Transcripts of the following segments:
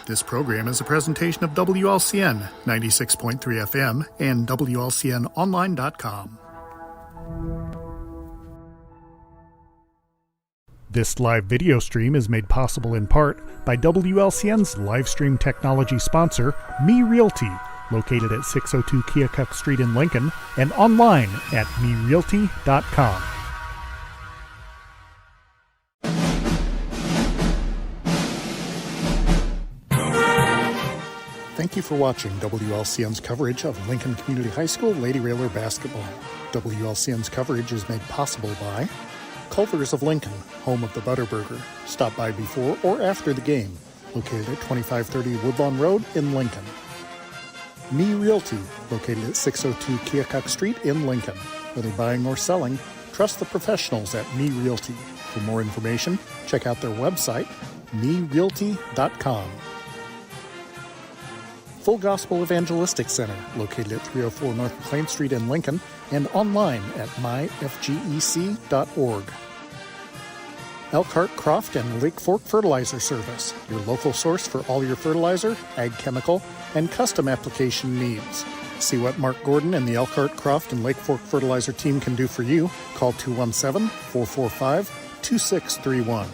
This program is a presentation of WLCN 96.3 FM and WLCNonline.com. This live video stream is made possible in part by WLCN's live stream technology sponsor, Me Realty, located at 602 Keokuk Street in Lincoln and online at merealty.com. Thank you for watching WLCN's coverage of Lincoln Community High School Lady Railer basketball. WLCN's coverage is made possible by Culver's of Lincoln, home of the Butterburger. Stop by before or after the game, located at 2530 Woodlawn Road in Lincoln. Me Realty, located at 602 Keokuk Street in Lincoln. Whether buying or selling, trust the professionals at Me Realty. For more information, check out their website, merealty.com. Full Gospel Evangelistic Center, located at 304 North McLean Street in Lincoln, and online at myfgec.org. Elkhart, Croft, and Lake Fork Fertilizer Service, your local source for all your fertilizer, ag chemical, and custom application needs. See what Mark Gordon and the Elkhart, Croft, and Lake Fork Fertilizer team can do for you. Call 217-445-2631.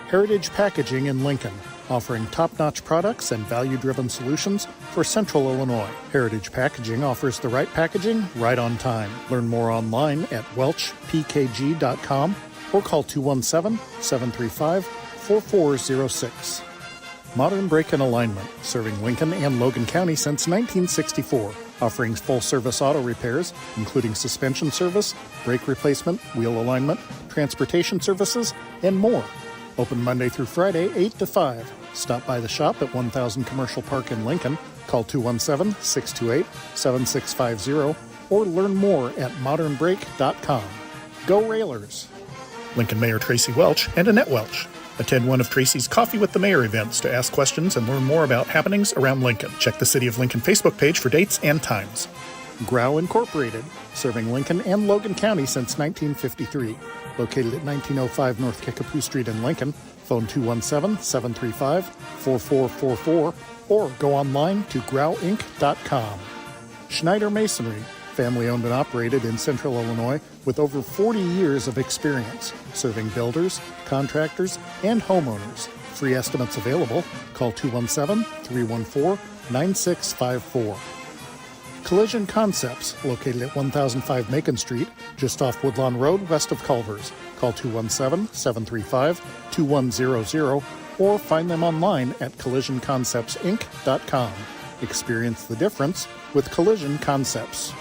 Heritage Packaging in Lincoln, offering top-notch products and value-driven solutions for Central Illinois. Heritage Packaging offers the right packaging right on time. Learn more online at welchpkg.com or call 217-735-4406. Modern Brake and Alignment, serving Lincoln and Logan County since 1964, offering full-service auto repairs, including suspension service, brake replacement, wheel alignment, transportation services, and more. Open Monday through Friday, 8 to 5. Stop by the shop at 1000 Commercial Park in Lincoln. Call 217-628-7650 or learn more at modernbrake.com. Go Railers! Lincoln Mayor Tracy Welch and Annette Welch. Attend one of Tracy's Coffee with the Mayor events to ask questions and learn more about happenings around Lincoln. Check the City of Lincoln Facebook page for dates and times. Grau Incorporated, serving Lincoln and Logan County since 1953. Located at 1905 North Kickapoo Street in Lincoln. Phone 217-735-4444 or go online to grauinc.com. Schneider Masonry, family-owned and operated in Central Illinois with over 40 years of experience, serving builders, contractors, and homeowners. Free estimates available. Call 217-314-9654. Collision Concepts, located at 1005 Macon Street, just off Woodlawn Road, west of Culver's. Call 217-735-2100 or find them online at collisionconceptsinc.com. Experience the difference with Collision Concepts.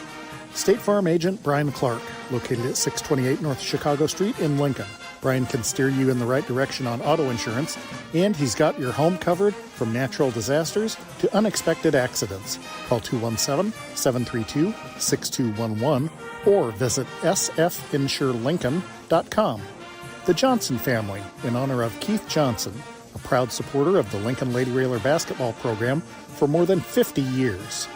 State Farm Agent Brian Clark, located at 628 North Chicago Street in Lincoln. Brian can steer you in the right direction on auto insurance, and he's got your home covered from natural disasters to unexpected accidents. Call 217-732-6211 or visit sfinsurelincoln.com. The Johnson family, in honor of Keith Johnson, a proud supporter of the Lincoln Lady Railer basketball program for more than 50 years.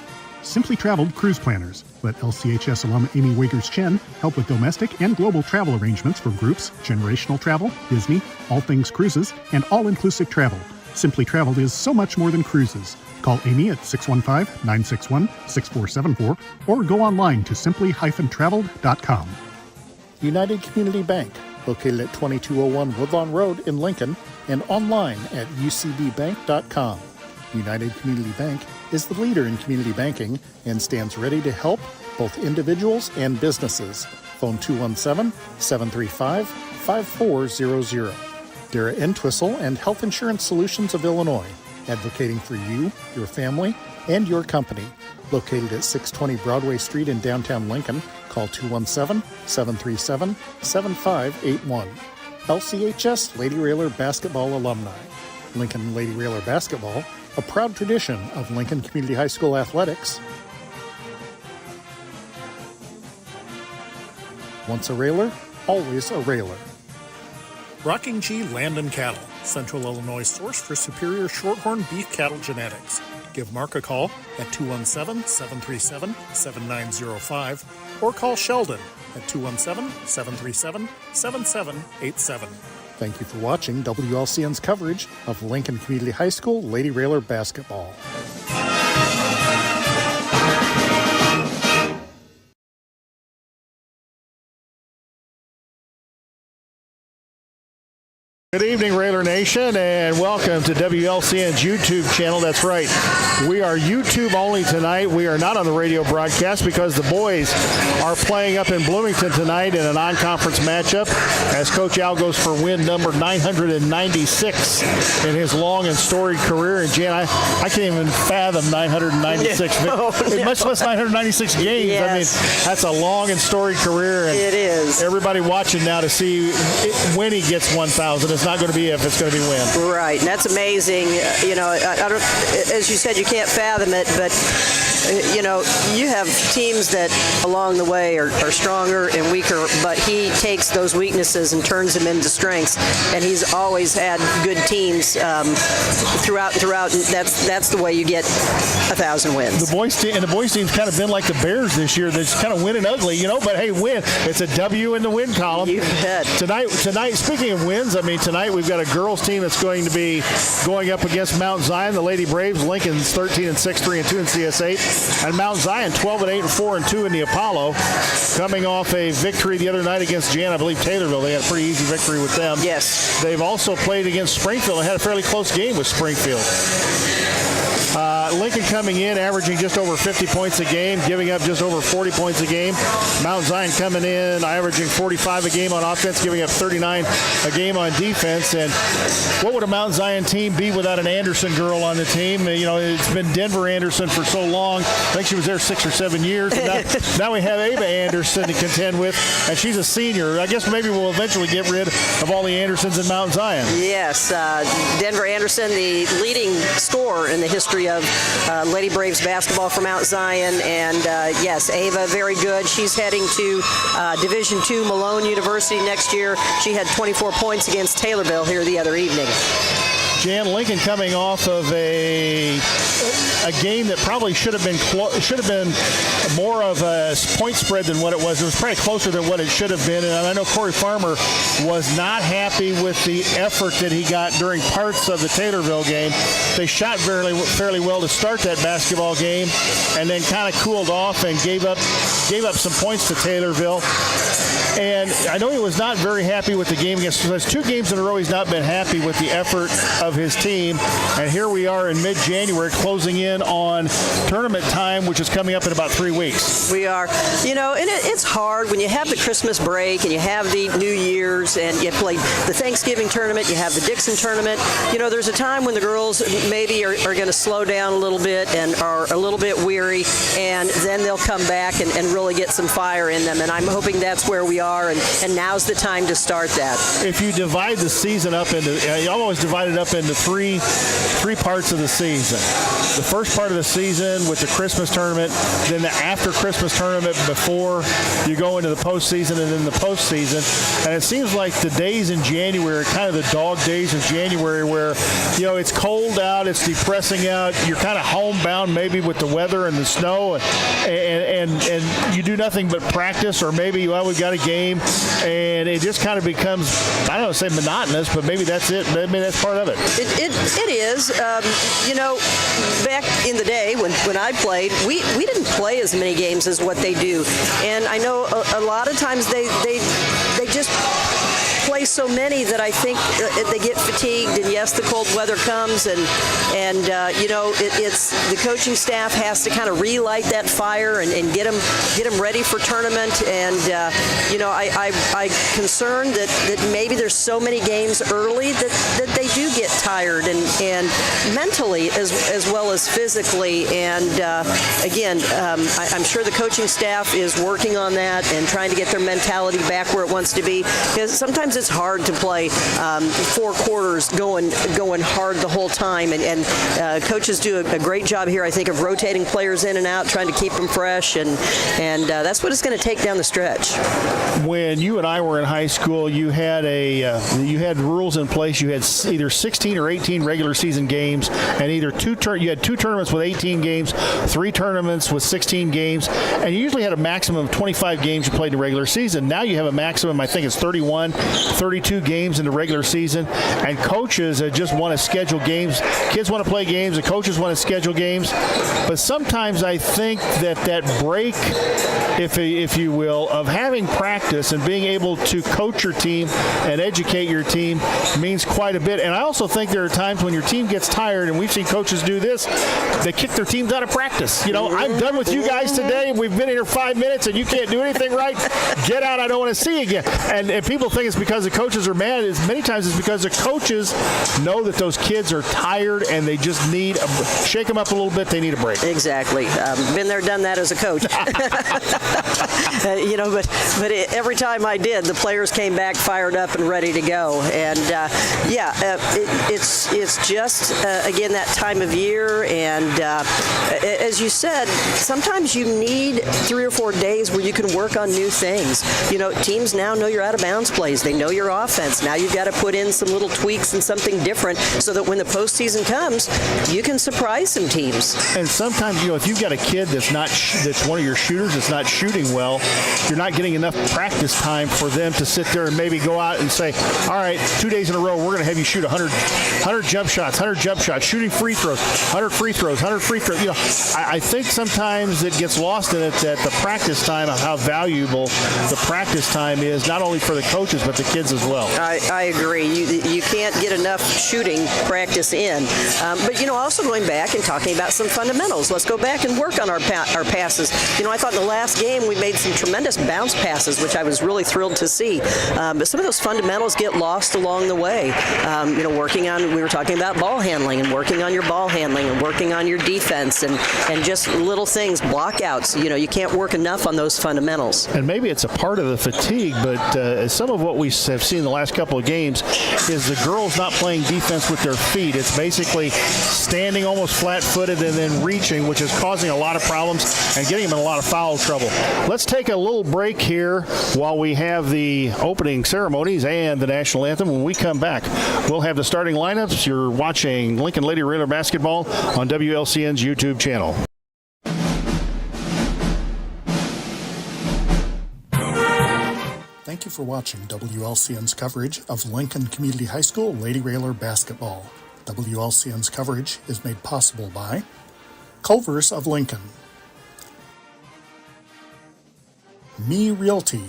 Simply Traveled Cruise Planners. Let LCHS alum Amy Wiggers-Chen help with domestic and global travel arrangements for groups, generational travel, Disney, all things cruises, and all-inclusive travel. Simply Traveled is so much more than cruises. Call Amy at 615-961-6474 or go online to simply-traveled.com. United Community Bank, located at 2201 Woodlawn Road in Lincoln and online at ucbbank.com. United Community Bank is the leader in community banking and stands ready to help both individuals and businesses. Phone 217-735-5400. Dara Entwistle and Health Insurance Solutions of Illinois, advocating for you, your family, and your company. Located at 620 Broadway Street in downtown Lincoln, call 217-737-7581. LCHS Lady Railer Basketball Alumni. Lincoln Lady Railer Basketball, a proud tradition of Lincoln Community High School athletics. Once a railer, always a railer. Rocking G Land and Cattle, Central Illinois source for superior shorthorn beef cattle genetics. Give Mark a call at 217-737-7905 or call Sheldon at 217-737-7787. Thank you for watching WLCN's coverage of Lincoln Community High School Lady Railer basketball. Good evening, Railer Nation, and welcome to WLCN's YouTube channel. That's right. We are YouTube only tonight. We are not on the radio broadcast because the boys are playing up in Bloomington tonight in a non-conference matchup as Coach Al goes for win number 996 in his long and storied career. And Jan, I can't even fathom 996. Much less 996 games. Yes. I mean, that's a long and storied career. And it is. Everybody watching now to see when he gets 1,000. It's not going to be if, it's going to be when. Right, and that's amazing. You know, I don't, as you said, you can't fathom it, but you know, you have teams that along the way are stronger and weaker, but he takes those weaknesses and turns them into strengths, and he's always had good teams throughout, and that's the way you get 1,000 wins. The boys team's kind of been like the Bears this year. They're just kind of winning ugly, you know, but hey, win. It's a W in the win column. You bet. Tonight, speaking of wins, I mean, tonight we've got a girls team that's going to be going up against Mount Zion, the Lady Braves. Lincoln's 13-6, 3-2 in CS8, and Mount Zion 12-8, 4-2 in the Apollo, coming off a victory the other night against Jan, I believe Taylorville. They had a pretty easy victory with them. Yes. They've also played against Springfield and had a fairly close game with Springfield. Lincoln coming in, averaging just over 50 points a game, giving up just over 40 points a game. Mount Zion coming in, averaging 45 a game on offense, giving up 39 a game on defense. And what would a Mount Zion team be without an Anderson girl on the team? You know, it's been Denver Anderson for so long. I think she was there 6 or 7 years. And now we have Ava Anderson to contend with, and she's a senior. I guess maybe we'll eventually get rid of all the Andersons in Mount Zion. Yes, Denver Anderson, the leading scorer in the history of Lady Braves basketball for Mount Zion, and yes, Ava, very good. She's heading to Division II Malone University next year. She had 24 points against Taylorville here the other evening. Jan, Lincoln coming off of a game that probably should have been more of a point spread than what it was. It was probably closer than what it should have been. And I know Corey Farmer was not happy with the effort that he got during parts of the Taylorville game. They shot fairly well to start that basketball game, and then kind of cooled off and gave up some points to Taylorville. And I know he was not very happy with the game against. There's 2 games in a row he's not been happy with the effort of his team. And here we are in mid-January, closing in on tournament time, which is coming up in about 3 weeks. We are. You know, and it's hard when you have the Christmas break and you have the New Year's and you play the Thanksgiving tournament, you have the Dixon tournament. You know, there's a time when the girls maybe are going to slow down a little bit and are a little bit weary, and then they'll come back and really get some fire in them. And I'm hoping that's where we are, and now's the time to start that. If you divide the season up into, you always divide it up into three parts of the season. The first part of the season with the Christmas tournament, then the after Christmas tournament before you go into the postseason, and then the postseason. And it seems like the days in January are kind of the dog days of January, where, you know, it's cold out, it's depressing out, you're kind of homebound maybe with the weather and the snow, and you do nothing but practice, or maybe, well, we've got a game, and it just kind of becomes, I don't know, say monotonous, but maybe that's it. Maybe that's part of it. It is. You know, back in the day when I played, we didn't play as many games as what they do, and I know a lot of times they just play so many that I think they get fatigued. And yes, the cold weather comes, and you know, it's the coaching staff has to kind of relight that fire and get them ready for tournament. And you know, I'm concerned that maybe there's so many games early that they do get tired and mentally as well as physically. And again, I'm sure the coaching staff is working on that and trying to get their mentality back where it wants to be, because sometimes it's hard to play 4 quarters going hard the whole time, and coaches do a great job here, I think, of rotating players in and out, trying to keep them fresh, and that's what it's going to take down the stretch. When you and I were in high school, you had you had rules in place. You had either 16 or 18 regular season games, and either you had 2 tournaments with 18 games, 3 tournaments with 16 games, and you usually had a maximum of 25 games you played in the regular season. Now you have a maximum, I think it's 31 32 games in the regular season, and coaches just want to schedule games. Kids want to play games, the coaches want to schedule games. But sometimes I think that break, if you will, of having practice and being able to coach your team and educate your team means quite a bit. And I also think there are times when your team gets tired, and we've seen coaches do this, they kick their teams out of practice. I'm done with you guys today. We've been here 5 minutes, and you can't do anything right. Get out. I don't want to see you again. And people think it's because the coaches are mad. Many times it's because the coaches know that those kids are tired, and they just need shake them up a little bit. They need a break. Exactly. Been there, done that as a coach. But every time I did, the players came back fired up and ready to go. And it's just again that time of year. And as you said, sometimes you need 3 or 4 days where you can work on new things. Teams now know your out of bounds plays. They know your offense. Now you've got to put in some little tweaks and something different so that when the postseason comes, you can surprise some teams. And sometimes, if you've got a kid that's one of your shooters that's not shooting well, you're not getting enough practice time for them to sit there and maybe go out and say, all right, 2 days in a row, we're going to have you shoot 100 jump shots, shooting free throws, 100 free throws. I think sometimes it gets lost in it that the practice time, of how valuable the practice time is, not only for the coaches, but the kids as well. I agree. You can't get enough shooting practice in. But, also going back and talking about some fundamentals. Let's go back and work on our passes. I thought in the last game we made some tremendous bounce passes, which I was really thrilled to see. But some of those fundamentals get lost along the way. We were talking about ball handling and working on your ball handling and working on your defense and just little things, blockouts. You can't work enough on those fundamentals. And maybe it's a part of the fatigue, but some of what we have seen the last couple of games is the girls not playing defense with their feet. It's basically standing almost flat-footed and then reaching, which is causing a lot of problems and getting them in a lot of foul trouble. Let's take a little break here while we have the opening ceremonies and the national anthem. When we come back, we'll have the starting lineups. You're watching Lincoln Lady Raider basketball on WLCN's YouTube channel. Thank you for watching WLCN's coverage of Lincoln Community High School Lady Raider basketball. WLCN's coverage is made possible by Culver's of Lincoln, Me Realty,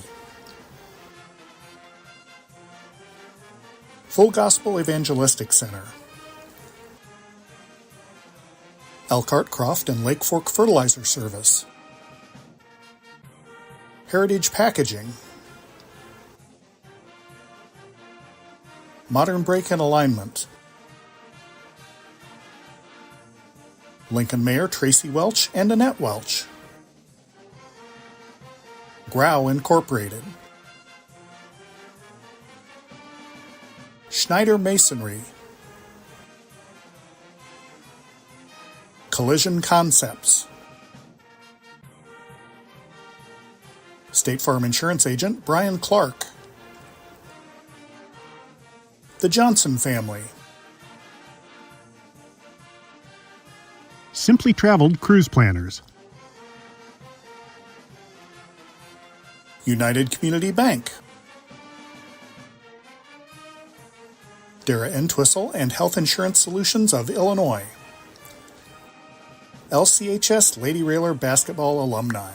Full Gospel Evangelistic Center, Elkhart Croft and Lake Fork Fertilizer Service, Heritage Packaging, Modern Brake and Alignment, Lincoln Mayor Tracy Welch and Annette Welch, Grau Incorporated, Schneider Masonry, Collision Concepts, State Farm Insurance Agent Brian Clark, The Johnson Family, Simply Traveled Cruise Planners, United Community Bank, Dara Entwistle and Health Insurance Solutions of Illinois, LCHS Lady Raider basketball alumni,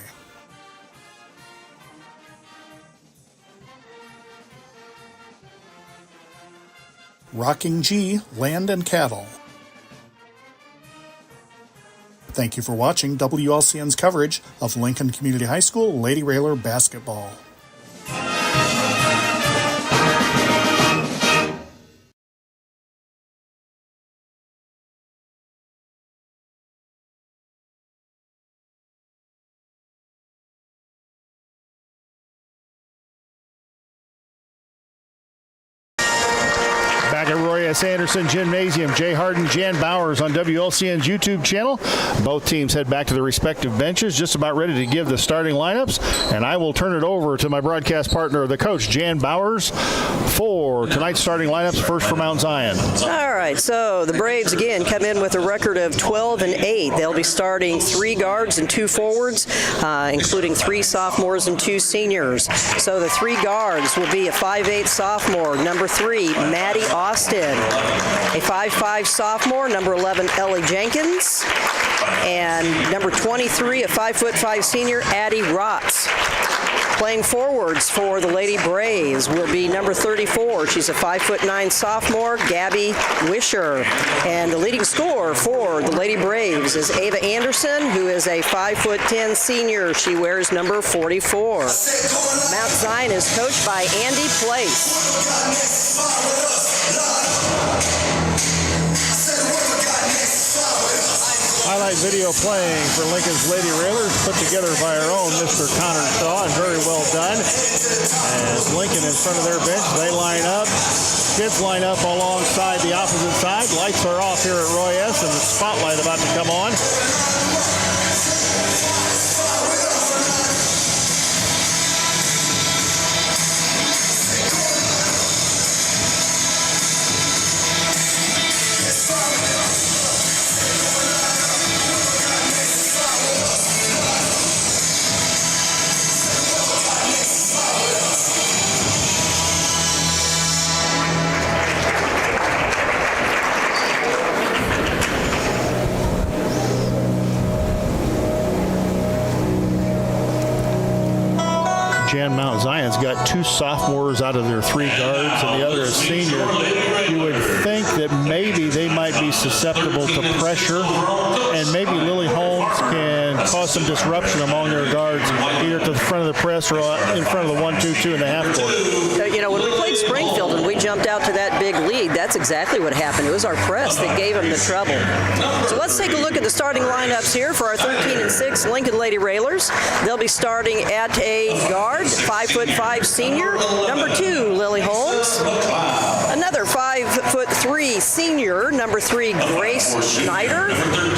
Rocking G Land and Cattle. Thank you for watching WLCN's coverage of Lincoln Community High School Lady Raider basketball. S. Anderson Gymnasium. Jay Harden, Jan Bowers on WLCN's YouTube channel. Both teams head back to their respective benches, just about ready to give the starting lineups. And I will turn it over to my broadcast partner, the coach, Jan Bowers, for tonight's starting lineups. First for Mount Zion. All right, so the Braves again come in with a record of 12-8. They'll be starting 3 guards and 2 forwards, including 3 sophomores and 2 seniors. So the 3 guards will be a 5'8" sophomore, number 3, Maddie Austin, a 5'5" sophomore, number 11, Ellie Jenkins, and number 23, a 5'5" senior, Addie Rotz. Playing forwards for the Lady Braves will be number 34. She's a 5'9" sophomore, Gabby Wisher. And the leading scorer for the Lady Braves is Ava Anderson, who is a 5'10" senior. She wears number 44. Mount Zion is coached by Andy Place. Highlight video playing for Lincoln's Lady Railers, put together by our own Mr. Connor Shaw, and very well done. As Lincoln in front of their bench, they line up. Kids line up alongside the opposite side. Lights are off here at Roy S. and the spotlight about to come on. Mount Zion's got 2 sophomores out of their 3 guards, and the other is senior. You would think that maybe they might be susceptible to pressure, and maybe Lily Holmes can cause some disruption among their guards, either to the front of the press or in front of the 1-2-2 and a half court. You know, when we played Springfield and we jumped out to that big lead, that's exactly what happened. It was our press that gave them the trouble. So let's take a look at the starting lineups here for our 13-6 Lincoln Lady Railers. They'll be starting at a guard, 5'5" senior, number 2, Lily Holmes. Another 5'3" senior, number 3, Grace Schneider.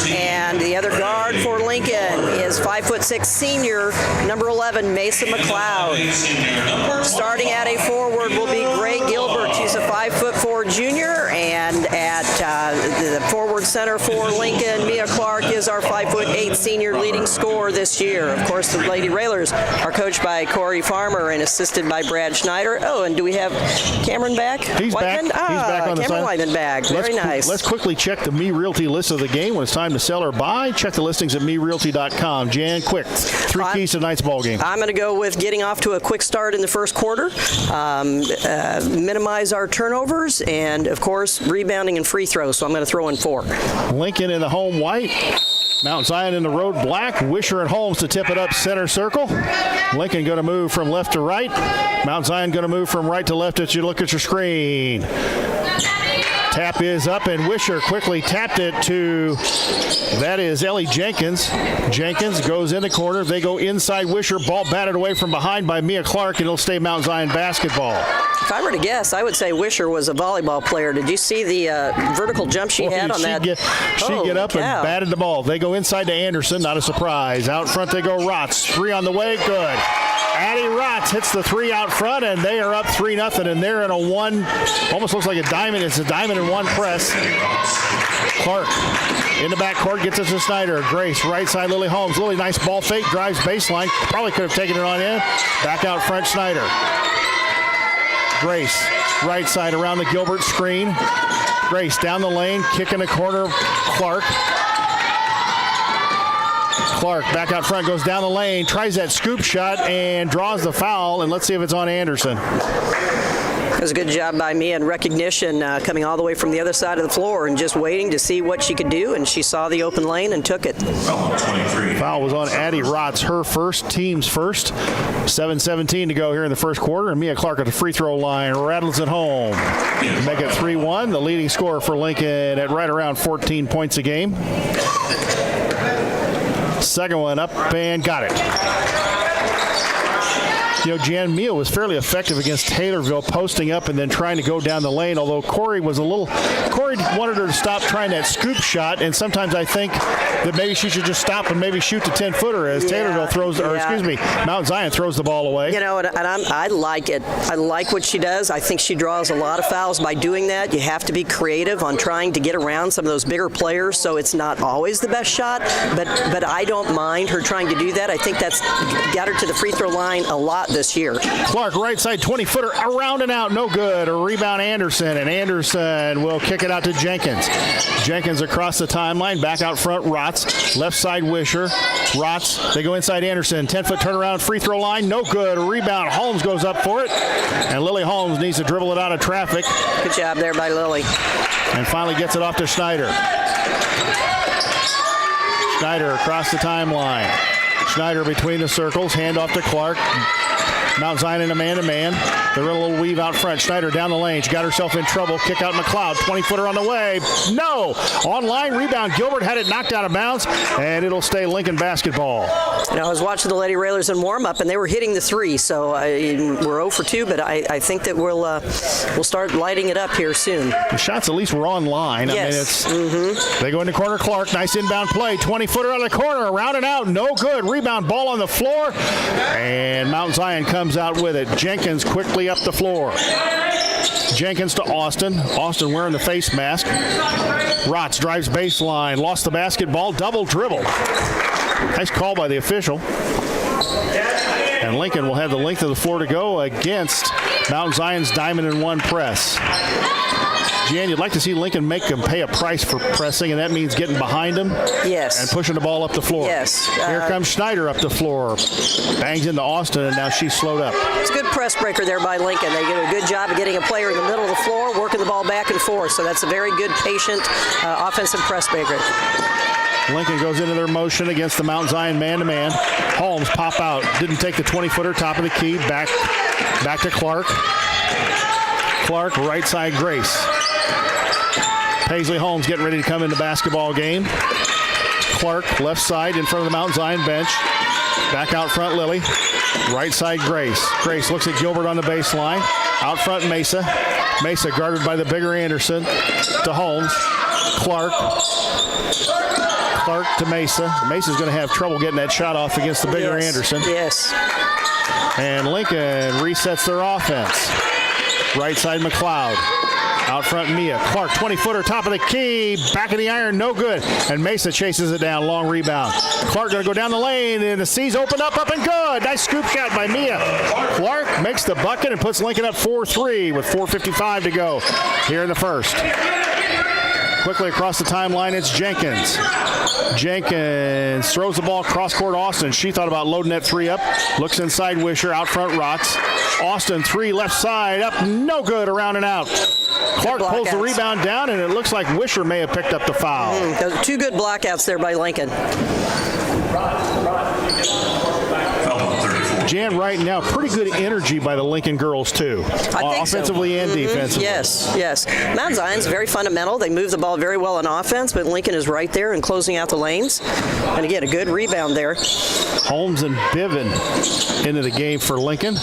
And the other guard for Lincoln is 5'6" senior, number 11, Mason McLeod. Starting at a forward will be Gray Gilbert. She's a 5'4" junior. And at the forward center for Lincoln, Mia Clark is our 5'8" senior leading scorer this year. Of course, the Lady Railers are coached by Corey Farmer and assisted by Brad Schneider. Oh, and do we have Cameron back? He's back. He's back on the Cameron side. Lyman back. Very nice. Let's quickly check the Me Realty list of the game. When it's time to sell or buy, check the listings at merealty.com. Jan, quick. 3 keys to tonight's ball game. I'm going to go with getting off to a quick start in the first quarter, minimize our turnovers, and, of course, rebounding and free throws. So I'm going to throw in 4. Lincoln in the home white. Mount Zion in the road black. Wisher and Holmes to tip it up center circle. Lincoln going to move from left to right. Mount Zion going to move from right to left as you look at your screen. Tap is up, and Wisher quickly tapped it to, that is Ellie Jenkins. Jenkins goes in the corner. They go inside Wisher. Ball batted away from behind by Mia Clark, and it'll stay Mount Zion basketball. If I were to guess, I would say Wisher was a volleyball player. Did you see the vertical jump she had on that? She'd get up and batted the ball. They go inside to Anderson. Not a surprise. Out front they go Rotz. 3 on the way. Good. Addie Rotz hits the 3 out front, and they are up 3-0, and they're in a 1, almost looks like a diamond. It's a diamond in 1 press. Clark in the backcourt gets it to Snyder. Grace, right side, Lily Holmes. Lily, nice ball fake, drives baseline. Probably could have taken it on in. Back out front, Snyder. Grace, right side around the Gilbert screen. Grace down the lane, kick in the corner, Clark. Clark back out front, goes down the lane, tries that scoop shot, and draws the foul, and let's see if it's on Anderson. It was a good job by Mia in recognition, coming all the way from the other side of the floor and just waiting to see what she could do, and she saw the open lane and took it. Foul was on Addie Rotz, her first, team's first. 7:17 to go here in the first quarter, and Mia Clark at the free throw line rattles it home. Make it 3-1, the leading scorer for Lincoln at right around 14 points a game. Second one up and got it. Jan Mia was fairly effective against Taylorville, posting up and then trying to go down the lane, although Corey wanted her to stop trying that scoop shot, and sometimes I think that maybe she should just stop and maybe shoot the 10-footer as Taylorville throws, Mount Zion throws the ball away. I like it. I like what she does. I think she draws a lot of fouls by doing that. You have to be creative on trying to get around some of those bigger players, so it's not always the best shot, but I don't mind her trying to do that. I think that's got her to the free throw line a lot this year. Clark, right side 20-footer, around and out, no good. A rebound Anderson, and Anderson will kick it out to Jenkins. Jenkins across the timeline, back out front, Rotz. Left side, Wisher. Rotz, they go inside Anderson. 10-foot turnaround, free throw line, no good. A rebound, Holmes goes up for it, and Lily Holmes needs to dribble it out of traffic. Good job there by Lily. And finally gets it off to Schneider. Schneider across the timeline. Schneider between the circles, hand off to Clark. Mount Zion in a man-to-man. They run a little weave out front. Schneider down the lane. She got herself in trouble. Kick out McLeod. 20-footer on the way. No! On-line rebound. Gilbert had it knocked out of bounds, and it'll stay Lincoln basketball. I was watching the Lady Railers in warm-up, and they were hitting the three, so we're 0 for 2, but I think that we'll start lighting it up here soon. The shots at least were on line. Yes. They go into corner. Clark, nice inbound play. 20-footer on the corner. Around and out. No good. Rebound. Ball on the floor, and Mount Zion comes out with it. Jenkins quickly up the floor. Jenkins to Austin. Austin wearing the face mask. Rotz drives baseline. Lost the basketball. Double dribble. Nice call by the official. And Lincoln will have the length of the floor to go against Mount Zion's diamond and one press. Jan, you'd like to see Lincoln make them pay a price for pressing, and that means getting behind them. Yes. And pushing the ball up the floor. Yes. Here comes Schneider up the floor. Bangs into Austin, and now she's slowed up. It's a good press breaker there by Lincoln. They do a good job of getting a player in the middle of the floor, working the ball back and forth. So that's a very good, patient offensive press breaker. Lincoln goes into their motion against the Mount Zion man-to-man. Holmes pop out. Didn't take the 20-footer, top of the key. Back to Clark. Clark, right side, Grace. Paisley Holmes getting ready to come into basketball game. Clark, left side in front of the Mount Zion bench. Back out front, Lily. Right side, Grace. Grace looks at Gilbert on the baseline. Out front, Mesa. Mesa guarded by the bigger Anderson. To Holmes. Clark to Mesa. Mesa's going to have trouble getting that shot off against the bigger Anderson. Yes. And Lincoln resets their offense. Right side, McLeod. Out front, Mia. Clark, 20-footer, top of the key. Back of the iron, no good. And Mesa chases it down, long rebound. Clark going to go down the lane, and the C's open up and good. Nice scoop shot by Mia. Clark makes the bucket and puts Lincoln up 4-3 with 4:55 to go here in the first. Quickly across the timeline, it's Jenkins. Jenkins throws the ball cross-court Austin. She thought about loading that three up. Looks inside Wisher, out front Rotz. Austin, three, left side, up, no good, around and out. Clark pulls the rebound down, and it looks like Wisher may have picked up the foul. Those are two good blockouts there by Lincoln. Jan, right now, pretty good energy by the Lincoln girls, too. Offensively and defensively. Yes. Mount Zion's very fundamental. They move the ball very well on offense, but Lincoln is right there and closing out the lanes. And again, a good rebound there. Holmes and Biven into the game for Lincoln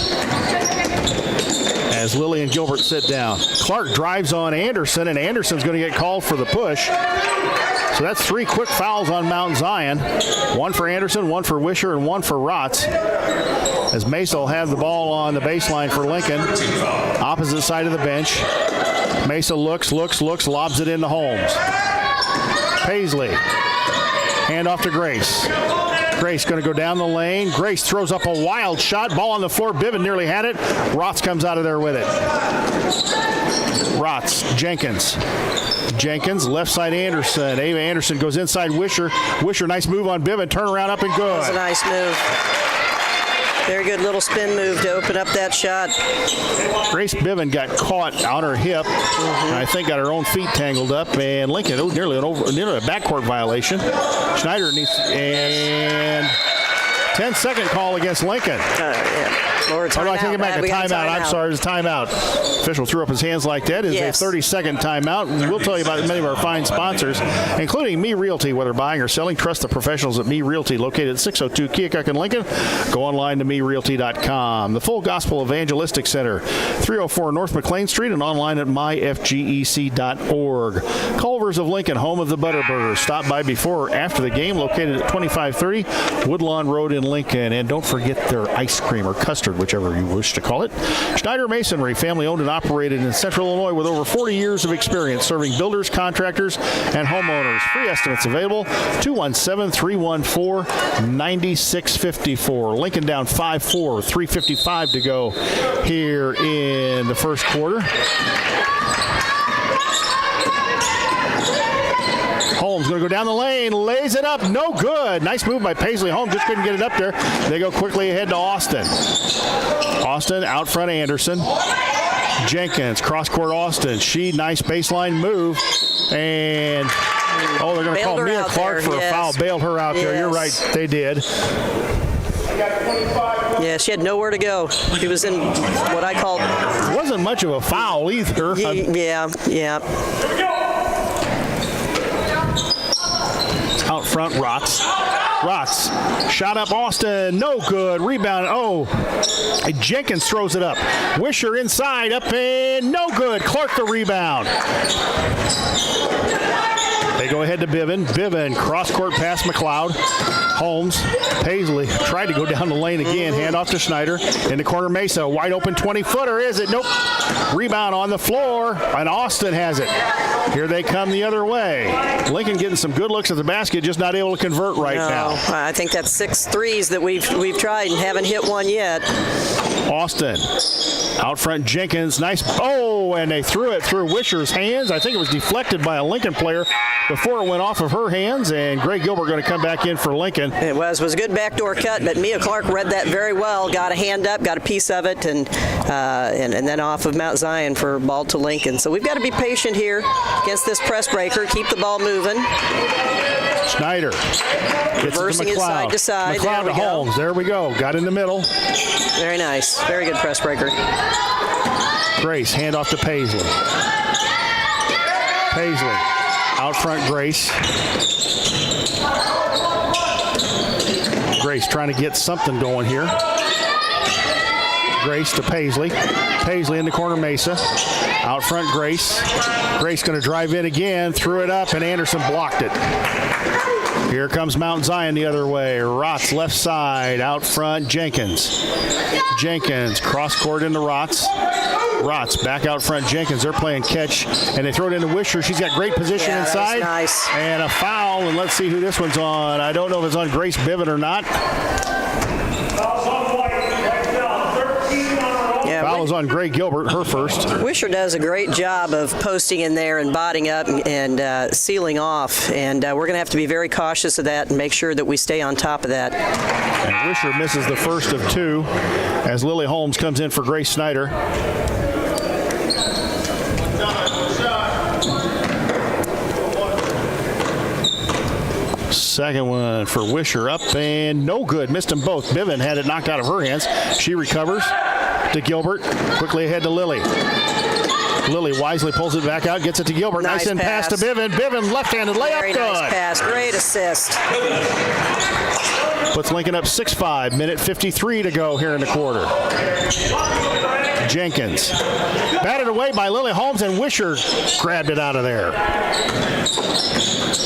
as Lily and Gilbert sit down. Clark drives on Anderson, and Anderson's going to get called for the push. So that's three quick fouls on Mount Zion. One for Anderson, one for Wisher, and one for Rotz. As Mesa will have the ball on the baseline for Lincoln. Opposite side of the bench. Mesa looks, lobs it into Holmes. Paisley. Hand off to Grace. Grace going to go down the lane. Grace throws up a wild shot. Ball on the floor. Biven nearly had it. Rotz comes out of there with it. Rotz, Jenkins, left side Anderson. Ava Anderson goes inside Wisher. Wisher, nice move on Biven. Turnaround up and good. That's a nice move. Very good little spin move to open up that shot. Grace Biven got caught on her hip. And I think got her own feet tangled up. And Lincoln, nearly a backcourt violation. Schneider needs, and 10-second call against Lincoln. Or a timeout. Oh, no, I take it back. A We got timeout. I'm sorry, it's a timeout. Official threw up his hands like that. It's Yes. a 30-second timeout. We'll tell you about many of our fine sponsors, including Me Realty. Whether buying or selling, trust the professionals at Me Realty, located at 602 Keokuk in Lincoln. Go online to MeRealty.com. The Full Gospel Evangelistic Center, 304 North McLean Street, and online at myfgec.org. Culver's of Lincoln, home of the Butterburgers. Stop by before or after the game, located at 2530 Woodlawn Road in Lincoln. And don't forget their ice cream or custard, whichever you wish to call it. Schneider Masonry, family owned and operated in Central Illinois with over 40 years of experience serving builders, contractors, and homeowners. Free estimates available, 217-314-9654. Lincoln down 5-4, 3:55 to go here in the first quarter. Holmes going to go down the lane, lays it up, no good. Nice move by Paisley. Holmes just couldn't get it up there. They go quickly ahead to Austin. Austin out front of Anderson. Jenkins, cross-court Austin. Nice baseline move. And, they're going to call Mia Clark for a foul. Bailed her out there. You're right, they did. Yeah, she had nowhere to go. She was in what I call... Wasn't much of a foul either. Yeah. Out front, Rotz, shot up Austin, no good. Rebound, Jenkins throws it up. Wisher inside, up and no good. Clark the rebound. They go ahead to Bivin. Bivin, cross-court pass McLeod. Holmes, Paisley tried to go down the lane again. Hand off to Schneider. In the corner, Mesa. Wide open 20-footer. Is it? Nope. Rebound on the floor, and Austin has it. Here they come the other way. Lincoln getting some good looks at the basket, just not able to convert now. I think that's 6 threes that we've tried and haven't hit one yet. Austin. Out front, Jenkins. Nice. Oh, and they threw it through Wisher's hands. I think it was deflected by a Lincoln player before it went off of her hands, and Greg Gilbert going to come back in for Lincoln. It was a good backdoor cut, but Mia Clark read that very well, got a hand up, got a piece of it, and then off of Mount Zion for ball to Lincoln. So we've got to be patient here against this press breaker, keep the ball moving. Schneider reversing it side to side. McLeod to Holmes. There we go. Got in the middle. Very nice. Very good press breaker. Grace, hand off to Paisley. Paisley, out front, Grace. Grace trying to get something going here. Grace to Paisley. Paisley in the corner, Mesa. Out front, Grace. Grace going to drive in again, threw it up, and Anderson blocked it. Here comes Mount Zion the other way. Rotz left side, out front, Jenkins. Jenkins, cross-court into Rotz. Rotz back out front, Jenkins. They're playing catch, and they throw it into Wisher. She's got great position inside. Nice. And a foul, and let's see who this one's on. I don't know if it's on Grace Bivin or not. Foul is on Greg Gilbert, her first. Wisher does a great job of posting in there and botting up and sealing off, and we're going to have to be very cautious of that and make sure that we stay on top of that. And Wisher misses the first of two as Lily Holmes comes in for Grace Snyder. Second one for Wisher, up and no good. Missed them both. Bivin had it knocked out of her hands. She recovers to Gilbert. Quickly ahead to Lily. Lily wisely pulls it back out, gets it to Gilbert. Nice in pass to Bivin. Bivin left-handed layup. Very nice pass. Great assist. Puts Lincoln up 6-5. Minute 53 to go here in the quarter. Jenkins. Batted away by Lily Holmes, and Wisher grabbed it out of there.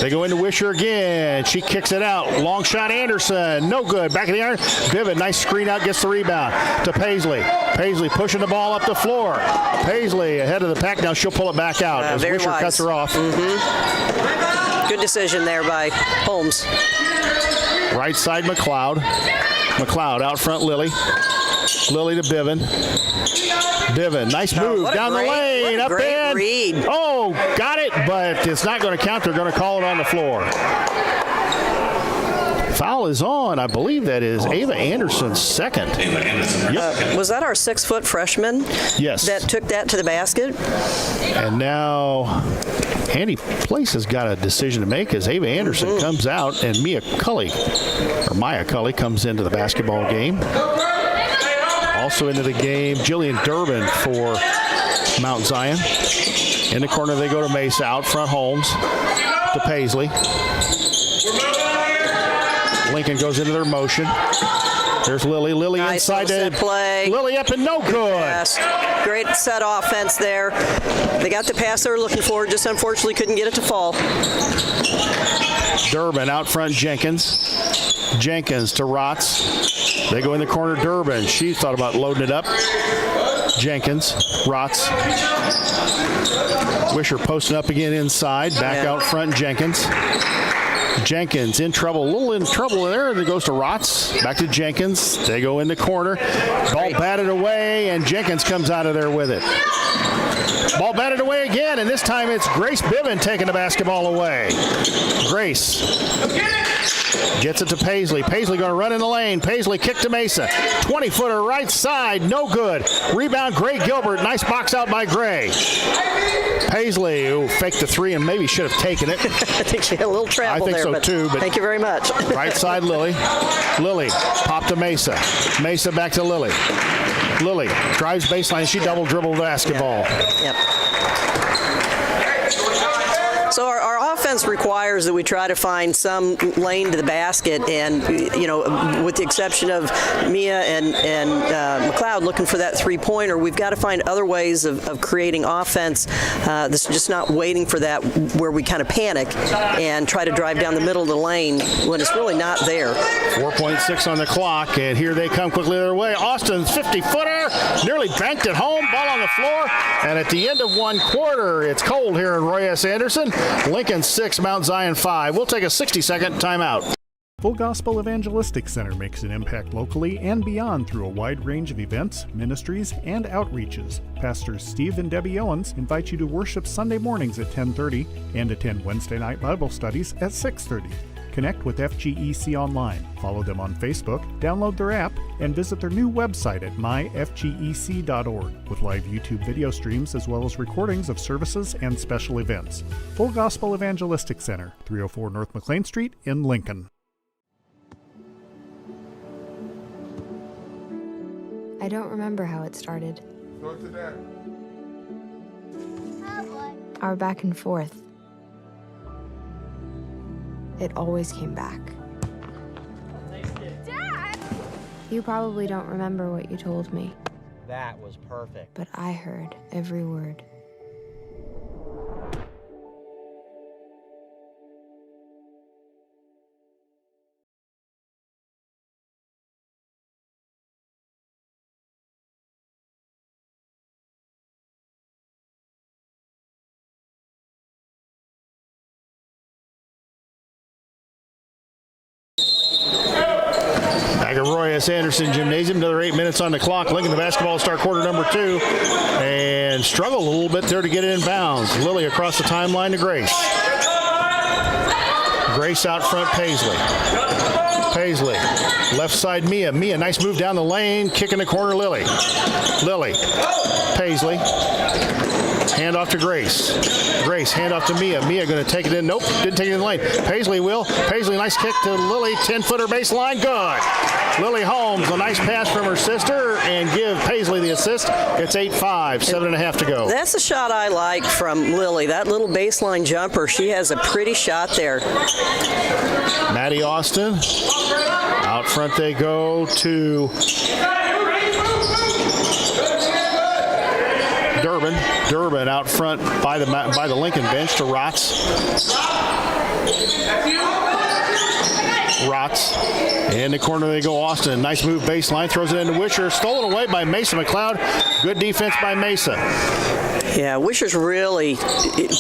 They go into Wisher again. She kicks it out. Long shot, Anderson. No good. Back of the iron. Bivin, nice screen out, gets the rebound to Paisley. Paisley pushing the ball up the floor. Paisley ahead of the pack. Now she'll pull it back out as Wisher cuts her off. Good decision there by Holmes. Right side, McLeod. McLeod out front, Lily. Lily to Bivin. Bivin, nice move down the lane, up in. Read. Oh, got it, but it's not going to count. They're going to call it on the floor. Foul is on. I believe that is Ava Anderson's second. Yep. Was that our 6-foot freshman? Yes. That took that to the basket? And now Andy Place has got a decision to make as Ava Anderson comes out and Maya Cully comes into the basketball game. Also Also into the game, Jillian Durbin for Mount Zion. In the corner, they go to Mesa. Out front, Holmes to Paisley. Lincoln goes into their motion. There's Lily. Lily nice inside to play. Lily up and no good. Yes. Great set offense there. They got the pass they were looking for, just unfortunately couldn't get it to fall. Durbin out front, Jenkins. Jenkins to Rotz. They go in the corner, Durbin. She thought about loading it up. Jenkins, Rotz. Wisher posting up again inside. Back out front, Jenkins. Jenkins in trouble, a little in trouble there. It goes to Rotz. Back to Jenkins. They go in the corner. Ball batted away, and Jenkins comes out of there with it. Ball batted away again, and this time it's Grace Biven taking the basketball away. Grace gets it to Paisley. Paisley going to run in the lane. Paisley kick to Mesa. 20-footer right side, no good. Rebound, Gray Gilbert. Nice box out by Gray. Paisley, who faked the three and maybe should have taken it. I think she had a little travel there. I think so too. But thank you very much. Right side, Lily. Lily, pop to Mesa. Mesa back to Lily. Lily drives baseline. She double dribbled basketball. Yep. So our offense requires that we try to find some lane to the basket, and with the exception of Mia and McLeod looking for that three-pointer, we've got to find other ways of creating offense. This is just not waiting for that where we kind of panic and try to drive down the middle of the lane when it's really not there. 4.6 on the clock, and here they come quickly their way. Austin's 50-footer, nearly banked it home, ball on the floor, and at the end of one quarter, it's cold here in Roy S. Anderson. Lincoln 6, Mount Zion 5. We'll take a 60-second timeout. Full Gospel Evangelistic Center makes an impact locally and beyond through a wide range of events, ministries, and outreaches. Pastors Steve and Debbie Owens invite you to worship Sunday mornings at 10:30 and attend Wednesday night Bible studies at 6:30. Connect with FGEC online, follow them on Facebook, download their app, and visit their new website at myfgec.org with live YouTube video streams as well as recordings of services and special events. Full Gospel Evangelistic Center, 304 North McLean Street in Lincoln. I don't remember how it started. Go to Dad. Our back and forth. It always came back. Dad! You probably don't remember what you told me, That was perfect. but I heard every word. Back at Roy S. Anderson Gymnasium, another 8 minutes on the clock. Lincoln the basketball start quarter number 2 and struggled a little bit there to get it in bounds. Lily across the timeline to Grace. Grace out front, Paisley. Paisley, left side Mia. Mia, nice move down the lane, kick in the corner, Lily. Lily, Paisley. Hand off to Grace. Grace, hand off to Mia. Mia going to take it in. Nope, didn't take it in the lane. Paisley will. Paisley, nice kick to Lily. 10-footer baseline. Good. Lily Holmes, a nice pass from her sister, and give Paisley the assist. It's 8-5, 7.5 to go. That's the shot I like from Lily. That little baseline jumper, she has a pretty shot there. Maddie Austin. Out front they go to Durbin. Durbin out front by the Lincoln bench to Rotz. Rotz. In the corner they go, Austin. Nice move baseline. Throws it into Wisher. Stolen away by Mesa McLeod. Good defense by Mesa. Yeah, Wisher's really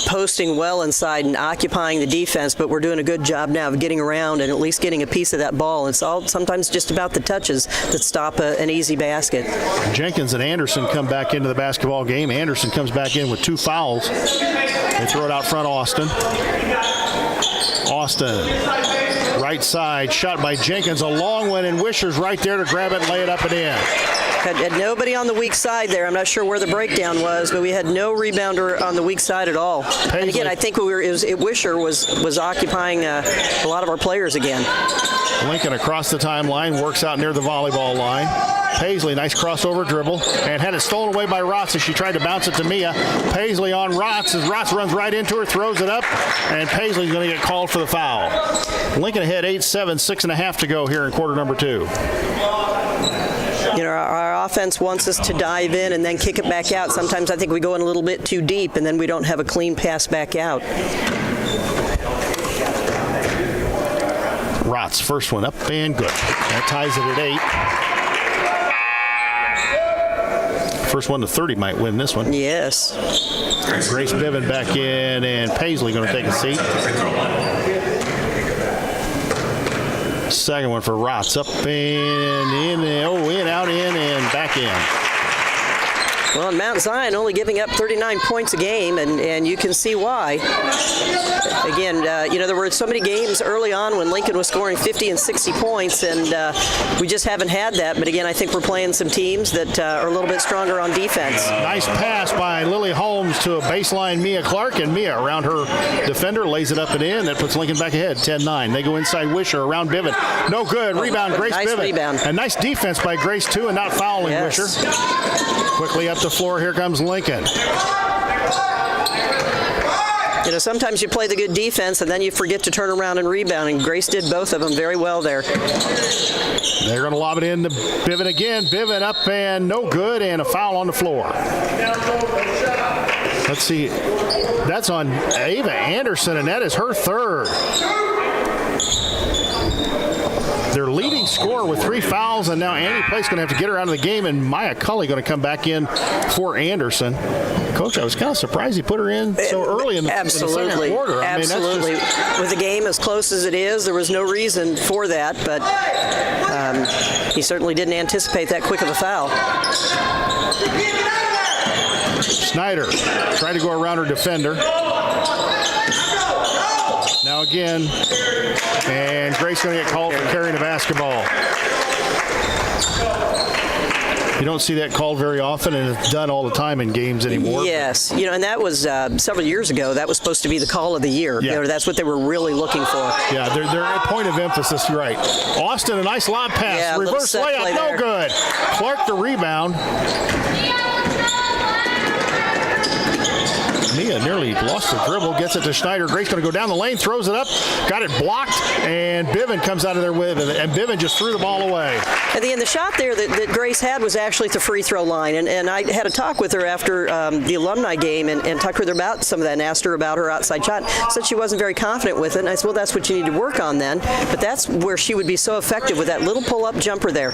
posting well inside and occupying the defense, but we're doing a good job now of getting around and at least getting a piece of that ball. It's all sometimes just about the touches that stop an easy basket. Jenkins and Anderson come back into the basketball game. Anderson comes back in with 2 fouls. They throw it out front, Austin. Austin, right side, shot by Jenkins. A long one, and Wisher's right there to grab it and lay it up and in. Had nobody on the weak side there. I'm not sure where the breakdown was, but we had no rebounder on the weak side at all. Paisley. And again, I think Wisher was occupying a lot of our players again. Lincoln across the timeline, works out near the volleyball line. Paisley, nice crossover dribble, and had it stolen away by Rotz as she tried to bounce it to Mia. Paisley on Rotz as Rotz runs right into her, throws it up, and Paisley's going to get called for the foul. Lincoln ahead 8-7, 6.5 to go here in quarter number 2. You know, our offense wants us to dive in and then kick it back out. Sometimes I think we go in a little bit too deep, and then we don't have a clean pass back out. Rotz, first one up and good. That ties it at 8. First one to 30 might win this one. Yes. Grace Biven back in, and Paisley going to take a seat. Second one for Rotz, up and in, in, out, in, and back in. Well, and Mount Zion only giving up 39 points a game, and you can see why. Again, you know, there were so many games early on when Lincoln was scoring 50 and 60 points, and we just haven't had that. But again, I think we're playing some teams that are a little bit stronger on defense. Nice pass by Lily Holmes to a baseline Mia Clark, and Mia around her defender lays it up and in. That puts Lincoln back ahead, 10-9. They go inside Wisher around Biven. No good. Rebound, Grace nice Biven. Rebound. And nice defense by Grace, too, and not fouling Yes. Wisher. Quickly up the floor, here comes Lincoln. You know, sometimes you play the good defense and then you forget to turn around and rebound, and Grace did both of them very well there. They're going to lob it in to Biven again. Biven up and no good, and a foul on the floor. Let's see. That's on Ava Anderson, and that is her third. Their leading scorer with 3 fouls, and now Annie Place going to have to get her out of the game, and Maya Cully going to come back in for Anderson. Coach, I was kind of surprised he put her in so early in the second quarter. Absolutely. With the game as close as it is, there was no reason for that, but he certainly didn't anticipate that quick of a foul. Snyder tried to go around her defender. Now again, and Grace going to get called for carrying the basketball. You don't see that called very often, and it's done all the time in games anymore. Yes, you know, and that was several years ago. That was supposed to be the call of the year. Yeah. You know, that's what they were really looking for. Yeah, they're at point of emphasis, right. Austin, a nice lob pass. Yeah, reverse layup, no there. good. Clark the rebound. Mia nearly lost the dribble, gets it to Schneider. Grace going to go down the lane, throws it up, got it blocked, and Biven comes out of there with it, and Biven just threw the ball away. At the end, the shot there that Grace had was actually at the free throw line, and I had a talk with her after the alumni game and talked with her about some of that and asked her about her outside shot. Said she wasn't very confident with it, and I said, well, that's what you need to work on then. But that's where she would be so effective with that little pull-up jumper there.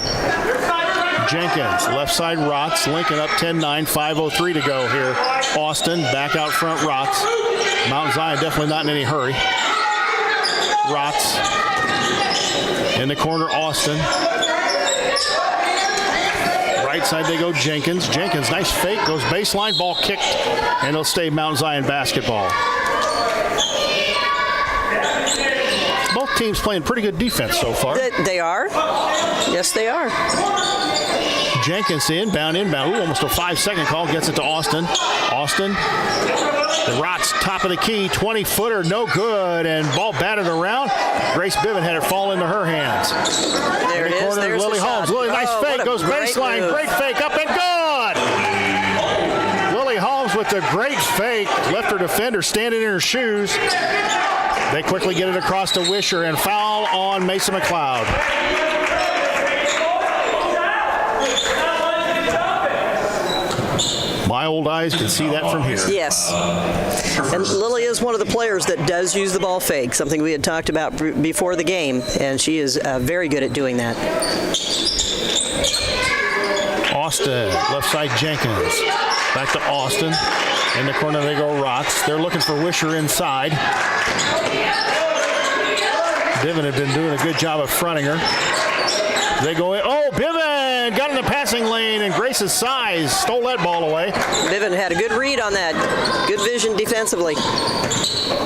Jenkins, left side Rotz, Lincoln up 10-9, 5:03 to go here. Austin, back out front Rotz. Mount Zion definitely not in any hurry. Rotz, in the corner Austin. Right side they go Jenkins. Jenkins, nice fake, goes baseline, ball kicked, and it'll stay Mount Zion basketball. Both teams playing pretty good defense so far. They are. Yes, they are. Jenkins inbound. Ooh, almost a 5-second call. Gets it to Austin. Austin, the Rotz, top of the key, 20-footer, no good, and ball batted around. Grace Biven had it fall into her hands. There it is. There's Lily the Holmes. shot. Lily, nice fake, goes baseline, move. great fake, up and good. Lily Holmes with the great fake, left her defender standing in her shoes. They quickly get it across to Wisher, and foul on Mason McLeod. My old eyes can see that from here. Yes. And Lily is one of the players that does use the ball fake, something we had talked about before the game, and she is very good at doing that. Austin, left side Jenkins. Back to Austin. In the corner they go Rotz. They're looking for Wisher inside. Biven had been doing a good job of fronting her. They go in. Oh, Biven got in the passing lane, and Grace's size stole that ball away. Biven had a good read on that. Good vision defensively.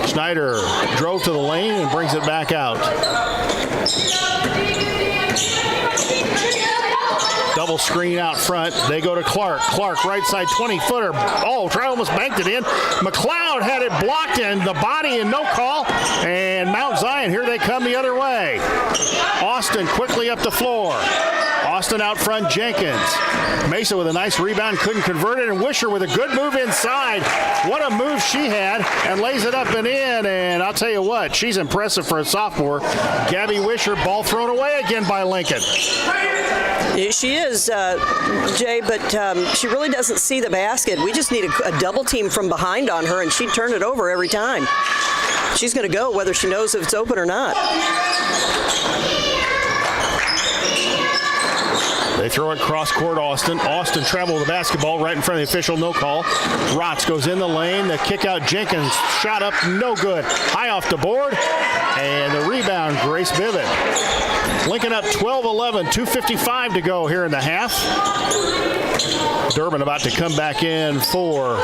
Schneider drove to the lane and brings it back out. Double screen out front. They go to Clark. Clark, right side 20-footer. Oh, try almost banked it in. McLeod had it blocked in the body and no call. And Mount Zion, here they come the other way. Austin quickly up the floor. Austin out front, Jenkins. Mesa with a nice rebound, couldn't convert it, and Wisher with a good move inside. What a move she had, and lays it up and in, and I'll tell you what, she's impressive for a sophomore. Gabby Wisher, ball thrown away again by Lincoln. She is, Jay, but she really doesn't see the basket. We just need a double team from behind on her, and she'd turn it over every time. She's going to go whether she knows if it's open or not. They throw it cross court, Austin. Austin traveled with the basketball right in front of the official, no call. Rotz goes in the lane. The kick out, Jenkins. Shot up, no good. High off the board. And the rebound, Grace Biven. Lincoln up 12-11, 2:55 to go here in the half. Durbin about to come back in for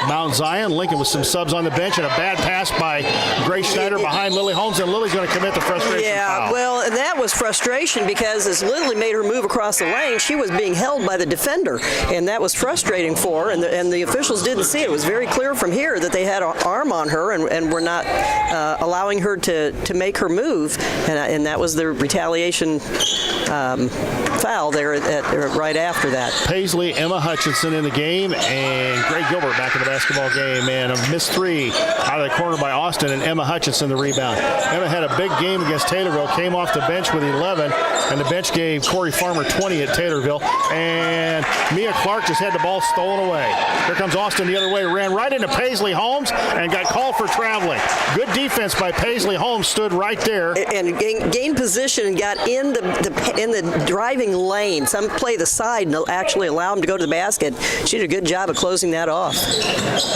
Mount Zion. Lincoln with some subs on the bench and a bad pass by Grace Schneider behind Lily Holmes, and Lily's going to commit the frustration foul. Well, and that was frustration because as Lily made her move across the lane, she was being held by the defender, and that was frustrating for her, and the officials didn't see it. It was very clear from here that they had an arm on her and were not allowing her to make her move, and that was the retaliation foul there right after that. Paisley, Emma Hutchinson in the game, and Greg Gilbert back in the basketball game, and a missed three out of the corner by Austin, and Emma Hutchinson the rebound. Emma had a big game against Taylorville, came off the bench with 11, and the bench gave Corey Farmer 20 at Taylorville, and Mia Clark just had the ball stolen away. Here comes Austin the other way, ran right into Paisley Holmes, and got called for traveling. Good defense by Paisley Holmes, stood right there. And gained position and got in the driving lane. Some play the side and actually allow him to go to the basket. She did a good job of closing that off.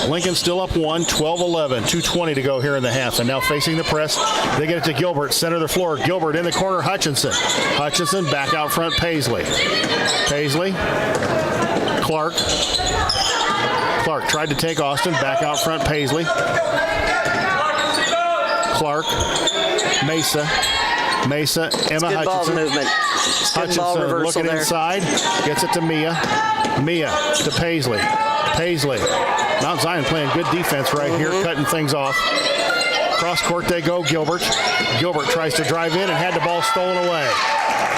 Lincoln still up 1, 12-11, 2:20 to go here in the half. And now facing the press, they get it to Gilbert, center of the floor. Gilbert in the corner, Hutchinson. Hutchinson back out front, Paisley. Paisley, Clark. Clark tried to take Austin, back out front, Paisley. Clark, Mesa, Emma Good Hutchinson. ball movement. Good ball Hutchinson reversal looking there. inside, gets it to Mia. Mia to Paisley. Paisley. Mount Zion playing good defense right here, cutting things off. Cross court they go, Gilbert. Gilbert tries to drive in and had the ball stolen away.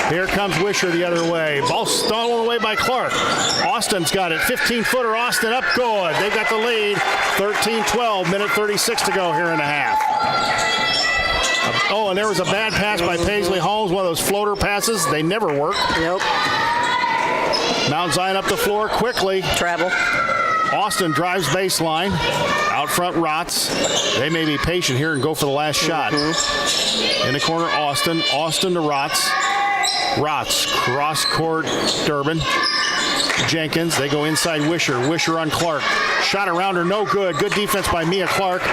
Here comes Wisher the other way. Ball stolen away by Clark. Austin's got it. 15-footer, Austin up good. They've got the lead. 13-12, minute 36 to go here in the half. Oh, and there was a bad pass by Paisley Holmes, one of those floater passes. They never work. Nope. Mount Zion up the floor quickly. Travel. Austin drives baseline. Out front, Rotz. They may be patient here and go for the last shot. In the corner, Austin. Austin to Rotz. Rotz, cross court, Durbin. Jenkins, they go inside Wisher. Wisher on Clark. Shot around her, no good. Good defense by Mia Clark.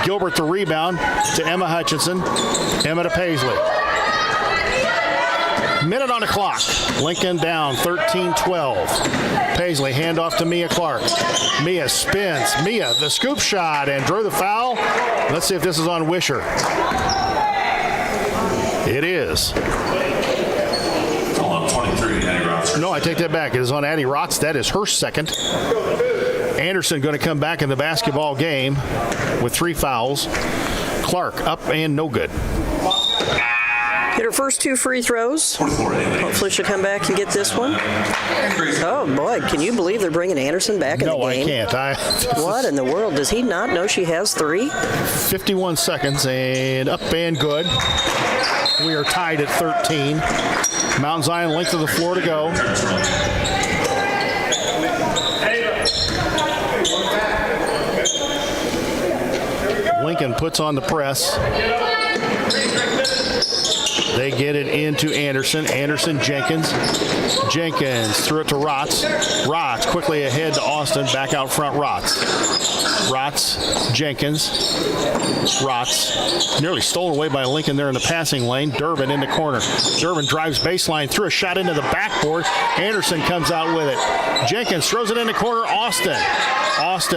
Gilbert the rebound to Emma Hutchinson. Emma to Paisley. Minute on the clock. Lincoln down 13-12. Paisley handoff to Mia Clark. Mia spins. Mia the scoop shot and drew the foul. Let's see if this is on Wisher. It is. No, I take that back. It is on Addie Rotz. That is her second. Anderson going to come back in the basketball game with 3 fouls. Clark up and no good. Hit her first 2 free throws. Hopefully she'll come back and get this one. Oh, boy. Can you believe they're bringing Anderson back in the game? No, I can't. What in the world? Does he not know she has 3? 51 seconds and up and good. We are tied at 13. Mount Zion length of the floor to go. Lincoln puts on the press. They get it into Anderson. Anderson, Jenkins. Jenkins threw it to Rotz. Rotz quickly ahead to Austin. Back out front, Rotz. Rotz, Jenkins. Rotz nearly stolen away by Lincoln there in the passing lane. Durbin in the corner. Durbin drives baseline, threw a shot into the backboard. Anderson comes out with it. Jenkins throws it in the corner. Austin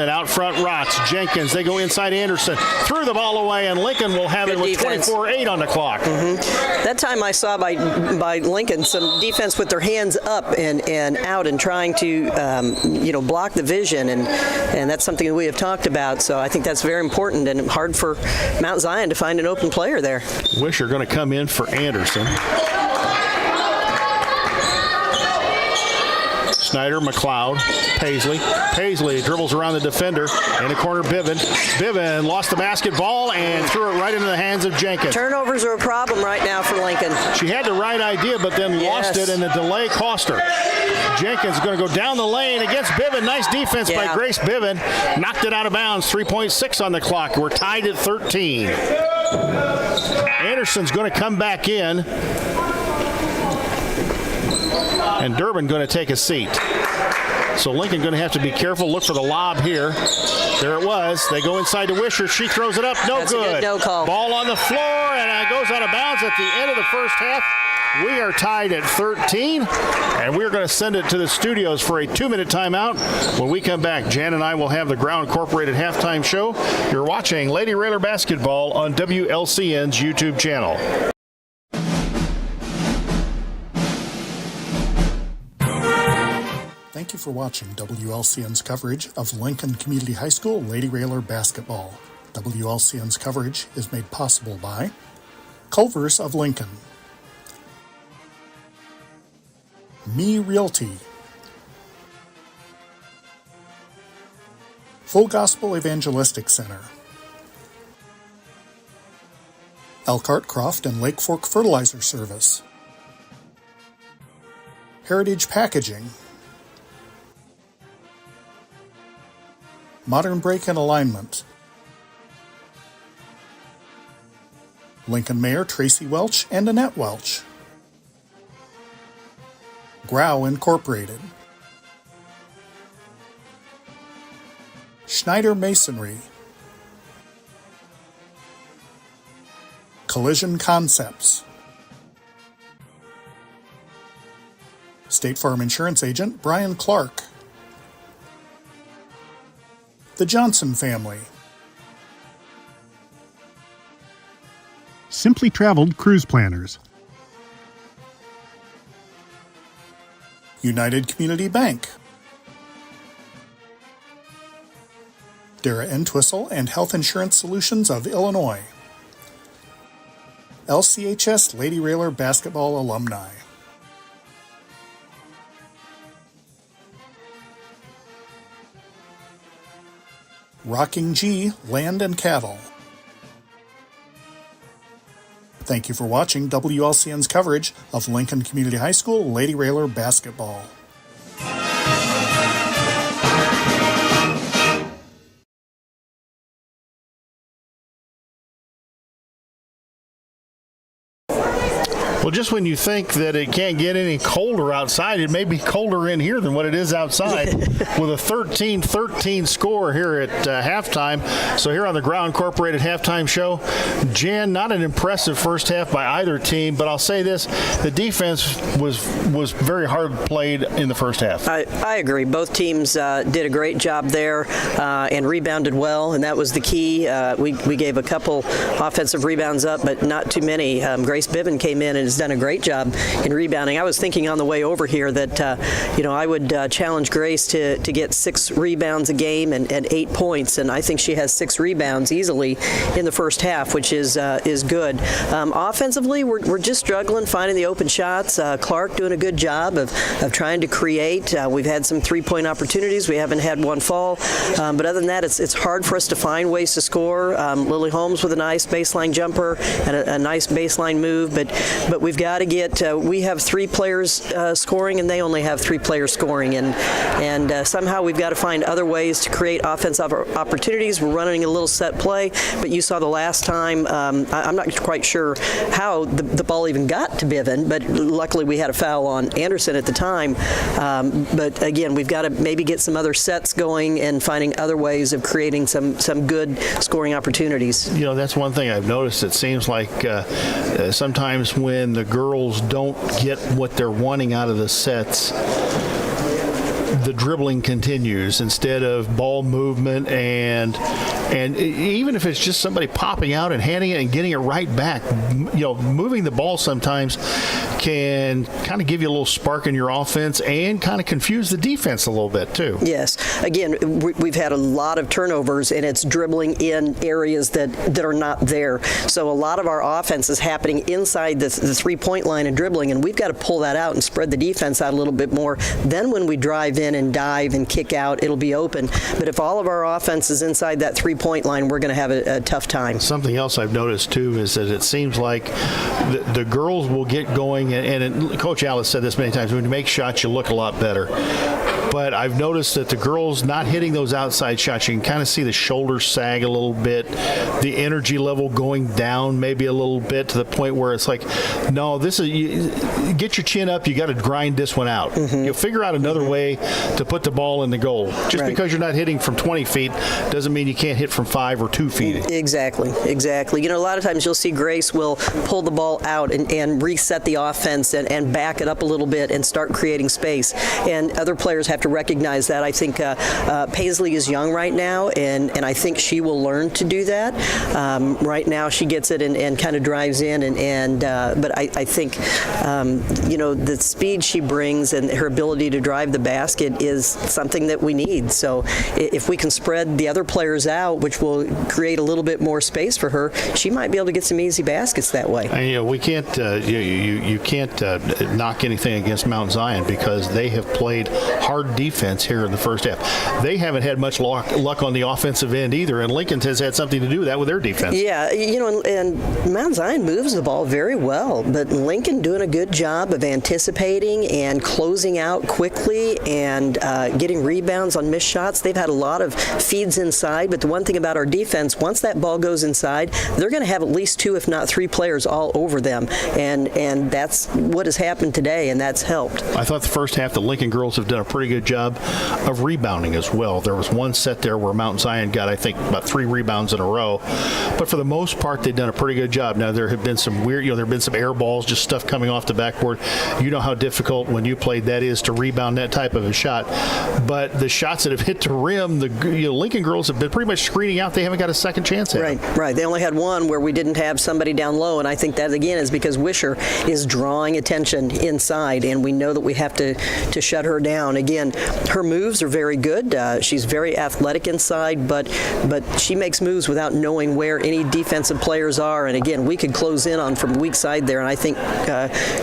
out front. Rotz, Jenkins, they go inside Anderson. Threw the ball away, and Lincoln will have it with 24-8 on the clock. That time I saw by Lincoln some defense with their hands up and out and trying to block the vision, and that's something that we have talked about. So I think that's very important and hard for Mount Zion to find an open player there. Wisher going to come in for Anderson. Snyder, McLeod, Paisley dribbles around the defender. In the corner, Bivin lost the basketball and threw it right into the hands of Jenkins. Turnovers are a problem right now for Lincoln. She had the right idea, but then lost it, and the delay cost her. Jenkins is going to go down the lane against Bivin. Nice defense by Grace Bivin. Knocked it out of bounds. 3.6 on the clock. We're tied at 13. Anderson's going to come back in. And Durbin going to take a seat. So Lincoln going to have to be careful. Look for the lob here. There it was. They go inside to Wisher. She throws it up. That's good. A good no call. Ball on the floor, and it goes out of bounds at the end of the first half. We are tied at 13, and we're going to send it to the studios for a 2-minute timeout. When we come back, Jan and I will have the Ground Incorporated halftime show. You're watching Lady Railer Basketball on WLCN's YouTube channel. Thank you for watching WLCN's coverage of Lincoln Community High School Lady Railer Basketball. WLCN's coverage is made possible by Culver's of Lincoln, Me Realty, Full Gospel Evangelistic Center, Elkhart Croft and Lake Fork Fertilizer Service, Heritage Packaging, Modern Brake and Alignment, Lincoln Mayor Tracy Welch and Annette Welch, Grau Incorporated, Schneider Masonry, Collision Concepts, State Farm Insurance Agent Brian Clark, The Johnson Family, Simply Traveled Cruise Planners, United Community Bank, Dara Entwistle and Health Insurance Solutions of Illinois, LCHS Lady Railer Basketball Alumni, Rocking G Land and Cattle. Thank you for watching WLCN's coverage of Lincoln Community High School Lady Railer Basketball. Well, just when you think that it can't get any colder outside, it may be colder in here than what it is outside with a 13-13 score here at halftime. So here on the Ground Incorporated halftime show, Jan, not an impressive first half by either team, but I'll say this, the defense was very hard played in the first half. I agree. Both teams did a great job there and rebounded well, and that was the key. We gave a couple offensive rebounds up, but not too many. Grace Bivin came in and has done a great job in rebounding. I was thinking on the way over here that I would challenge Grace to get 6 rebounds a game and 8 points, and I think she has 6 rebounds easily in the first half, which is good. Offensively, we're just struggling finding the open shots. Clark doing a good job of trying to create. We've had some 3-point opportunities. We haven't had one fall, but other than that, it's hard for us to find ways to score. Lily Holmes with a nice baseline jumper and a nice baseline move, but We've got to get. We have 3 players scoring, and they only have 3 players scoring, and somehow we've got to find other ways to create offensive opportunities. We're running a little set play, but you saw the last time. I'm not quite sure how the ball even got to Bivin, but luckily we had a foul on Anderson at the time. But again, we've got to maybe get some other sets going and finding other ways of creating some good scoring opportunities. You know, that's one thing I've noticed. It seems like sometimes when the girls don't get what they're wanting out of the sets, the dribbling continues instead of ball movement, and even if it's just somebody popping out and handing it and getting it right back, you know, moving the ball sometimes can kind of give you a little spark in your offense and kind of confuse the defense a little bit too. Yes. Again, we've had a lot of turnovers, and it's dribbling in areas that are not there. So a lot of our offense is happening inside the 3-point line and dribbling, and we've got to pull that out and spread the defense out a little bit more. Then when we drive in and dive and kick out, it'll be open. But if all of our offense is inside that 3-point line, we're going to have a tough time. Something else I've noticed too is that it seems like the girls will get going, and Coach Alice said this many times, when you make shots, you look a lot better. But I've noticed that the girls not hitting those outside shots, you can kind of see the shoulders sag a little bit, the energy level going down maybe a little bit to the point where it's like, no, this is, get your chin up, you got to grind this one out. Mm-hmm. You'll figure out another way to put the ball in the goal. Just because you're not hitting from 20 feet doesn't mean you can't hit from 5 or 2 feet. Exactly. You know, a lot of times you'll see Grace will pull the ball out and reset the offense and back it up a little bit and start creating space. And other players have to recognize that. I think Paisley is young right now, and I think she will learn to do that. Right now she gets it and kind of drives in, but I think, you know, the speed she brings and her ability to drive the basket is something that we need. So if we can spread the other players out, which will create a little bit more space for her, she might be able to get some easy baskets that way. And, you know, we can't you can't knock anything against Mount Zion because they have played hard defense here in the first half. They haven't had much luck on the offensive end either, and Lincoln has had something to do with that with their defense. Yeah, you know, and Mount Zion moves the ball very well, but Lincoln doing a good job of anticipating and closing out quickly and getting rebounds on missed shots. They've had a lot of feeds inside, but the one thing about our defense, once that ball goes inside, they're going to have at least 2, if not 3 players all over them, and that's what has happened today, and that's helped. I thought the first half the Lincoln girls have done a pretty good job of rebounding as well. There was one set there where Mount Zion got, I think, about 3 rebounds in a row, but for the most part they've done a pretty good job. Now there have been some weird, you know, there have been some air balls, just stuff coming off the backboard. You know how difficult when you played that is to rebound that type of a shot, but the shots that have hit the rim, the Lincoln girls have been pretty much screening out. They haven't got a second chance at it. Right. They only had one where we didn't have somebody down low, and I think that again is because Wisher is drawing attention inside, and we know that we have to shut her down. Again, her moves are very good. She's very athletic inside, but she makes moves without knowing where any defensive players are. And again, we could close in on from weak side there, and I think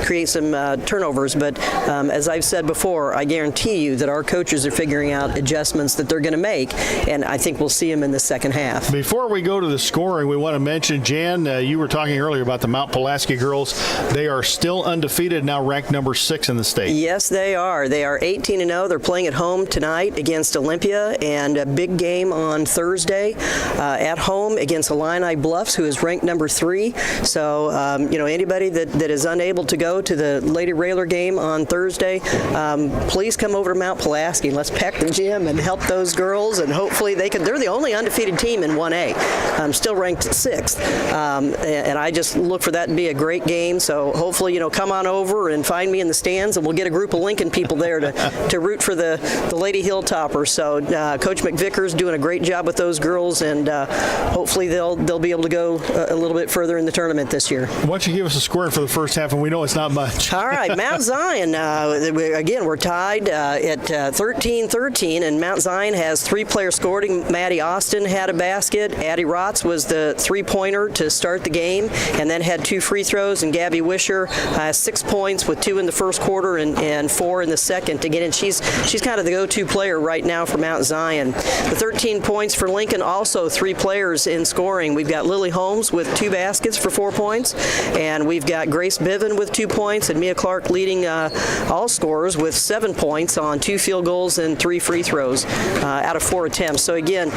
create some turnovers. But as I've said before, I guarantee you that our coaches are figuring out adjustments that they're going to make, and I think we'll see them in the second half. Before we go to the scoring, we want to mention, Jan, you were talking earlier about the Mount Pulaski girls. They are still undefeated, now ranked number 6 in the state. Yes, they are. They are 18-0. They're playing at home tonight against Olympia, and a big game on Thursday at home against Illini Bluffs, who is ranked number 3. So, you know, anybody that is unable to go to the Lady Railer game on Thursday, please come over to Mount Pulaski. Let's pack the gym and help those girls, and hopefully they can. They're the only undefeated team in 1A, still ranked 6th, and I just look for that to be a great game. So hopefully, you know, come on over and find me in the stands, and we'll get a group of Lincoln people there to root for the Lady Hilltoppers. So Coach McVicker's doing a great job with those girls, and hopefully they'll be able to go a little bit further in the tournament this year. Why don't you give us a score for the first half, and we know it's not much. All right, Mount Zion, again, we're tied at 13-13, and Mount Zion has 3 players scoring. Maddie Austin had a basket. Addie Rotz was the 3-pointer to start the game, and then had 2 free throws, and Gabby Wisher 6 points with 2 in the first quarter and 4 in the second. Again, and she's she's kind of the go-to player right now for Mount Zion. The 13 points for Lincoln, also 3 players in scoring. We've got Lily Holmes with 2 baskets for 4 points, and we've got Grace Biven with 2 points, and Mia Clark leading all scorers with 7 points on 2 field goals and 3 free throws out of 4 attempts. So again,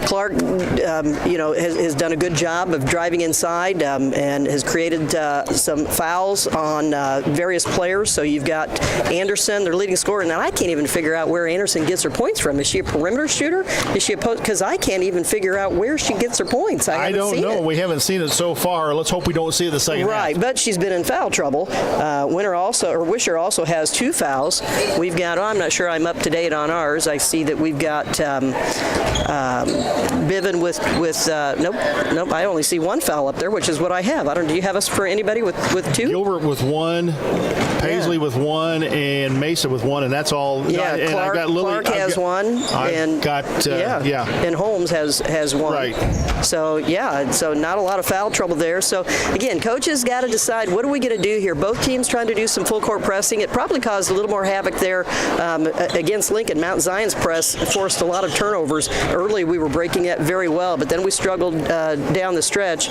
Clark, has done a good job of driving inside and has created some fouls on various players. So you've got Anderson, their leading scorer. Now I can't even figure out where Anderson gets her points from. Is she a perimeter shooter? Is she a post? Because I can't even figure out where she gets her points. I don't know. We haven't seen it so far. Let's hope we don't see it the second half. Right, but she's been in foul trouble. Wisher also has 2 fouls. We've got, I'm not sure I'm up to date on ours. I see that we've got Biven with nope, I only see 1 foul up there, which is what I have. Do you have us for anybody with 2? Gilbert with 1, Paisley with 1, and Mesa with 1, and that's all. Yeah, and Clark, I've got Lily, Clark has 1, and and Holmes has 1. Right. So so not a lot of foul trouble there. So again, coaches got to decide, what are we going to do here? Both teams trying to do some full court pressing. It probably caused a little more havoc there against Lincoln. Mount Zion's press forced a lot of turnovers. Early we were breaking it very well, but then we struggled down the stretch.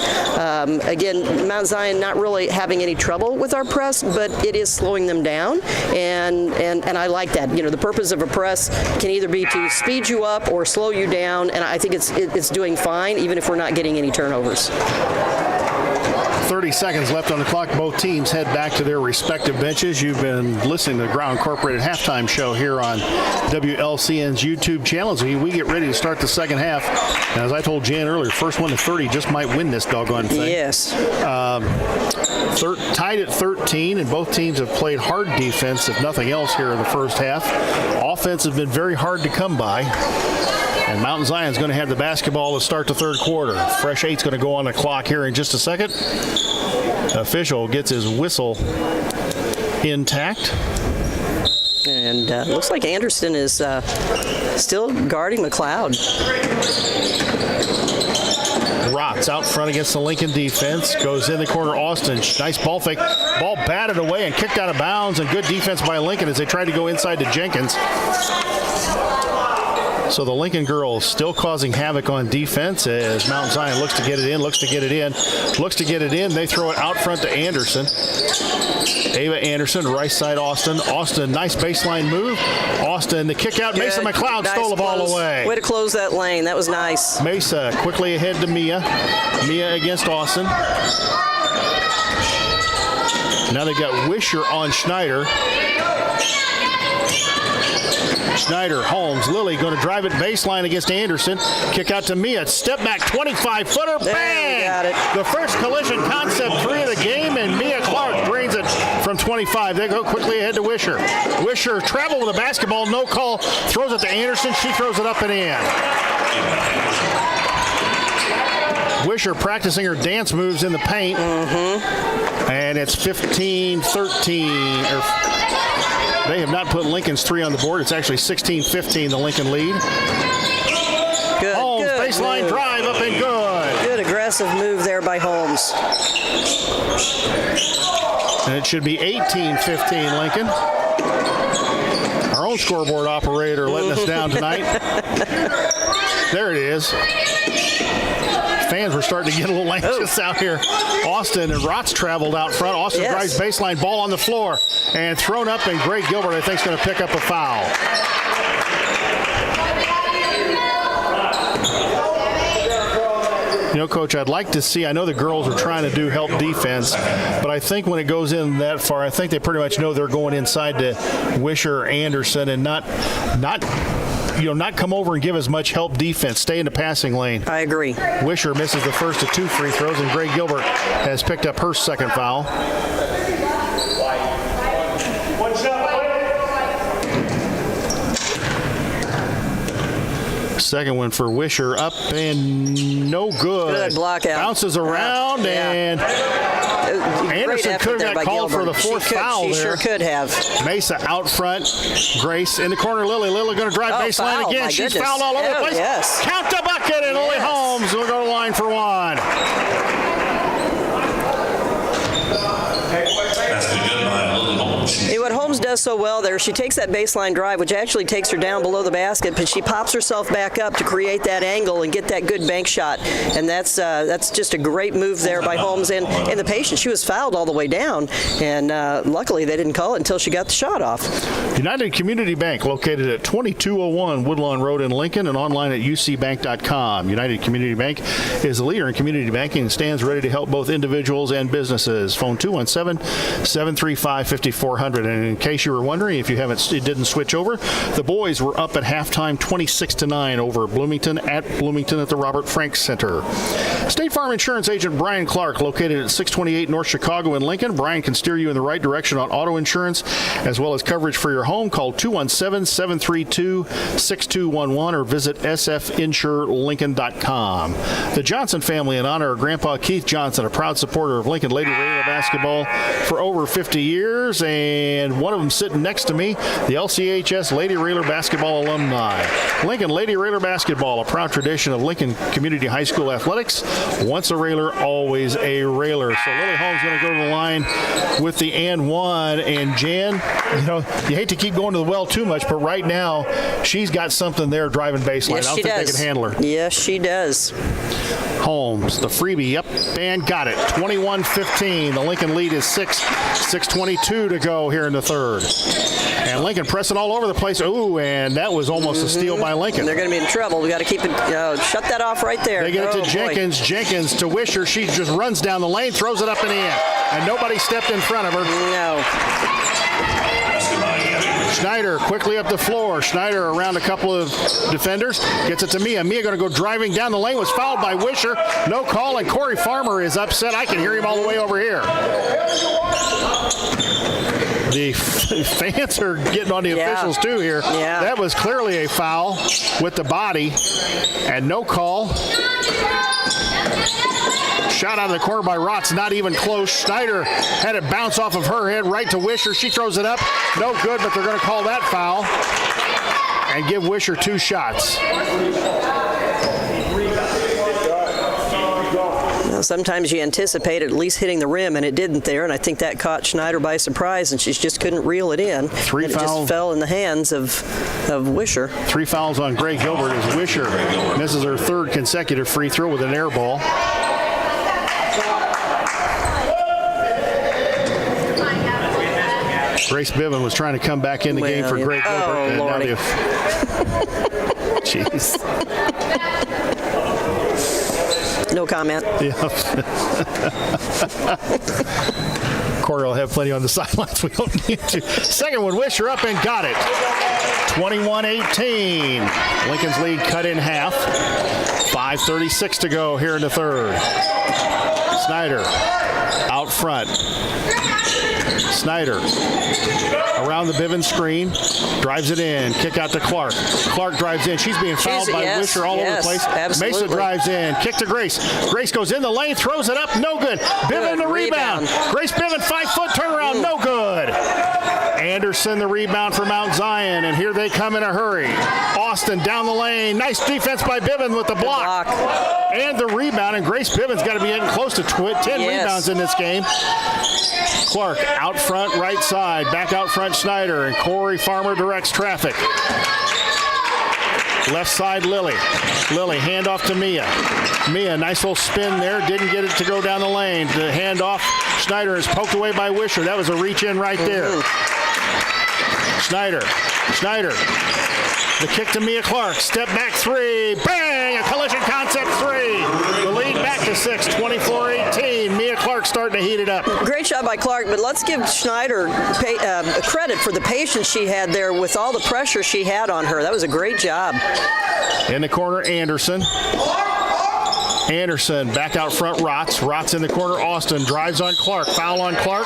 Again, Mount Zion not really having any trouble with our press, but it is slowing them down, and I like that. The purpose of a press can either be to speed you up or slow you down, and I think it's doing fine, even if we're not getting any turnovers. 30 seconds left on the clock. Both teams head back to their respective benches. You've been listening to the Ground Incorporated halftime show here on WLCN's YouTube channel. As we get ready to start the second half. And as I told Jan earlier, first one to 30 just might win this doggone thing. Yes. Tied at 13, and both teams have played hard defense, if nothing else, here in the first half. Offense has been very hard to come by. And Mount Zion's going to have the basketball to start the third quarter. Fresh 8's going to go on the clock here in just a second. The official gets his whistle intact. And looks like Anderson is still guarding McLeod. Rotz out front against the Lincoln defense. Goes in the corner. Austin, nice ball fake. Ball batted away and kicked out of bounds. And good defense by Lincoln as they tried to go inside to Jenkins. So the Lincoln girls still causing havoc on defense as Mount Zion looks to get it in. They throw it out front to Anderson. Ava Anderson, right side Austin. Austin, nice baseline move. Austin, the kick out. Mesa McLeod nice stole the ball away. Way to close that lane. That was nice. Mesa quickly ahead to Mia. Mia against Austin. Now they got Wisher on Schneider. Schneider, Holmes, Lilly going to drive it baseline against Anderson. Kick out to Mia. Step back, 25-footer. Bang! Got it. The first collision concept 3 of the game, and Mia Clark drains it from 25. They go quickly ahead to Wisher. Wisher travel with the basketball, no call. Throws it to Anderson. She throws it up and in. Wisher practicing her dance moves in the paint. And it's 15-13. They have not put Lincoln's 3 on the board. It's actually 16-15, the Lincoln lead. Good. Holmes, good baseline move. drive up and good. Good aggressive move there by Holmes. And it should be 18-15, Lincoln. Our own scoreboard operator letting us down tonight. There it is. Fans were starting to get a little anxious out here. Austin and Rotz traveled out front. Austin drives baseline, ball on the floor, and thrown up, and Greg Gilbert, I think, is going to pick up a foul. Coach, I'd like to see, I know the girls are trying to do help defense, but I think when it goes in that far, I think they pretty much know they're going inside to Wisher or Anderson and not come over and give as much help defense. Stay in the passing lane. I agree. Wisher misses the first of 2 free throws, and Greg Gilbert has picked up her second foul. Second one for Wisher, up and no good. Good block out. Bounces around, and Anderson could have got called for the fourth foul there. She sure could have. Mesa out front. Grace in the corner. Lily going to drive baseline foul, again. She's goodness. fouled all over the place. Yes. Count the bucket, and Lily Holmes will go to the line for 1. What Holmes Holmes does so well there. She takes that baseline drive, which actually takes her down below the basket, but she pops herself back up to create that angle and get that good bank shot. And that's just a great move there by Holmes and the patient. She was fouled all the way down, and luckily they didn't call it until she got the shot off. United Community Bank, located at 2201 Woodlawn Road in Lincoln and online at ucbank.com. United Community Bank is a leader in community banking and stands ready to help both individuals and businesses. Phone 217-735-5400. And in case you were wondering, if you didn't switch over, the boys were up at halftime 26-9 over Bloomington at the Robert Frank Center. State Farm Insurance Agent Brian Clark, located at 628 North Chicago in Lincoln. Brian can steer you in the right direction on auto insurance as well as coverage for your home. Call 217-732-6211 or visit sfinsurelincoln.com. The Johnson family, in honor of Grandpa Keith Johnson, a proud supporter of Lincoln Lady Raider basketball for over 50 years, and one of them sitting next to me, the LCHS Lady Raider basketball alumni. Lincoln Lady Raider basketball, a proud tradition of Lincoln Community High School athletics. Once a Raider, always a Raider. So Lily Holmes going to go to the line with the and one. And Jan, you hate to keep going to the well too much, but right now she's got something there driving baseline. Yes, I don't think they can handle her. Yes, she does. Holmes, the freebie, yep, and got it. 21-15. The Lincoln lead is 6:22 to go here in the third. And Lincoln pressing all over the place. Ooh, and that was almost a steal by Lincoln. They're going to be in trouble. We got to keep it, shut that off right there. They get it to Jenkins. Boy. Jenkins to Wisher. She just runs down the lane, throws it up and in. And nobody stepped in front of her. No. Schneider quickly up the floor. Schneider around a couple of defenders. Gets it to Mia. Mia going to go driving down the lane. Was fouled by Wisher. No call, and Corey Farmer is upset. I can hear him all the way over here. The fans are getting on the officials too here. Yeah. That was clearly a foul with the body, and no call. Shot out of the corner by Rotz, not even close. Schneider had it bounce off of her head right to Wisher. She throws it up. No good, but they're going to call that foul and give Wisher 2 shots. Sometimes you anticipate at least hitting the rim, and it didn't there, and I think that caught Schneider by surprise, and she just couldn't reel it in. It just fell in the hands of Wisher. 3 fouls on Greg Gilbert as Wisher misses her 3rd consecutive free throw with an air ball. Grace Biven was trying to come back in the game for Greg Gilbert. Oh, Lordy. Jeez. No comment. Yeah. Corey will have plenty on the sidelines. We don't need to. Second one, Wisher up and got it. 21-18. Lincoln's lead cut in half. 5:36 to go here in the third. Snyder out front. Snyder around the Bivens screen, drives it in, kick out to Clark. Clark drives in. She's being fouled by Wisher all over the place. Absolutely. Mesa drives in, kick to Grace. Grace goes in the lane, throws it up, no good. Biven the rebound. Grace Biven, 5-foot turnaround, no good. Anderson the rebound for Mount Zion, and here they come in a hurry. Austin down the lane. Nice defense by Biven with the block. And the rebound, and Grace Biven's got to be getting close to 10 rebounds in this game. Clark out front, right side. Back out front, Schneider, and Corey Farmer directs traffic. Left side, Lily. Lily, handoff to Mia. Mia, nice little spin there. Didn't get it to go down the lane. The handoff, Schneider is poked away by Wisher. That was a reach in right there. Schneider. The kick to Mia Clark. Step back 3. Bang! A collision concept 3. The lead back to 6. 24-18. Mia Clark starting to heat it up. Great shot by Clark, but let's give Schneider credit for the patience she had there with all the pressure she had on her. That was a great job. In the corner, Anderson. Anderson back out front, Rotz. Rotz in the corner, Austin drives on Clark. Foul on Clark.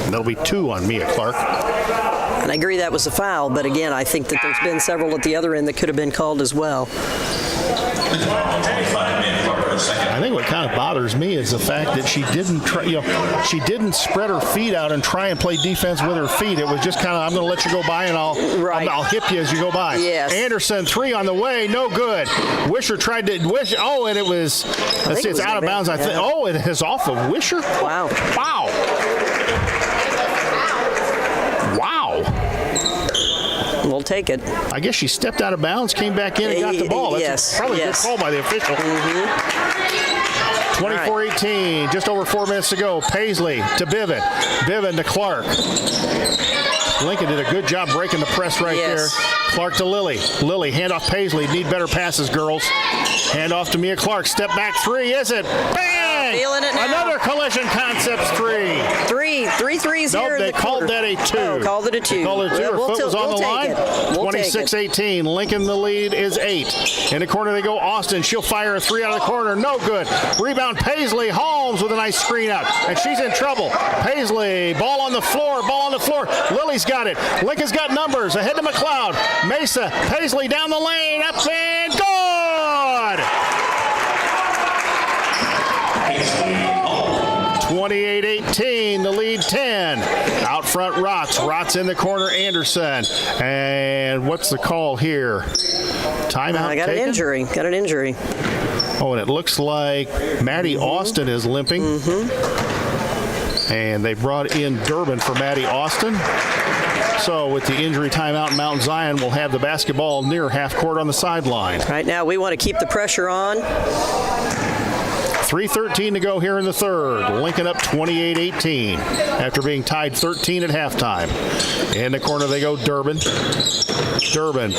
That'll be 2 on Mia Clark. And I agree that was a foul, but again, I think that there's been several at the other end that could have been called as well. I think what kind of bothers me is the fact that she didn't she didn't spread her feet out and try and play defense with her feet. It was just kind of, I'm going to let you go by and I'll hip you as you go by. Yes. Anderson, 3 on the way, no good. Wisher tried to and it was, let's see, it's out of bounds. I think. Oh, it is off of Wisher. Wow. We'll take it. I guess she stepped out of bounds, came back in, and got the ball. That's probably a good call by the official. 24-18, just over 4 minutes to go. Paisley to Biven. Biven to Clark. Lincoln did a good job breaking the press right there. Clark to Lily. Lily, hand off Paisley. Need better passes, girls. Hand off to Mia Clark. Step back 3. Is it? Bang! Feeling it now. Another Collision Concepts 3. Three threes nope, here in the they called that a 2. Oh, called it a 2. They called it a 2. Her foot was on the line. 26-18. Lincoln, the lead is 8. In the corner they go. Austin. She'll fire a 3 out of the corner. No good. Rebound Paisley. Holmes with a nice screen out. And she's in trouble. Paisley. Ball on the floor. Lily's got it. Lincoln's got numbers. Ahead to McLeod. Mesa. Paisley down the lane. Up and good. 28-18, the lead 10. Out front, Rotz in the corner, Anderson. And what's the call here? Timeout got taken? an injury. Oh, and it looks like Maddie Austin is limping. And they brought in Durbin for Maddie Austin. So with the injury timeout, Mount Zion will have the basketball near half court on the sideline. Right now, we want to keep the pressure on. 3:13 to go here in the third. Lincoln up 28-18 after being tied 13 at halftime. In the corner they go, Durbin.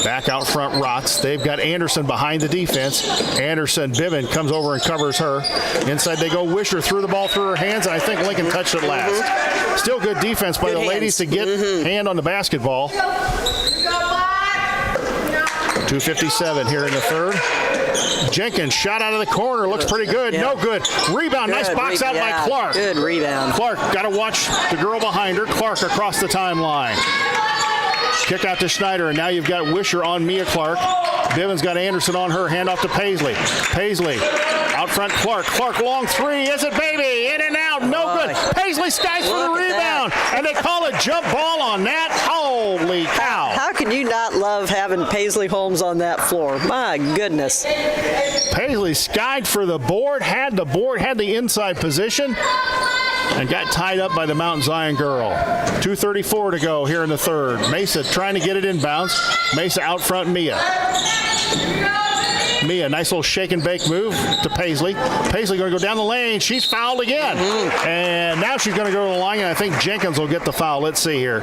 Back out front, Rotz. They've got Anderson behind the defense. Anderson, Biven comes over and covers her. Inside they go, Wisher threw the ball through her hands, and I think Lincoln touched it last. Still good defense by the ladies to get hand on the basketball. 2:57 here in the third. Jenkins shot out of the corner, looks pretty good. No good. Rebound, nice box out by Clark. Good rebound. Clark, got to watch the girl behind her. Clark across the timeline. Kick out to Schneider, and now you've got Wisher on Mia Clark. Biven's got Anderson on her. Hand off to Paisley. Paisley out front, Clark. Clark long 3. Is it, baby? In and out. No good. Paisley skies for the rebound, and they call a jump ball on that. Holy cow. How can you not love having Paisley Holmes on that floor? My goodness. Paisley skied for the board, had the inside position, and got tied up by the Mount Zion girl. 2:34 to go here in the third. Mesa trying to get it inbounds. Mesa out front, Mia, nice little shake and bake move to Paisley. Paisley going to go down the lane. She's fouled again. And now she's going to go to the line, and I think Jenkins will get the foul. Let's see here.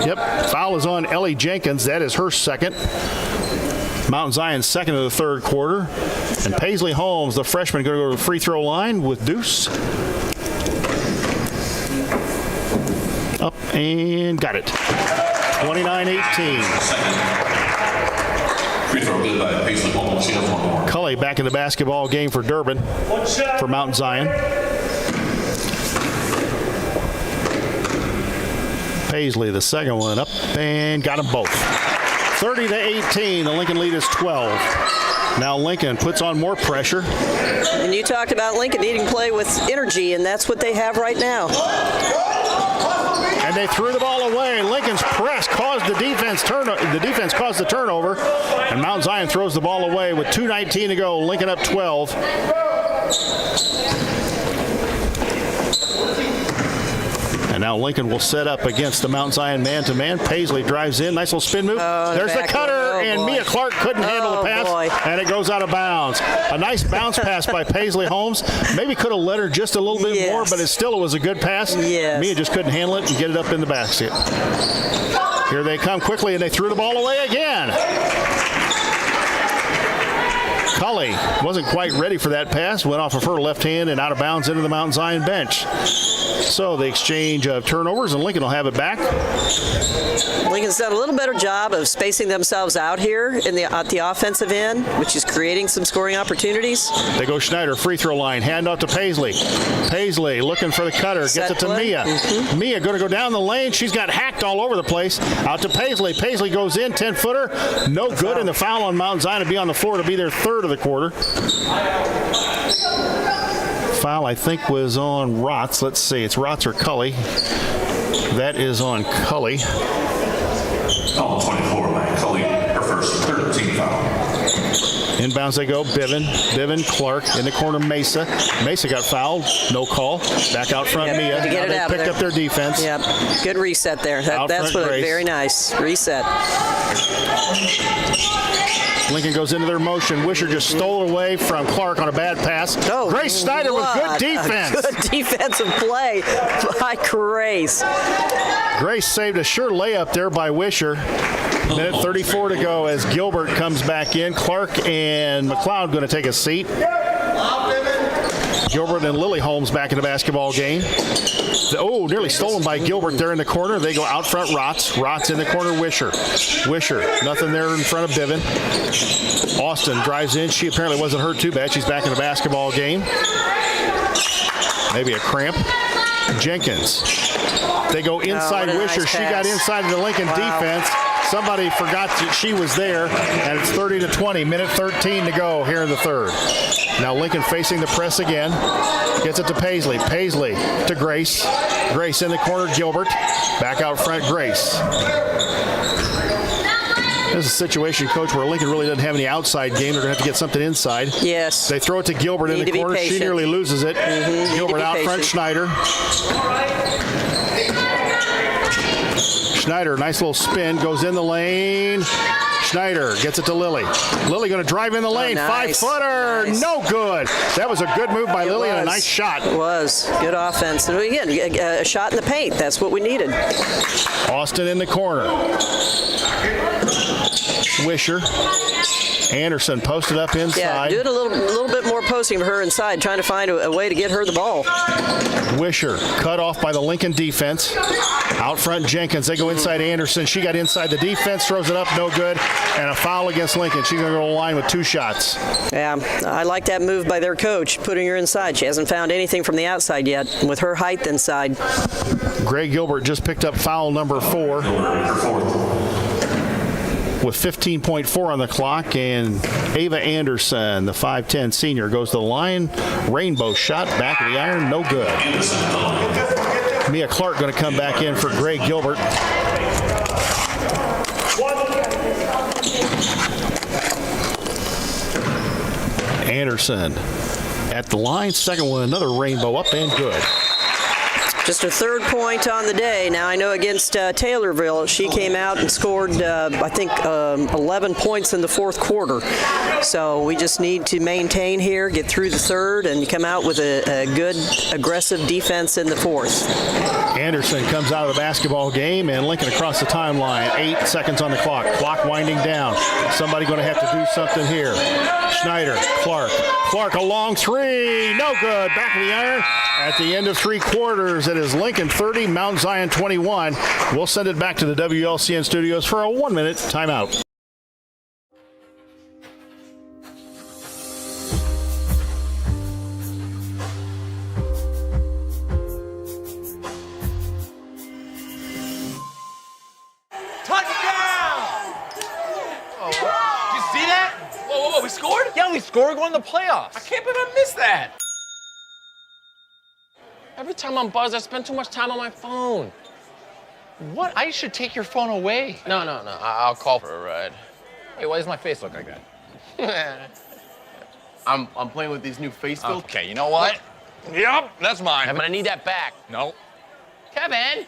Yep, foul is on Ellie Jenkins. That is her second. Mount Zion's second of the third quarter. And Paisley Holmes, the freshman, going to go to the free throw line with Deuce. Up and got it. 29-18. Cully back in the basketball game for Durbin for Mount Zion. Paisley, the second one, up and got them both. 30-18, the Lincoln lead is 12. Now Lincoln puts on more pressure. And you talked about Lincoln needing to play with energy, and that's what they have right now. And they threw the ball away. Lincoln's press caused the defense caused the turnover, and Mount Zion throws the ball away with 2:19 to go. Lincoln up 12. And now Lincoln will set up against the Mount Zion man-to-man. Paisley drives in. Nice little spin move. There's the cutter, and Mia Clark couldn't handle the pass, and it goes out of bounds. A nice bounce pass by Paisley Holmes. Maybe could have let her just a little bit more, but it was a good pass. Mia just couldn't handle it and get it up in the basket. Here they come quickly, and they threw the ball away again. Cully wasn't quite ready for that pass. Went off of her left hand and out of bounds into the Mount Zion bench. So the exchange of turnovers, and Lincoln will have it back. Lincoln's done a little better job of spacing themselves out here at the offensive end, which is creating some scoring opportunities. They go Schneider, free throw line, hand off to Paisley. Paisley looking for the cutter, gets it to Mia. Mia going to go down the lane. She's got hacked all over the place. Out to Paisley. Paisley goes in, 10-footer. No good, and the foul on Mount Zion to be on the floor to be their third of the quarter. Foul, I think, was on Rotz. Let's see. It's Rotz or Cully. That is on Cully. Foul 24 by Cully, her first 13 foul. Inbounds they go. Bivin, Clark in the corner. Mesa got fouled. No call. Back out front. Mia. To get it out picked there. up their defense. Yep. Good reset there. That's what Grace. very nice reset. Lincoln goes into their motion. Wisher just stole away from Clark on a bad pass. Oh, Grace Snyder with good defense. Good defensive play by Grace. Grace saved a sure layup there by Wisher. Minute 34 to go as Gilbert comes back in. Clark and McLeod going to take a seat. Gilbert and Lily Holmes back in the basketball game. Oh, nearly stolen by Gilbert there in the corner. They go out front, Rotz in the corner, Wisher, nothing there in front of Bivin. Austin drives in. She apparently wasn't hurt too bad. She's back in the basketball game. Maybe a cramp. Jenkins. They go inside Wisher. Nice She got inside of the Lincoln defense. Somebody forgot that she was there, and it's 30-20. Minute 13 to go here in the third. Now Lincoln facing the press again. Gets it to Paisley. Paisley to Grace. Grace in the corner, Gilbert. Back out front, Grace. This is a situation, Coach, where Lincoln really doesn't have any outside game. They're going to have to get something inside. Yes. They throw it to Gilbert in the corner. She nearly loses it. Gilbert out front, Schneider. Schneider, nice little spin, goes in the lane. Schneider gets it to Lily. Lily going to drive in the lane. Nice. 5-footer, Nice. No good. That was a good move by Lily and a nice shot. It was. Good offense. And again, a shot in the paint. That's what we needed. Austin in the corner. Wisher. Anderson posted up inside. Yeah, doing a little bit more posting of her inside, trying to find a way to get her the ball. Wisher cut off by the Lincoln defense. Out front, Jenkins. They go inside Anderson. She got inside the defense, throws it up, no good, and a foul against Lincoln. She's going to go to the line with 2 shots. Yeah, I like that move by their coach, putting her inside. She hasn't found anything from the outside yet, with her height inside. Greg Gilbert just picked up foul number 4. With 15.4 on the clock, and Ava Anderson, the 5'10 senior, goes to the line. Rainbow shot, back of the iron, no good. Mia Clark going to come back in for Greg Gilbert. Anderson at the line, second one, another rainbow up and good. Just her third point on the day. Now, I know against Taylorville, she came out and scored, I think, 11 points in the fourth quarter. So we just need to maintain here, get through the third, and come out with a good, aggressive defense in the fourth. Anderson comes out of the basketball game, and Lincoln across the timeline. 8 seconds on the clock. Clock winding down. Somebody going to have to do something here. Schneider, Clark. Clark, a long three. No good. Back of the iron. At the end of 3 quarters, it is Lincoln 30, Mount Zion 21. We'll send it back to the WLCN studios for a 1-minute timeout. We scored? Yeah, we scored going to the playoffs. I can't believe I missed that. Every time I'm buzzed, I spend too much time on my phone. What? I should take your phone away. No. I'll call for a ride. Hey, why does my face look like that? I'm playing with these new face filters. Okay, you know what? Yep, that's mine. I'm gonna need that back. No. Kevin!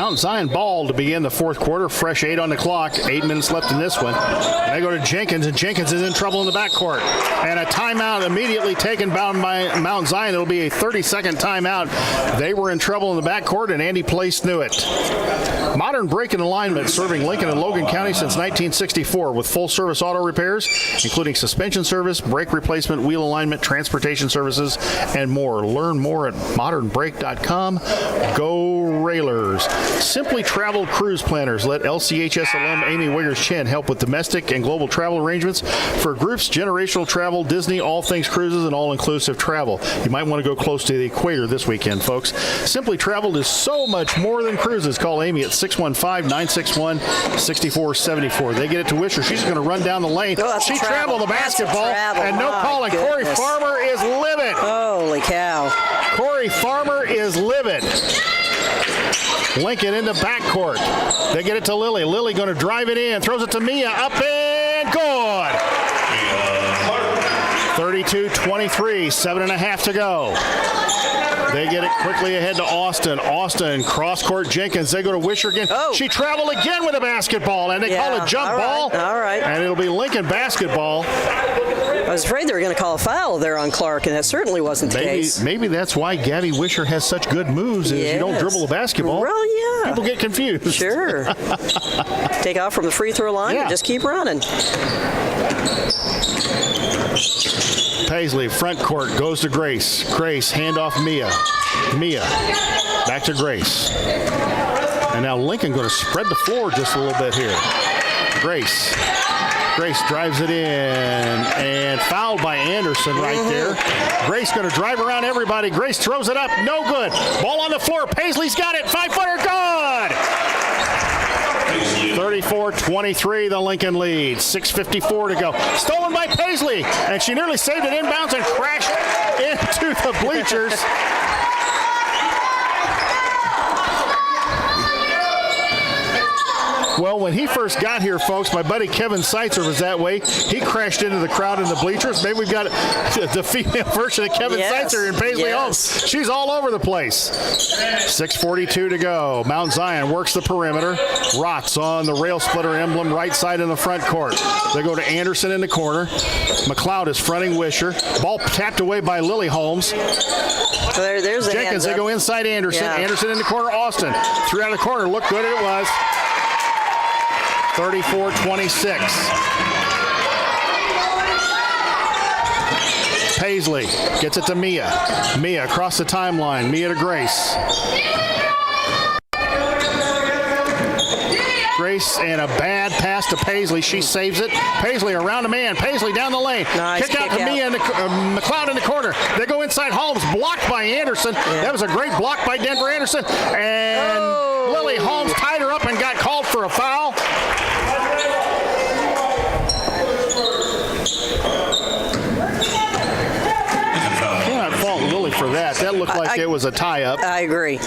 Mount Zion ball to begin the fourth quarter. Fresh 8 on the clock. 8 minutes left in this one. And they go to Jenkins, and Jenkins is in trouble in the backcourt. And a timeout immediately taken bound by Mount Zion. It'll be a 30-second timeout. They were in trouble in the backcourt, and Andy Place knew it. Modern Brake and Alignment, serving Lincoln and Logan County since 1964 with full-service auto repairs, including suspension service, brake replacement, wheel alignment, transportation services, and more. Learn more at modernbrake.com. Go Railers. Simply Travel Cruise Planners. Let LCHS alum Amy Wiggers-Chen help with domestic and global travel arrangements for groups, generational travel, Disney, all things cruises, and all-inclusive travel. You might want to go close to the equator this weekend, folks. Simply Travel is so much more than cruises. Call Amy at 615-961-6474. They get it to Wisher. She's going to run down the lane. She traveled the basketball, and no calling. Corey Farmer is livid. Holy cow. Corey Farmer is livid. Lincoln in the backcourt. They get it to Lily. Lily going to drive it in. Throws it to Mia. Up and good. 32-23. 7.5 to go. They get it quickly ahead to Austin. Austin, cross-court Jenkins. They go to Wisher again. Oh. She traveled again with a basketball, and they call it jump ball. All right. And it'll be Lincoln basketball. I was afraid they were going to call a foul there on Clark, and that certainly wasn't the case. Maybe that's why Gabby Wisher has such good moves is you don't dribble a basketball. Well, yeah. People get confused. Sure. Take off from the free throw line and just keep running. Paisley, front court, goes to Grace. Grace, handoff Mia. Mia, back to Grace. And now Lincoln going to spread the floor just a little bit here. Grace. Grace drives it in and fouled by Anderson right there. Grace going to drive around everybody. Grace throws it up. No good. Ball on the floor. Paisley's got it. 5-footer. Good. 34-23, the Lincoln lead. 6:54 to go. Stolen by Paisley, and she nearly saved it inbounds and crashed into the bleachers. Well, when he first got here, folks, my buddy Kevin Seitzer was that way. He crashed into the crowd in the bleachers. Maybe we've got the female version of Kevin Seitzer in Paisley Holmes. She's all over the place. 6:42 to go. Mount Zion works the perimeter. Rotz on the rail splitter emblem, right side in the front court. They go to Anderson in the corner. McLeod is fronting Wisher. Ball tapped away by Lily Holmes. There's the Jenkins, they go inside Anderson. Yeah. Anderson in the corner. Austin threw out of the corner. Looked good, it was. 34-26. Paisley gets it to Mia. Mia across the timeline. Mia to Grace. Grace and a bad pass to Paisley. She saves it. Paisley around a man. Paisley down the lane. Nice kick out to Mia and McLeod in the corner. They go inside Holmes. Blocked by Anderson. Yeah. That was a great block by Denver Anderson. And Lily Holmes tied her up and got called for a foul. Cannot fault Lily for that. That looked like it was a tie-up. I agree.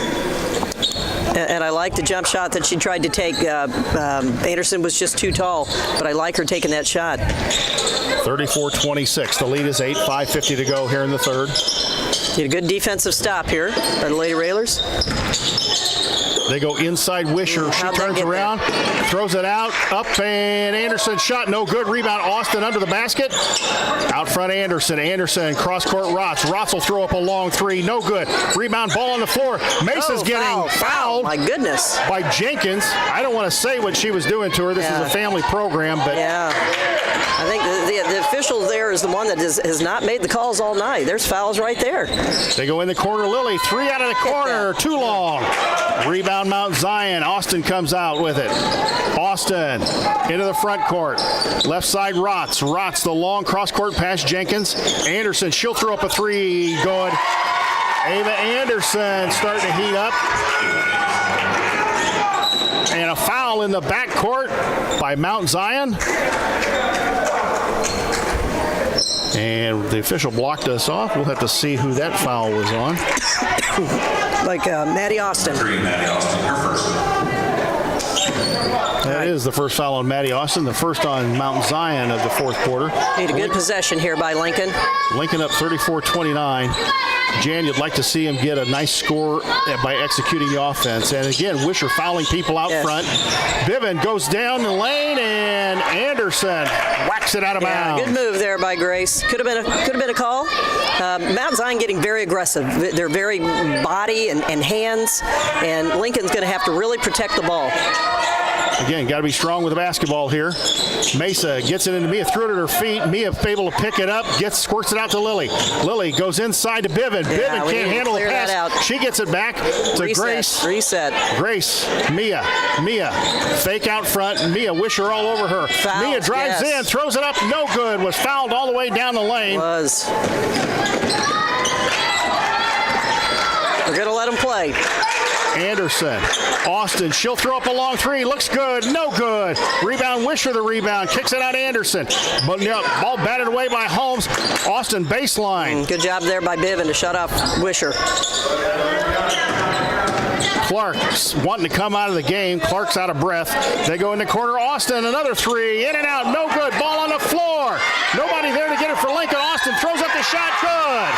And I like the jump shot that she tried to take. Anderson was just too tall, but I like her taking that shot. 34-26. The lead is 8. 5:50 to go here in the third. Get a good defensive stop here by the Lady Railers. They go inside Wisher. She turns around, throws it out, up, and Anderson shot no good. Rebound Austin under the basket. Out front Anderson. Anderson cross-court Rotz. Rotz will throw up a long three. No good. Rebound ball on the floor. Masa's getting fouled. My goodness. By Jenkins. I don't want to say what she was doing to her. This is a family program, but I think the official there is the one that has not made the calls all night. There's fouls right there. They go in the corner. Lily, 3 out of the corner. Too long. Rebound Mount Zion. Austin comes out with it. Austin into the front court. Left side Rotz. Rotz, the long cross-court pass. Jenkins. Anderson, she'll throw up a 3. Good. Ava Anderson starting to heat up. And a foul in the backcourt by Mount Zion. And the official blocked us off. We'll have to see who that foul was on. Maddie Austin. Maddie Austin, her first. That is the first foul on Maddie Austin, the first on Mount Zion of the fourth quarter. Need a good possession here by Lincoln. Lincoln up 34-29. Jan, you'd like to see him get a nice score by executing the offense. And again, Wisher fouling people out front. Biven goes down the lane, and Anderson whacks it out of bounds. Good move there by Grace. Could have been a call. Mount Zion getting very aggressive. They're very body and hands, and Lincoln's going to have to really protect the ball. Again, got to be strong with the basketball here. Mesa gets it into Mia, threw it at her feet. Mia able to pick it up, squirts it out to Lily. Lily goes inside to Biven. Biven can't handle the pass. She gets it back to Grace. Reset. Grace, Mia, fake out front. Mia, Wisher all over her. Fouled, Mia drives in, throws it up, no good. Was fouled all the way down the lane. Was. We're going to let him play. Anderson, Austin, she'll throw up a long three, looks good, no good. Rebound, Wisher the rebound, kicks it out to Anderson. But ball batted away by Holmes. Austin baseline. Good job there by Biven to shut off Wisher. Clark wanting to come out of the game. Clark's out of breath. They go in the corner. Austin, another three, in and out, no good. Ball on the floor. Nobody there to get it for Lincoln. Austin throws up the shot, good.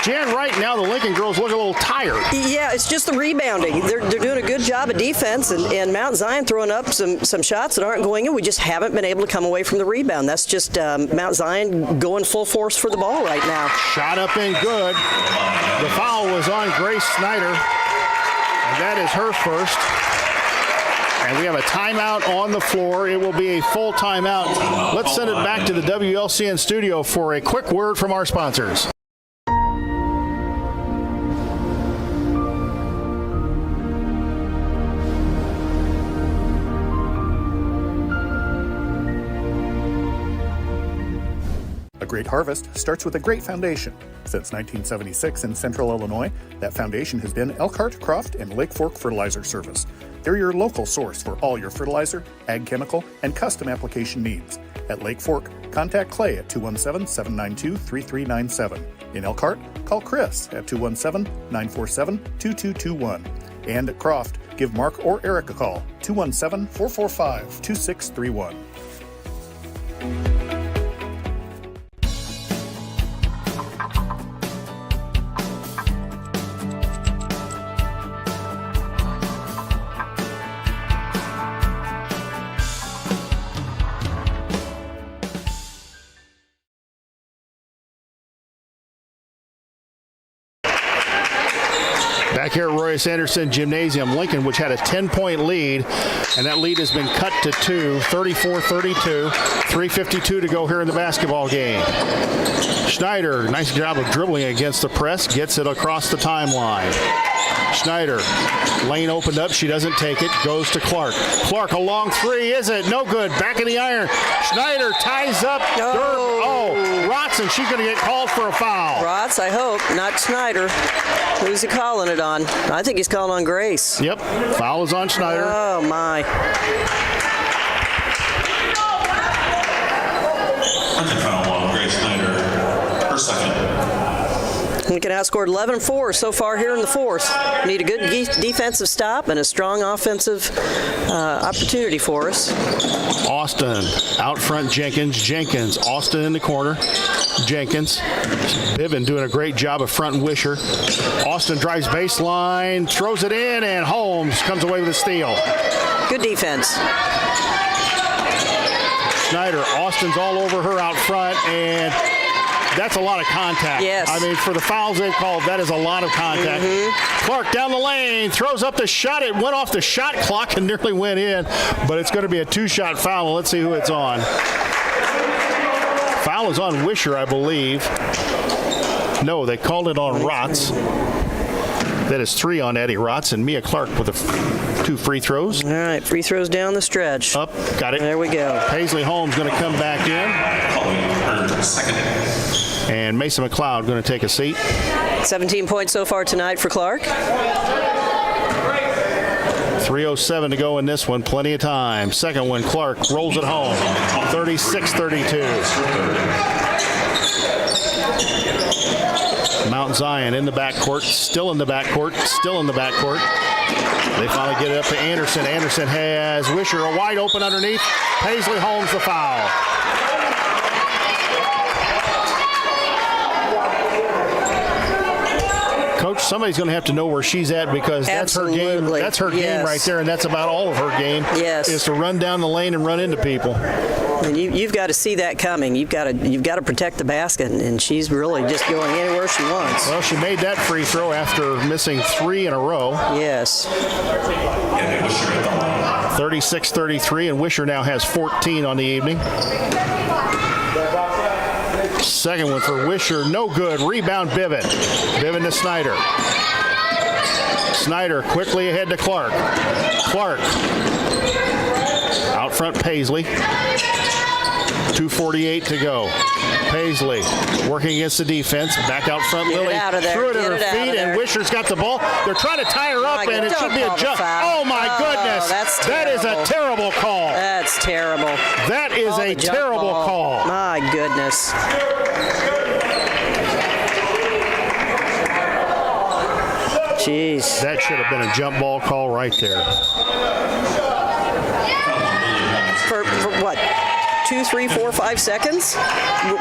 Jan, right now the Lincoln girls look a little tired. Yeah, it's just the rebounding. They're doing a good job of defense, and Mount Zion throwing up some shots that aren't going in. We just haven't been able to come away from the rebound. That's just Mount Zion going full force for the ball right now. Shot up and good. The foul was on Grace Snyder, and that is her first. And we have a timeout on the floor. It will be a full timeout. Let's send it back to the WLCN studio for a quick word from our sponsors. A great harvest starts with a great foundation. Since 1976 in Central Illinois, that foundation has been Elkhart, Croft, and Lake Fork Fertilizer Service. They're your local source for all your fertilizer, ag chemical, and custom application needs. At Lake Fork, contact Clay at 217-792-3397. In Elkhart, call Chris at 217-947-2221. And at Croft, give Mark or Eric a call, 217-445-2631. Back here at Royce Anderson Gymnasium, Lincoln, which had a 10-point lead, and that lead has been cut to 2, 34-32, 3:52 to go here in the basketball game. Schneider, nice job of dribbling against the press, gets it across the timeline. Schneider, lane opened up, she doesn't take it, goes to Clark. Clark, a long three, is it? No good, back in the iron. Schneider ties up. Rotson, she's going to get called for a foul. Rotz, I hope, not Schneider. Who's he calling it on? I think he's calling on Grace. Yep, foul is on Schneider. Oh, my. Second foul on Grace Snyder. Her second. Lincoln outscored 11-4 so far here in the fourth. Need a good defensive stop and a strong offensive opportunity for us. Austin out front, Jenkins, Austin in the corner, Jenkins. Biven doing a great job of front Wisher. Austin drives baseline, throws it in, and Holmes comes away with a steal. Good defense. Schneider, Austin's all over her out front, and that's a lot of contact. Yes. I mean, for the fouls they've called, that is a lot of contact. Clark down the lane, throws up the shot. It went off the shot clock and nearly went in, but it's going to be a two-shot foul. Let's see who it's on. Foul is on Wisher, I believe. No, they called it on Rotz. That is 3 on Eddie Rotz, and Mia Clark with 2 free throws. All right, free throws down the stretch. Up, got it. There we go. Paisley Holmes going to come back in. Her second. And Mason McLeod going to take a seat. 17 points so far tonight for Clark. 3:07 to go in this one. Plenty of time. Second one, Clark rolls it home. 36-32. Mount Mount Zion in the backcourt, still in the backcourt, still in the backcourt. They finally get it up to Anderson. Anderson has Wisher a wide open underneath. Paisley Holmes the foul. Coach, somebody's going to have to know where she's at because that's her game. That's her game right there, and that's about all of her game. Yes. Is to run down the lane and run into people. And you've got to see that coming. You've got to protect the basket, and she's really just going anywhere she wants. Well, she made that free throw after missing 3 in a row. Yes. 36-33, and Wisher now has 14 on the evening. Second one for Wisher, no good. Rebound, Biven. Biven to Snyder. Snyder quickly ahead to Clark. Clark. Out front, Paisley. 2:48 to go. Paisley working against the defense. Back out front, Get Lily. it out of there. Threw it Get at her it out feet, of there. and Wisher's got the ball. They're trying to tie her up, and it should be a jump. Oh, my goodness. That is a terrible call. That's terrible. That is a terrible call. My goodness. Jeez. That should have been a jump ball call right there. For what? 2, 3, 4, 5 seconds?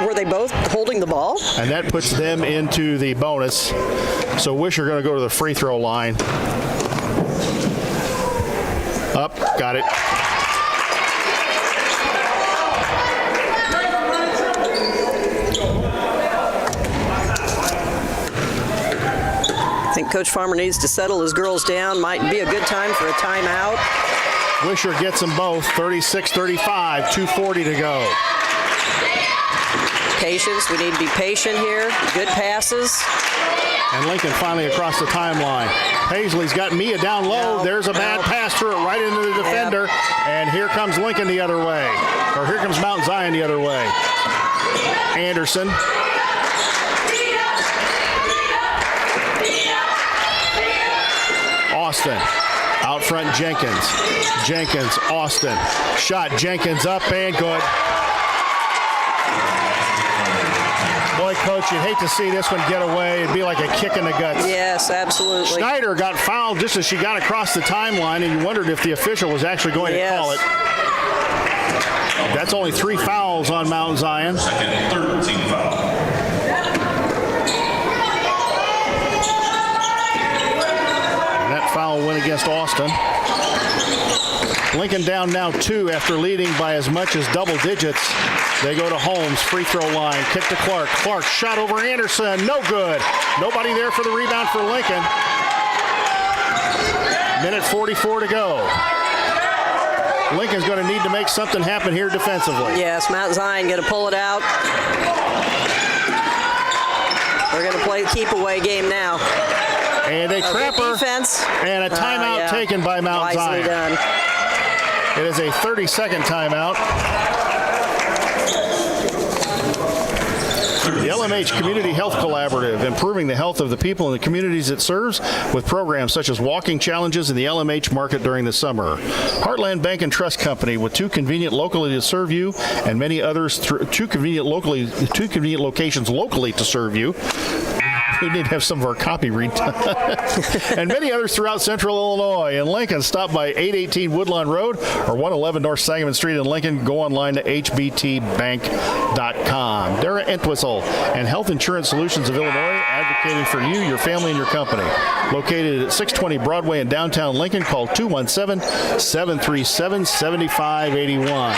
Were they both holding the ball? And that puts them into the bonus. So Wisher going to go to the free throw line. Up, got it. I think Coach Farmer needs to settle his girls down. Might be a good time for a timeout. Wisher gets them both, 36-35, 2:40 to go. Patience. We need to be patient here. Good passes. And Lincoln finally across the timeline. Paisley's got Mia down low. There's a bad pass to her right into the defender. And here comes Lincoln the other way. Or here comes Mount Zion the other way. Anderson. Austin. Out front, Jenkins. Jenkins, Austin. Shot, Jenkins up and good. Boy, Coach, you'd hate to see this one get away. It'd be like a kick in the guts. Yes, absolutely. Snyder got fouled just as she got across the timeline, and you wondered if the official was actually going to call it. That's only 3 fouls on Mount Zion. Second, 13 foul. Foul win against Austin. Lincoln down now 2 after leading by as much as double digits. They go to Holmes, free throw line, kick to Clark. Clark shot over Anderson, no good. Nobody there for the rebound for Lincoln. Minute 44 to go. Lincoln's going to need to make something happen here defensively. Yes, Mount Zion going to pull it out. We're going to play the keep away game now. And a trap her, defense. And a timeout taken by Mount Zion. Wisely done. It is a 30-second timeout. The LMH Community Health Collaborative, improving the health of the people in the communities it serves with programs such as walking challenges in the LMH market during the summer. Heartland Bank and Trust Company with 2 convenient locally to serve you and many others, 2 convenient locations locally to serve you. We need to have some of our copy redone. And many others throughout central Illinois. In Lincoln, stop by 818 Woodlawn Road or 111 North Sangamon Street in Lincoln. Go online to hbtbank.com. Dara Entwistle and Health Insurance Solutions of Illinois, advocating for you, your family, and your company. Located at 620 Broadway in downtown Lincoln, call 217-737-7581.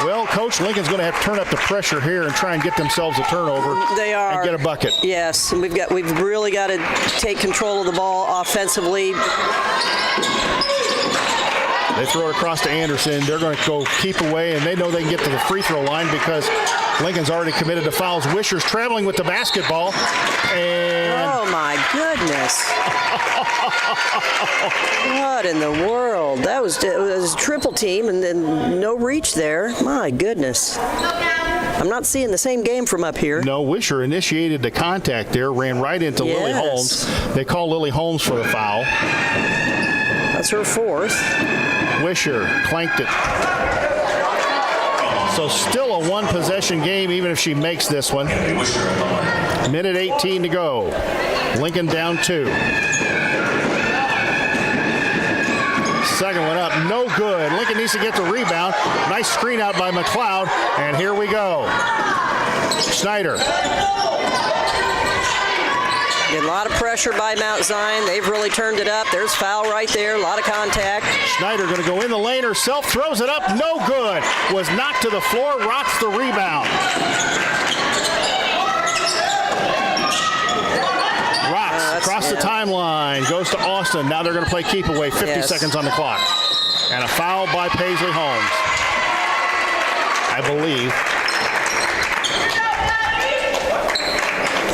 Well, Coach, Lincoln's going to have to turn up the pressure here and try and get themselves a turnover. They are. And get a bucket. Yes, and we've really got to take control of the ball offensively. They throw it across to Anderson. They're going to go keep away, and they know they can get to the free throw line because Lincoln's already committed to fouls. Wisher's traveling with the basketball. And oh, my goodness. What in the world? It was a triple team and then no reach there. My goodness. I'm not seeing the same game from up here. No, Wisher initiated the contact there, ran right into Lily Holmes. They call Lily Holmes for the foul. That's her 4th. Wisher clanked it. So still a one-possession game, even if she makes this one. Minute 18 to go. Lincoln down 2. Second one up, no good. Lincoln needs to get the rebound. Nice screen out by McLeod, and here we go. Schneider. A lot of pressure by Mount Zion. They've really turned it up. There's foul right there. A lot of contact. Schneider going to go in the lane herself. Throws it up. No good. Was knocked to the floor. Rocks the rebound. Rocks across the timeline. Goes to Austin. Now they're going to play keep away. 50 seconds on the clock. And a foul by Paisley Holmes, I believe.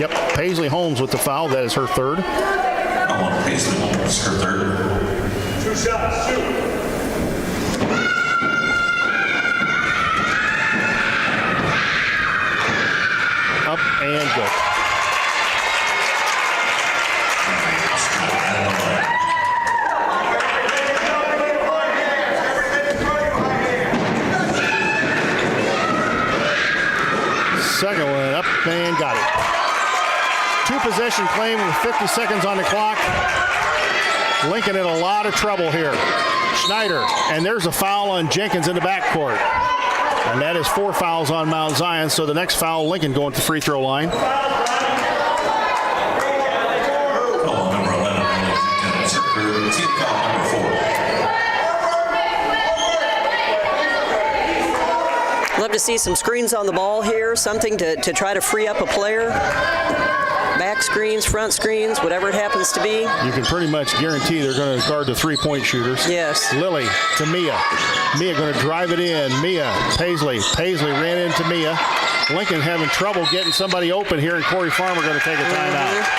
Yep, Paisley Holmes with the foul. That is her third. Paisley Holmes, her third. 2 shots, shoot. Up and good. Second one up and got it. 2-possession claim with 50 seconds on the clock. Lincoln in a lot of trouble here. Schneider, and there's a foul on Jenkins in the backcourt. And that is 4 fouls on Mount Zion, so the next foul, Lincoln going to the free throw line. Number 11, team foul number 4. Love to see some screens on the ball here, something to try to free up a player. Back screens, front screens, whatever it happens to be. You can pretty much guarantee they're going to guard the three-point shooters. Yes. Lily to Mia. Mia going to drive it in. Mia, Paisley. Paisley ran into Mia. Lincoln having trouble getting somebody open here, and Corey Farmer going to take a timeout.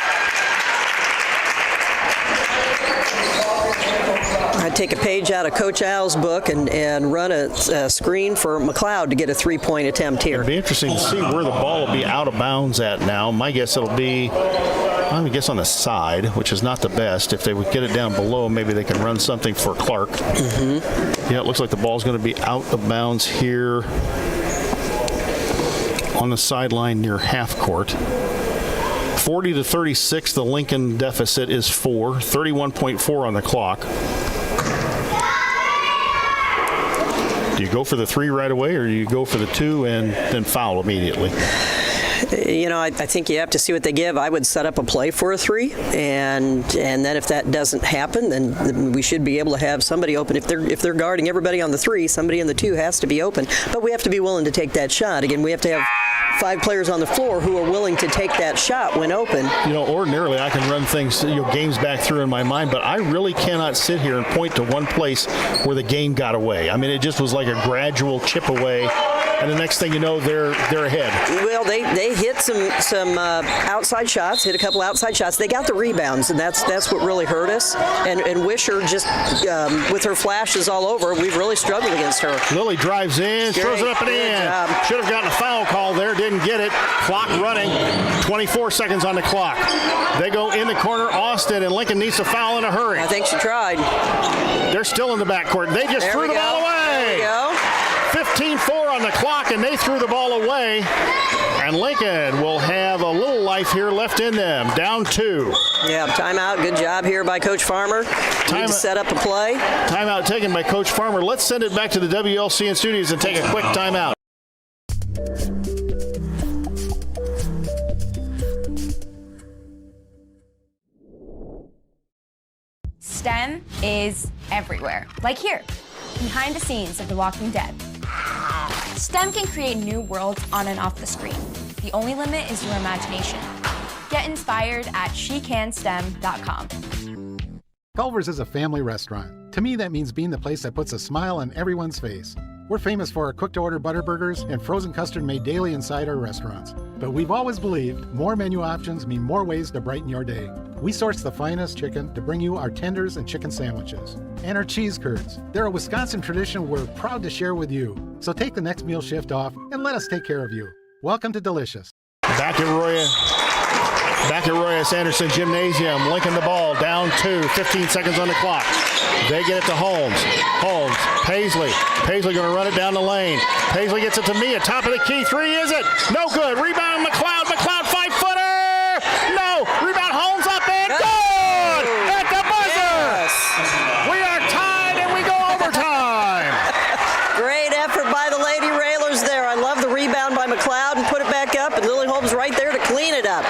I'd take a page out of Coach Al's book and run a screen for McLeod to get a 3-point attempt here. It'll be interesting to see where the ball will be out of bounds at now. My guess it'll be, I guess, on the side, which is not the best. If they would get it down below, maybe they can run something for Clark. Yeah, it looks like the ball's going to be out of bounds here on the sideline near half court. 40-36, the Lincoln deficit is 4. 31.4 on the clock. Do you go for the 3 right away, or do you go for the 2 and then foul immediately? You know, I think you have to see what they give. I would set up a play for a 3, and then if that doesn't happen, then we should be able to have somebody open. If they're guarding everybody on the 3, somebody in the 2 has to be open. But we have to be willing to take that shot. Again, we have to have 5 players on the floor who are willing to take that shot when open. You know, ordinarily I can run things, games back through in my mind, but I really cannot sit here and point to one place where the game got away. I mean, it just was like a gradual chip away, and the next thing you know, they're ahead. Well, they hit some outside shots, hit a couple outside shots. They got the rebounds, and that's what really hurt us. And Wisher just, with her flashes all over, we've really struggled against her. Lily drives in, throws it up and in. Should have gotten a foul call there, didn't get it. Clock running, 24 seconds on the clock. They go in the corner, Austin, and Lincoln needs to foul in a hurry. I think she tried. They're still in the backcourt. They just threw the ball away. There we go. 15-4 on the clock, and they threw the ball away. And Lincoln will have a little life here left in them. Down 2. Yeah, timeout. Good job here by Coach Farmer. Need to set up a play. Timeout taken by Coach Farmer. Let's send it back to the WLCN studios and take a quick timeout. STEM is everywhere. Like here, behind the scenes of The Walking Dead. STEM can create new worlds on and off the screen. The only limit is your imagination. Get inspired at shecanstem.com. Culver's is a family restaurant. To me, that means being the place that puts a smile on everyone's face. We're famous for our cooked-to-order Butterburgers and frozen custard made daily inside our restaurants. But we've always believed more menu options mean more ways to brighten your day. We source the finest chicken to bring you our tenders and chicken sandwiches. And our cheese curds. They're a Wisconsin tradition we're proud to share with you. So take the next meal shift off and let us take care of you. Welcome to Delicious. Back at Roya Back at Roy S. Anderson Gymnasium. Lincoln the ball. Down 2. 15 seconds on the clock. They get it to Holmes. Holmes. Paisley. Paisley going to run it down the lane. Paisley gets it to Mia. Top of the key. 3, is it? No good. Rebound McLeod. McLeod 5-footer. No. Rebound Holmes up and good! At the buzzer! Yes. We are tied and we go overtime. Great effort by the Lady Railers there. I love the rebound by McLeod and put it back up, and Lily Holmes right there to clean it up.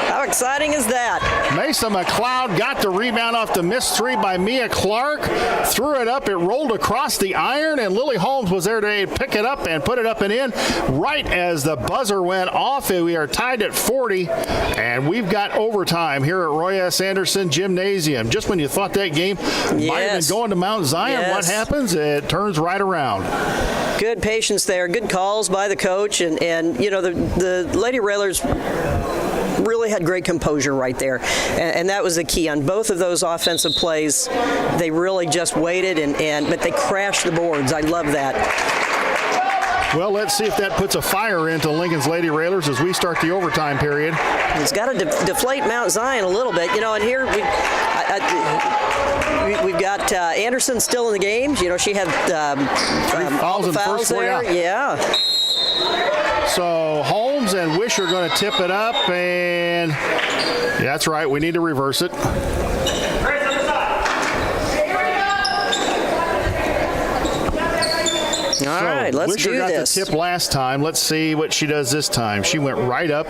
How exciting is that? Mesa McLeod got the rebound off the missed 3 by Mia Clark. Threw it up. It rolled across the iron, and Lily Holmes was there to pick it up and put it up and in. Right as the buzzer went off, we are tied at 40, and we've got overtime here at Roy S. Anderson Gymnasium. Just when you thought that game might have been going to Mount Zion, what happens? It turns right around. Good patience there. Good calls by the coach, and you know, the Lady Railers really had great composure right there, and that was the key on both of those offensive plays. They really just waited, but they crashed the boards. I love that. Well, let's see if that puts a fire into Lincoln's Lady Railers as we start the overtime period. It's got to deflate Mount Zion a little bit, you know. And here we've got Anderson still in the game. You know, she had 3 fouls in the first there. Yeah. So Holmes and Wish are going to tip it up, and that's right. We need to reverse it. All right, let's Wisher do got this. the tip last time. Let's see what she does this time. She went right up.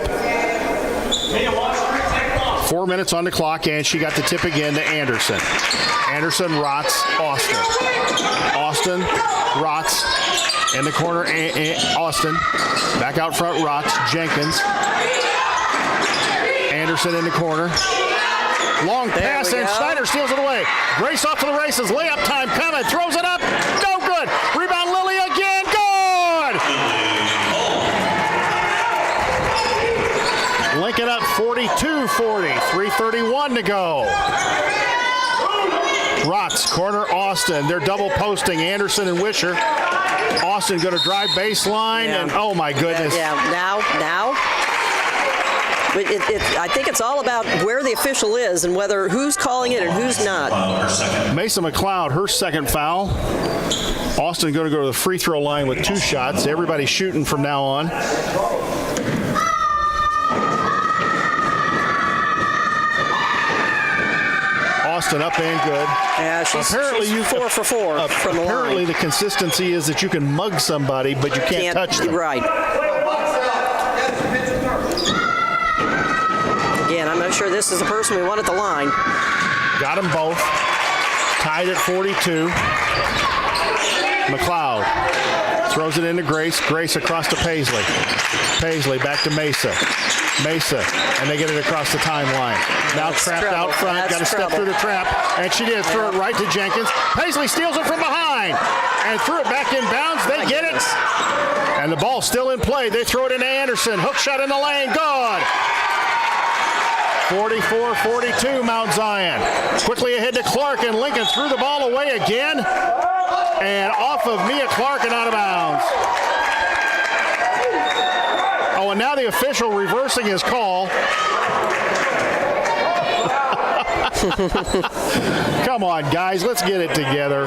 4 minutes on the clock, and she got the tip again to Anderson. Anderson, Rotz, Austin. Austin, Rotz, in the corner, Austin. Back out front, Rotz, Jenkins. Anderson in the corner. Long pass, and Schneider steals it away. Grace off to the races. Layup time coming. Throws it up. No good. Rebound Lily again. Good! Lincoln up 42-40. 3:31 to go. Rotz, corner, Austin. They're double posting Anderson and Wisher. Austin going to drive baseline, and oh my goodness. Yeah, now. But I think it's all about where the official is and who's calling it and who's not. Mesa McLeod, her second foul. Austin going to go to the free throw line with 2 shots. Everybody's shooting from now on. Austin up and good. Yeah, she's 4 for 4 from the line. Apparently the consistency is that you can mug somebody, but you can't touch them. Right. Again, I'm not sure this is the person we want at the line. Got them both. Tied at 42. McLeod throws it into Grace. Grace across to Paisley. Paisley back to Mesa. Mesa, and they get it across the timeline. Now trapped out front, got to step through the trap, and she did. Throw it right to Jenkins. Paisley steals it from behind and threw it back in bounds. They get it, and the ball's still in play. They throw it into Anderson. Hook shot in the lane. Good. 44-42, Mount Zion. Quickly ahead to Clark, and Lincoln threw the ball away again, and off of Mia Clark and out of bounds. Oh, and now the official reversing his call. Come on, guys, let's get it together.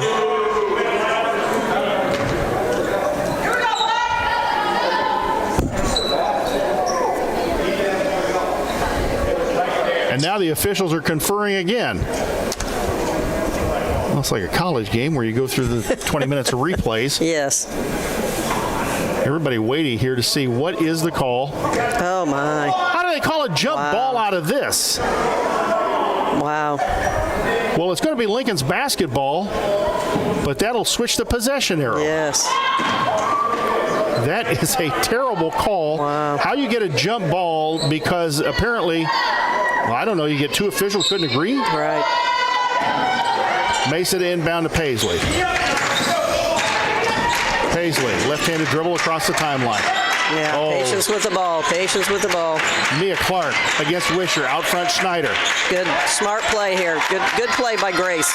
And now the officials are conferring again. Well, it's like a college game where you go through the 20 minutes of replays. Yes. Everybody waiting here to see what is the call. Oh, my. How do they call a jump ball out of this? Wow. Well, it's going to be Lincoln's basketball, but that'll switch the possession arrow. Yes. That is a terrible call. Wow. How you get a jump ball, because apparently, well, I don't know, you get 2 officials couldn't agree? Right. Mesa to inbound to Paisley. Paisley, left-handed dribble across the timeline. Yeah, patience with the ball. Patience with the ball. Mia Clark against Wisher. Out front, Schneider. Good, smart play here. Good play by Grace.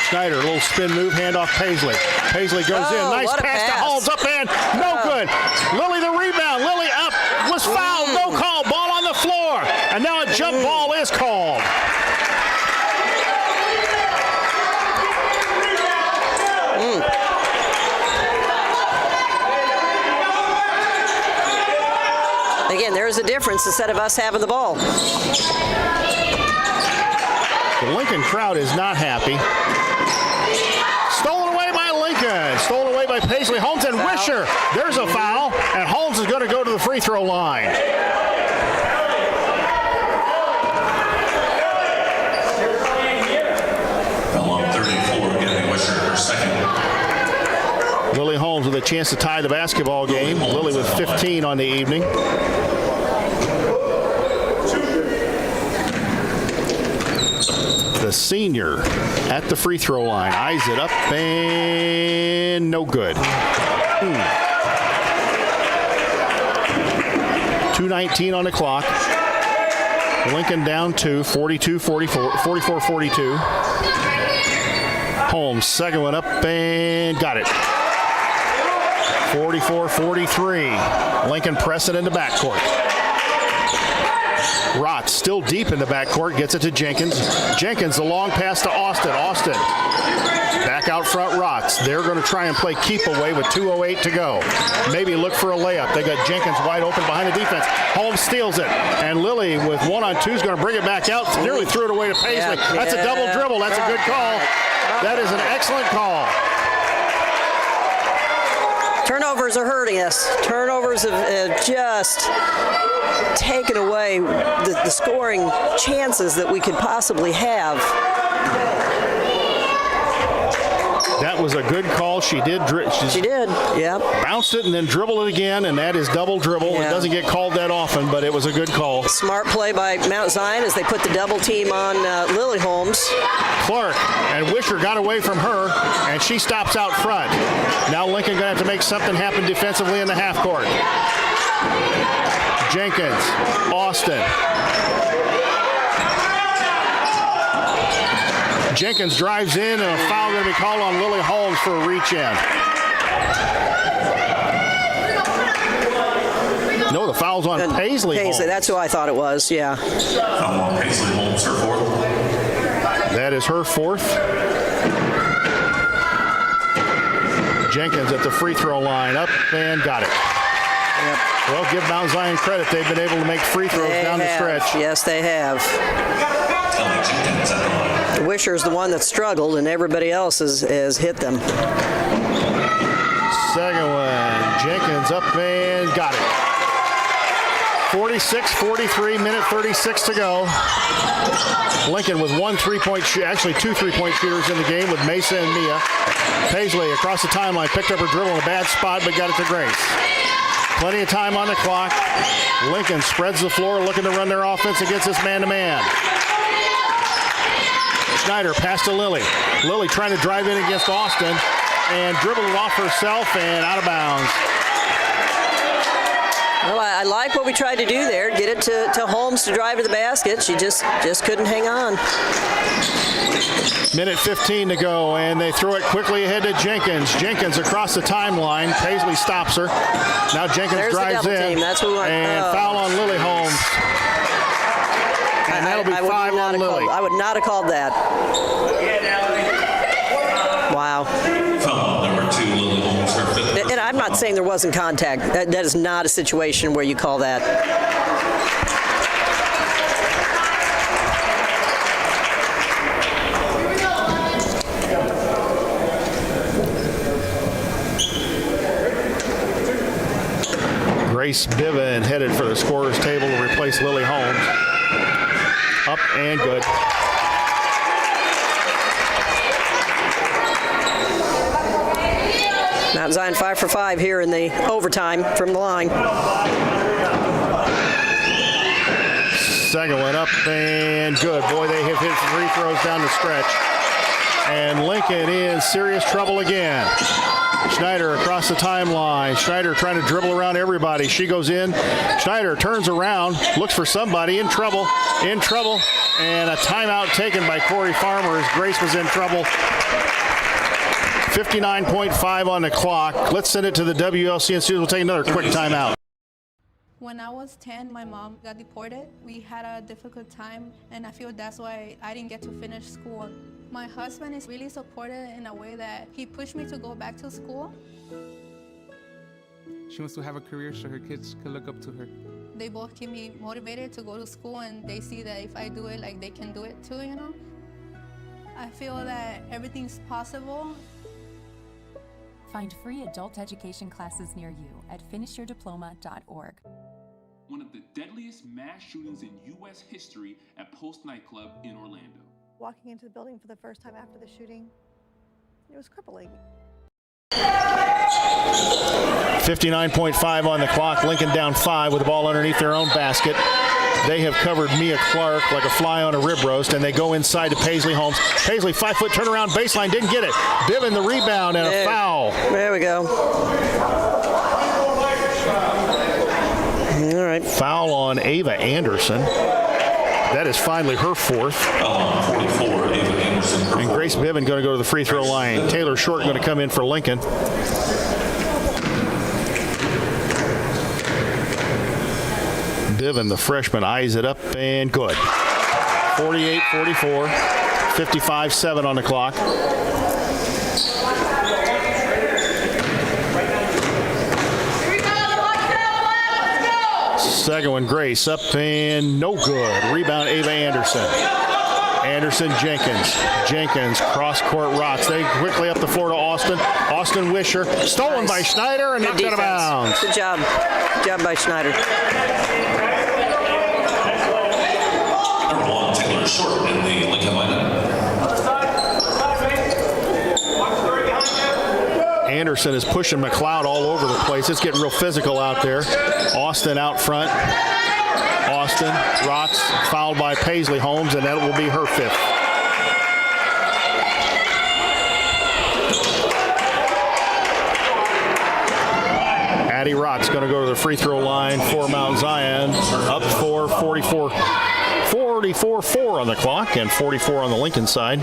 Schneider, a little spin move, handoff Paisley. Paisley goes in. Nice pass to Holmes, up and no good. Lily the rebound. Lily up. Was fouled. No call. Ball And now a jump ball is called. Again, there's a difference instead of us having the ball. The Lincoln crowd is not happy. Stolen away by Lincoln. Stolen away by Paisley Holmes and Foul. Wisher. There's a foul, and Holmes is going to go to the free throw line. Foul on 34, giving Wisher her second. Lily Holmes with a chance to tie the basketball game. Lily with 15 on the evening. The senior at the free throw line. Eyes it up and no good. 2:19 on the clock. Lincoln down 2, 44-42. Holmes, second one up and got it. 44-43. Lincoln pressing into backcourt. Rotz still deep in the backcourt, gets it to Jenkins. Jenkins, the long pass to Austin. Austin back out front, Rotz. They're going to try and play keep away with 2:08 to go. Maybe look for a layup. They got Jenkins wide open behind the defense. Holmes steals it. And Lilly with 1-on-2 is going to bring it back out. Nearly threw it away to Paisley. That's a double dribble. That's a good call. That is an excellent call. Turnovers are hurting us. Turnovers have just taken away the scoring chances that we could possibly have. That was a good call. She did. She did, yeah. Bounced it and then dribbled it again, and that is double dribble. Yeah. It doesn't get called that often, but it was a good call. Smart play by Mount Zion as they put the double team on Lily Holmes. Clark and Wisher got away from her, and she stops out front. Now Lincoln going to have to make something happen defensively in the half court. Jenkins, Austin. Jenkins drives in, and a foul going to be called on Lily Holmes for a reach-in. No, the foul's on Paisley Holmes. That's who I thought it was, yeah. Foul on Paisley Holmes, her fourth. That is her fourth. Jenkins at the free throw line, up and got it. Yep. Well, give Mount Zion credit. They've been able to make free throws down the stretch. Yes, they have. Jenkins at the line. Wisher's the one that struggled, and everybody else has hit them. Second one, Jenkins up and got it. 46-43, minute 36 to go. Lincoln with actually two three-point shooters in the game with Mesa and Mia. Paisley across the timeline, picked up her dribble in a bad spot, but got it to Grace. Plenty of time on the clock. Lincoln spreads the floor, looking to run their offense against this man-to-man. Schneider pass to Lily. Lily trying to drive in against Austin and dribble it off herself and out of bounds. Well, I like what we tried to do there. Get it to Holmes to drive to the basket. She just couldn't hang on. Minute 15 to go, and they throw it quickly ahead to Jenkins. Jenkins across the timeline. Paisley stops her. Now Jenkins drives in. Team. That's what we want. And foul on Lily Holmes. And that'll be 5 on Lily. I would not have called that. Wow. Foul on number 2, Lily Holmes, her fifth. And I'm not saying there wasn't contact. That is not a situation where you call that. Grace Biven headed for the scorer's table to replace Lily Holmes. Up and good. Mount Zion 5 for 5 here in the overtime from the line. Second one up and good. Boy, they have hit free throws down the stretch. And Lincoln in serious trouble again. Schneider across the timeline. Schneider trying to dribble around everybody. She goes in. Schneider turns around, looks for somebody in trouble. And a timeout taken by Corey Farmer as Grace was in trouble. 59.5 on the clock. Let's send it to the WLCN studios. We'll take another quick timeout. When I was 10, my mom got deported. We had a difficult time, and I feel that's why I didn't get to finish school. My husband is really supportive in a way that he pushed me to go back to school. She wants to have a career so her kids can look up to her. They both keep me motivated to go to school, and they see that if I do it, like, they can do it too, you know? I feel that everything's possible. Find free adult education classes near you at finishyourdiploma.org. One of the deadliest mass shootings in U.S. history at Post nightclub in Orlando. Walking into the building for the first time after the shooting, it was crippling. 59.5 on the clock. Lincoln down 5 with the ball underneath their own basket. They have covered Mia Clark like a fly on a rib roast, and they go inside to Paisley Holmes. Paisley, 5-foot turnaround baseline, didn't get it. Bivin the rebound and a foul. There we go. All right. Foul on Ava Anderson. That is finally her fourth. 44, Ava Anderson. And Grace Bivin going to go to the free throw line. Taylor Short going to come in for Lincoln. Bivin, the freshman, eyes it up and good. 48-44, 55-7 on the clock. Second one, Grace, up and no good. Rebound, Ava Anderson. Anderson, Jenkins, cross-court rots. They quickly up the floor to Austin. Austin Wisher, stolen by Schneider and knocked out of bounds. Good job. Good job by Schneider. Number 1, Taylor Short in the Lincoln lineup. Anderson is pushing McLeod all over the place. It's getting real physical out there. Austin out front. Austin, Rotz, fouled by Paisley Holmes, and that will be her fifth. Addie Rotz going to go to the free throw line for Mount Zion. Up for 44-4 on the clock and 44 on the Lincoln side.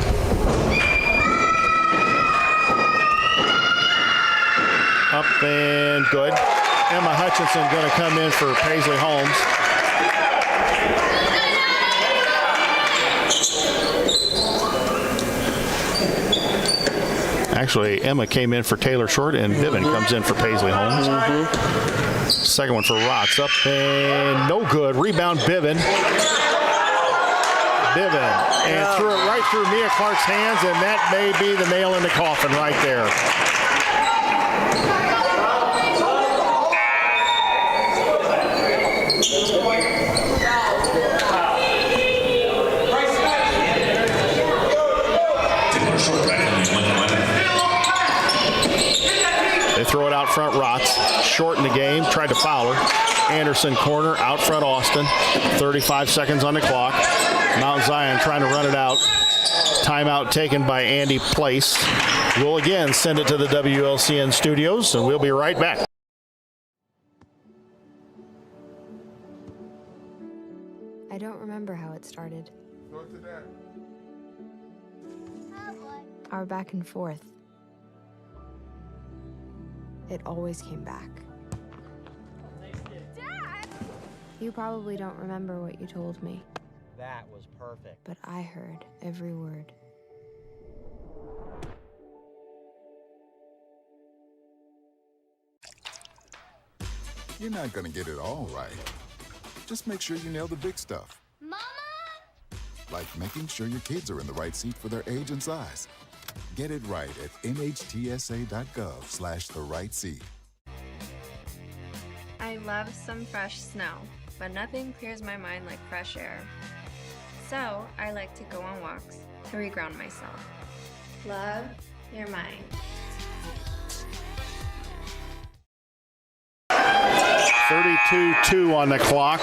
Up and good. Emma Hutchinson going to come in for Paisley Holmes. Actually, Emma came in for Taylor Short, and Bivin comes in for Paisley Holmes. Second one for Rotz. Up and no good. Rebound, Bivin. And threw it right through Mia Clark's hands, and that may be the nail in the coffin right there. They throw it out front, Rotz. Short in the game, tried to foul her. Anderson corner, out front Austin. 35 seconds on the clock. Mount Zion trying to run it out. Timeout taken by Andy Place. We'll again send it to the WLCN studios, and we'll be right back. I don't remember how it started. Our back and forth. It always came back. Dad! You probably don't remember what you told me, That was perfect. but I heard every word. You're not gonna get it all right. Just make sure you nail the big stuff. Mama! Like making sure your kids are in the right seat for their age and size. Get it right at nhtsa.gov/the-right-seat. I love some fresh snow, but nothing clears my mind like fresh air. So I like to go on walks to reground myself. Love, you're mine. 32-2 on the clock.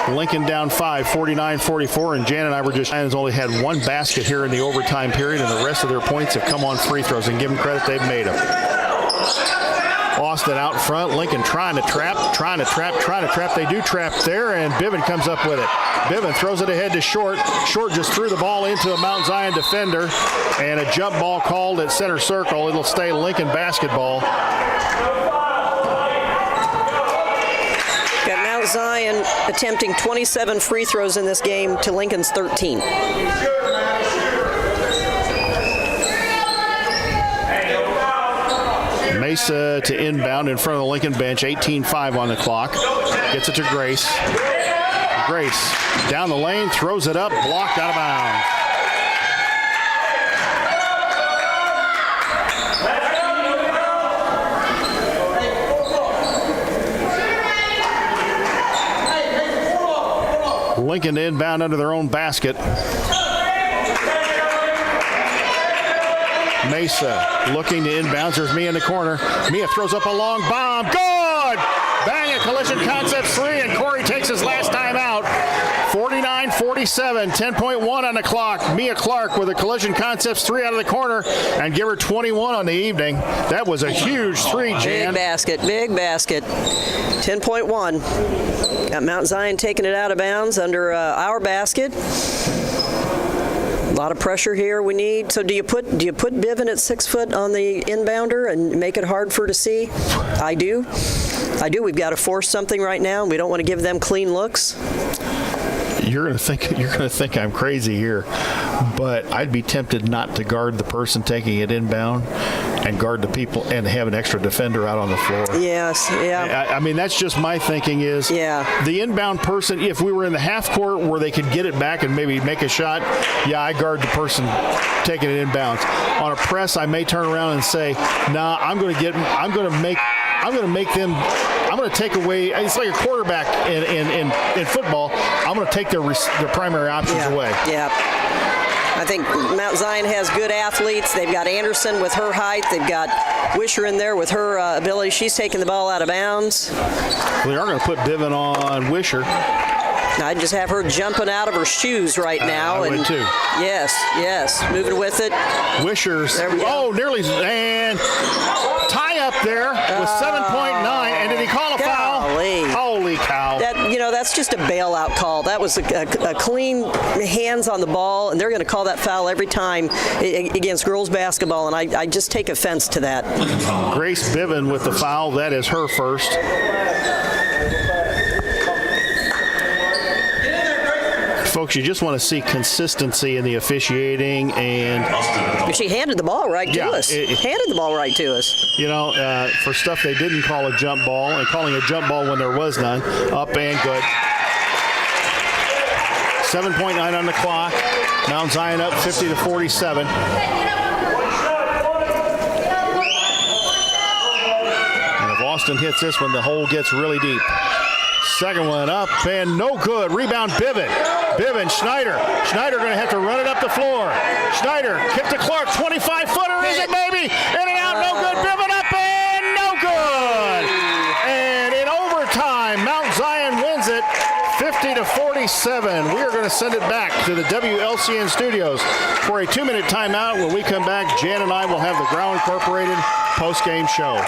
Lincoln down 5, 49-44, and Jan and I were just has only had one basket here in the overtime period, and the rest of their points have come on free throws, and give them credit, they've made them. Austin out front, Lincoln trying to trap. They do trap there, and Bivin comes up with it. Bivin throws it ahead to Short. Short just threw the ball into a Mount Zion defender, and a jump ball called at center circle. It'll stay Lincoln basketball. Got Mount Zion attempting 27 free throws in this game to Lincoln's 13. Mesa to inbound in front of the Lincoln bench, 18-5 on the clock. Gets it to Grace. Grace down the lane, throws it up, blocked out of bounds. Lincoln to inbound under their own basket. Mesa looking to inbounds. There's Mia in the corner. Mia throws up a long bomb. Good! Bang, a collision concept three, and Corey takes his last time out. 49-47, 10.1 on the clock. Mia Clark with a collision concepts three out of the corner and give her 21 on the evening. That was a huge three, Jan. Big basket. 10.1. Got Mount Zion taking it out of bounds under our basket. A lot of pressure here we need. So do you put Bivin at 6 foot on the inbounder and make it hard for her to see? I do. We've got to force something right now, and we don't want to give them clean looks. You're gonna think I'm crazy here, but I'd be tempted not to guard the person taking it inbound and guard the people and have an extra defender out on the floor. Yes, yeah. I mean, that's just my thinking is the inbound person, if we were in the half court where they could get it back and maybe make a shot, I guard the person taking it inbounds. On a press, I may turn around and say, nah, I'm going to take away. It's like a quarterback in football. I'm going to take their primary options away. Yeah. I think Mount Zion has good athletes. They've got Anderson with her height. They've got Wisher in there with her ability. She's taking the ball out of bounds. Well, they are going to put Bivin on Wisher. I'd just have her jumping out of her shoes right now. I would too. Yes. Moving with it. Wishers. Nearly. And tie up there with 7.9. And did he call a foul? Holy cow. That's just a bailout call. That was a clean hands on the ball, and they're going to call that foul every time against girls basketball, and I just take offense to that. Grace Bivin with the foul. That is her first. Folks, you just want to see consistency in the officiating, and she handed the ball right to us. For stuff they didn't call a jump ball, and calling a jump ball when there was none. Up and good. 7.9 on the clock. Mount Zion up 50-47. And if Austin hits this one, the hole gets really deep. Second one up and no good. Rebound Bivin, Schneider. Schneider going to have to run it up the floor. Schneider, kick to Clark, 25-footer. Is it maybe? In and out, no good. Bivin up and no good. And in overtime, Mount Zion wins it 50-47. We are going to send it back to the WLCN studios for a 2-minute timeout. When we come back, Jan and I will have the Ground Incorporated post-game show.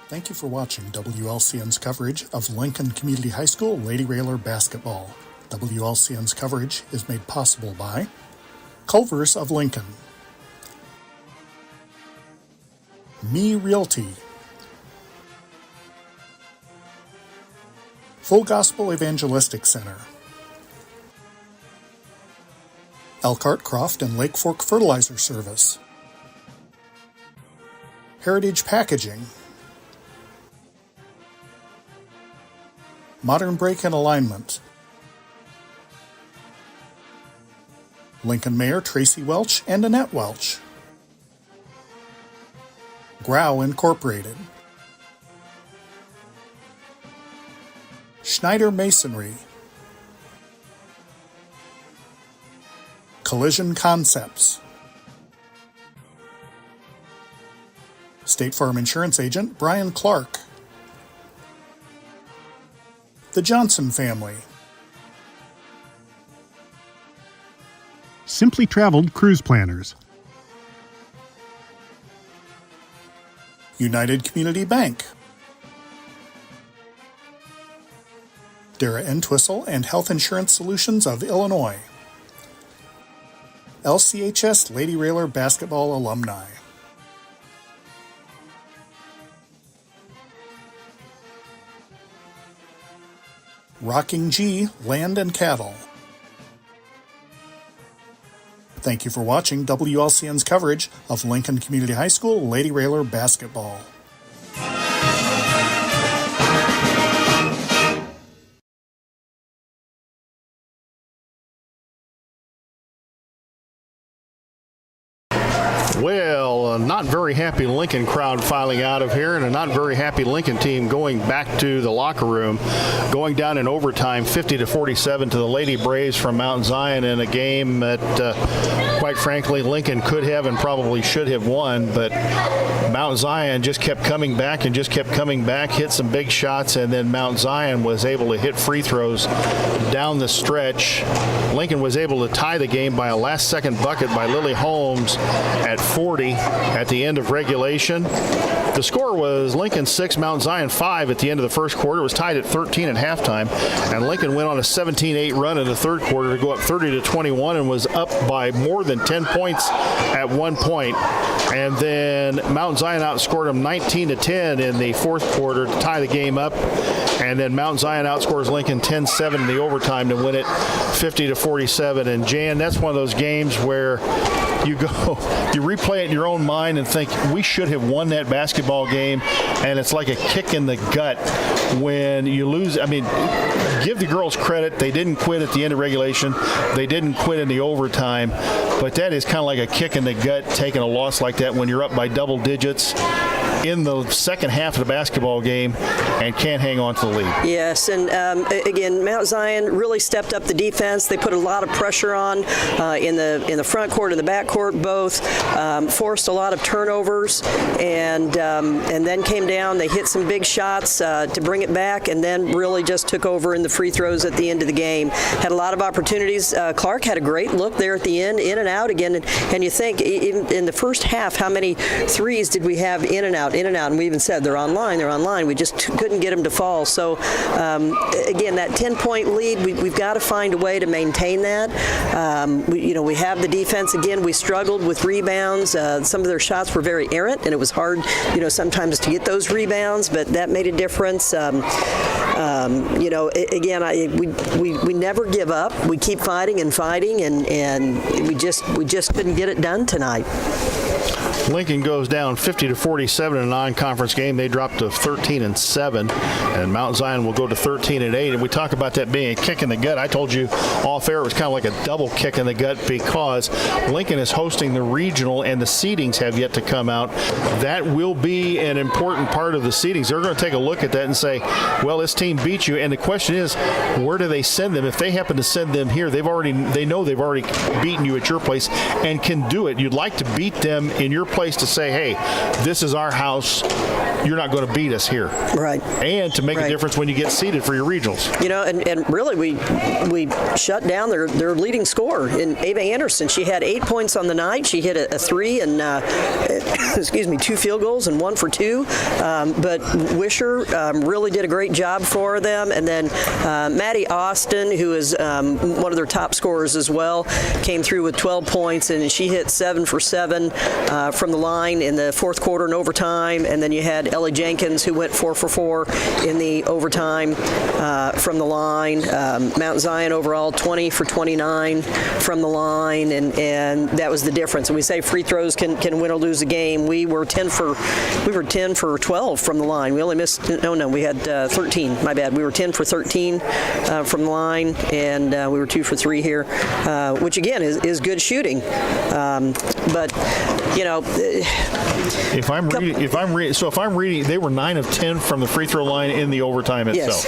Thank you for watching WLCN's coverage of Lincoln Community High School Lady Railer basketball. WLCN's coverage is made possible by Culver's of Lincoln, Me Realty, Full Gospel Evangelistic Center, Elkhart Croft and Lake Fork Fertilizer Service, Heritage Packaging, Modern Brake and Alignment, Lincoln Mayor Tracy Welch and Annette Welch, Grau Incorporated, Schneider Masonry, Collision Concepts, State Farm Insurance Agent Brian Clark, The Johnson Family, Simply Traveled Cruise Planners, United Community Bank, Dara Entwistle and Health Insurance Solutions of Illinois, LCHS Lady Railer Basketball Alumni, Rocking G, Land and Cattle. Thank you for watching WLCN's coverage of Lincoln Community High School Lady Railer basketball. Well, a not very happy Lincoln crowd filing out of here, and a not very happy Lincoln team going back to the locker room, going down in overtime 50-47 to the Lady Braves from Mount Zion in a game that, quite frankly, Lincoln could have and probably should have won, but Mount Zion just kept coming back and just kept coming back, hit some big shots, and then Mount Zion was able to hit free throws down the stretch. Lincoln was able to tie the game by a last-second bucket by Lily Holmes at 40 at the end of regulation. The score was Lincoln 6, Mount Zion 5 at the end of the first quarter. It was tied at 13 at halftime, and Lincoln went on a 17-8 run in the third quarter to go up 30-21 and was up by more than 10 points at one point. And then Mount Zion outscored them 19-10 in the fourth quarter to tie the game up. And then Mount Zion outscores Lincoln 10-7 in the overtime to win it 50-47. And Jan, that's one of those games where you replay it in your own mind and think we should have won that basketball game, and it's like a kick in the gut when you lose. I mean, give the girls credit. They didn't quit at the end of regulation. They didn't quit in the overtime, but that is kind of like a kick in the gut taking a loss like that when you're up by double digits in the second half of the basketball game and can't hang on to the lead. Yes, and again, Mount Zion really stepped up the defense. They put a lot of pressure on in the front court and the back court both, forced a lot of turnovers, and then came down. They hit some big shots to bring it back, and then really just took over in the free throws at the end of the game. Had a lot of opportunities. Clark had a great look there at the end, in and out again, and you think in the first half, how many threes did we have in and out, and we even said they're online. We just couldn't get them to fall. So again, that 10-point lead, we've got to find a way to maintain that. We have the defense. Again, we struggled with rebounds. Some of their shots were very errant, and it was hard, sometimes to get those rebounds, but that made a difference. We never give up. We keep fighting, and we just couldn't get it done tonight. Lincoln goes down 50-47 in a non-conference game. They drop to 13-7, and Mount Zion will go to 13-8. And we talk about that being a kick in the gut. I told you off air it was kind of like a double kick in the gut because Lincoln is hosting the regional, and the seedings have yet to come out. That will be an important part of the seedings. They're going to take a look at that and say, well, this team beat you. And the question is, where do they send them? If they happen to send them here, they know they've already beaten you at your place and can do it. You'd like to beat them in your place to say, hey, this is our house. You're not going to beat us here. Right. And to make a difference when you get seeded for your regionals. And really we shut down their leading scorer in Ava Anderson. She had 8 points on the night. She hit a three and 2 field goals and 1 for 2. But Wisher really did a great job for them. And then Maddie Austin, who is one of their top scorers as well, came through with 12 points, and she hit 7 for 7 from the line in the fourth quarter and overtime. And then you had Ellie Jenkins, who went 4 for 4 in the overtime from the line. Mount Zion overall 20 for 29 from the line, and that was the difference. And we say free throws can win or lose a game. We were 10 for 12 from the line. We only missed we had 13. My bad. We were 10 for 13 from the line, and we were 2 for 3 here, which again is good shooting. But if I'm reading, they were 9 of 10 from the free throw line in the overtime itself.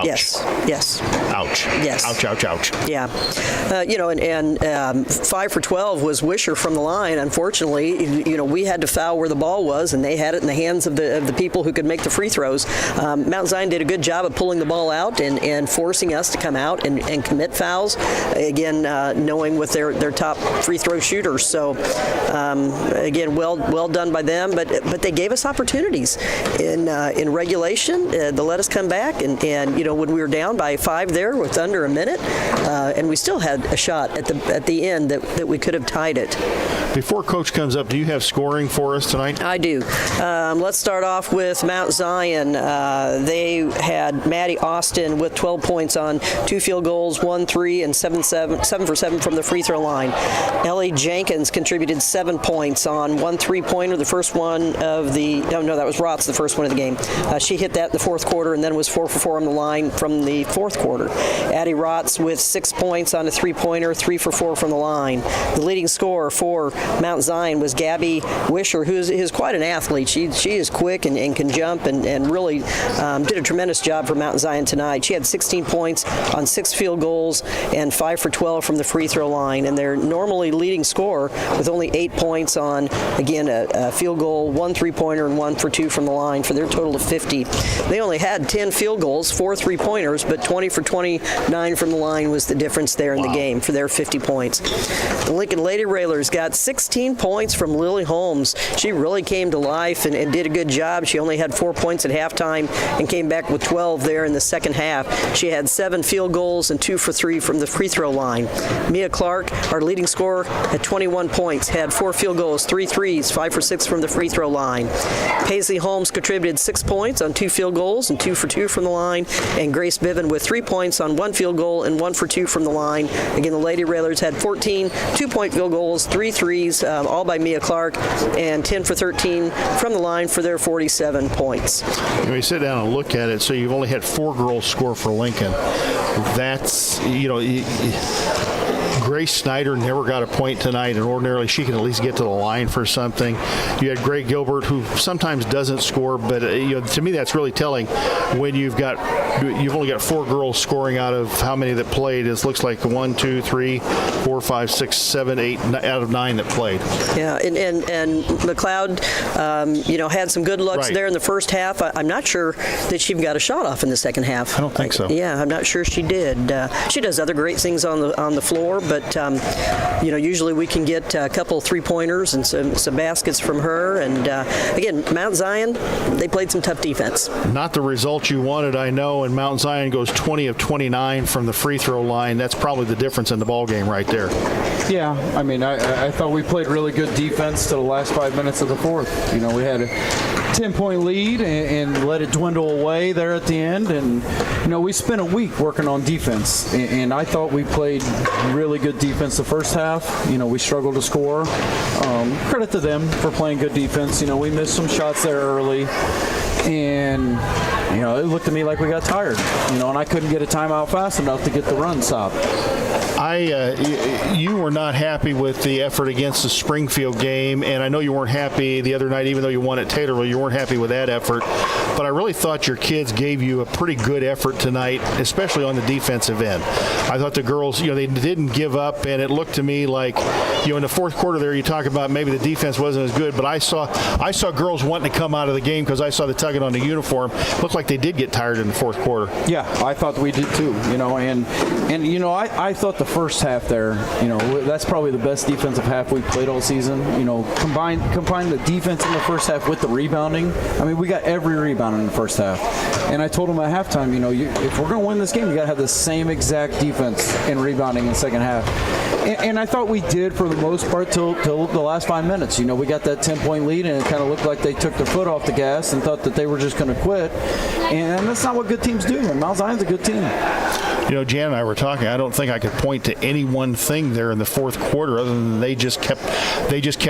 Yes. Ouch. Yes. Ouch. Yes. Ouch. Ouch. Ouch. Yeah. 5 for 12 was Wisher from the line. Unfortunately, we had to foul where the ball was, and they had it in the hands of the people who could make the free throws. Mount Zion did a good job of pulling the ball out and forcing us to come out and commit fouls. Again, knowing with their top free throw shooters. So again. again, well done by them. But they gave us opportunities in regulation to let us come back. And when we were down by 5 there with under a minute, and we still had a shot at the end that we could have tied it. Before Coach comes up, do you have scoring for us tonight? I do. Let's start off with Mount Zion. They had Maddie Austin with 12 points on 2 field goals, 1 3, and 7 for 7 from the free throw line. Ellie Jenkins contributed 7 points on 1 3-pointer, the first one of the, no, that was Rotz, the first one of the game. She hit that in the fourth quarter and then was 4 for 4 on the line from the fourth quarter. Addie Rotz with 6 points on a 3-pointer, 3 for 4 from the line. The leading scorer for Mount Zion was Gabby Wisher, who is quite an athlete. She is quick and can jump and really did a tremendous job for Mount Zion tonight. She had 16 points on 6 field goals and 5 for 12 from the free throw line. And their normally leading scorer with only 8 points on, again, a field goal, 1 3-pointer, and 1 for 2 from the line for their total of 50. They only had 10 field goals, 4 3-pointers, but 20 for 29 from the line was the difference there in the game for their 50 points. The Lincoln Lady Railers got 16 points from Lily Holmes. She really came to life and did a good job. She only had 4 points at halftime and came back with 12 there in the second half. She had 7 field goals and 2 for 3 from the free throw line. Mia Clark, our leading scorer, at 21 points, had 4 field goals, 3 threes, 5 for 6 from the free throw line. Paisley Holmes contributed 6 points on 2 field goals and 2 for 2 from the line, and Grace Biven with 3 points on 1 field goal and 1 for 2 from the line. Again, the Lady Railers had 14 2-point field goals, 3 threes, all by Mia Clark, and 10 for 13 from the line for their 47 points. When you sit down and look at it, so you've only had 4 girls score for Lincoln. That's, Grace Snyder never got a point tonight, and ordinarily she can at least get to the line for something. You had Greg Gilbert, who sometimes doesn't score, but to me that's really telling when you've only got 4 girls scoring out of how many that played. It looks like 1, 2, 3, 4, 5, 6, 7, 8 out of 9 that played. Yeah, and McLeod, had some good looks there in the first half. I'm not sure that she got a shot off in the second half. I don't think so. Yeah, I'm not sure she did. She does other great things on the floor, but usually we can get a couple 3-pointers and some baskets from her. And again, Mount Zion, they played some tough defense. Not the result you wanted, I know, and Mount Zion goes 20 of 29 from the free throw line. That's probably the difference in the ball game right there. Yeah, I mean, I thought we played really good defense to the last 5 minutes of the fourth. We had a 10-point lead and let it dwindle away there at the end. And, we spent a week working on defense, and I thought we played really good defense the first half. We struggled to score. Credit to them for playing good defense. We missed some shots there early, and it looked to me like we got tired. And I couldn't get a timeout fast enough to get the run stopped. You were not happy with the effort against the Springfield game, and I know you weren't happy the other night, even though you won at Taylorville, you weren't happy with that effort. But I really thought your kids gave you a pretty good effort tonight, especially on the defensive end. I thought the girls, they didn't give up, and it looked to me like, in the fourth quarter there, you talk about maybe the defense wasn't as good, but I saw girls wanting to come out of the game because I saw the tugging on the uniform. It looked like they did get tired in the fourth quarter. Yeah, I thought we did too, and I thought the first half there, that's probably the best defensive half we've played all season. Combine the defense in the first half with the rebounding. I mean, we got every rebound in the first half. And I told them at halftime, if we're going to win this game, you got to have the same exact defense and rebounding in the second half. And I thought we did for the most part till the last 5 minutes. We got that 10-point lead, and it kind of looked like they took their foot off the gas and thought that they were just going to quit. And that's not what good teams do. And Mount Zion's a good team. Jan and I were talking. I don't think I could point to any one thing there in the fourth quarter other than they just kept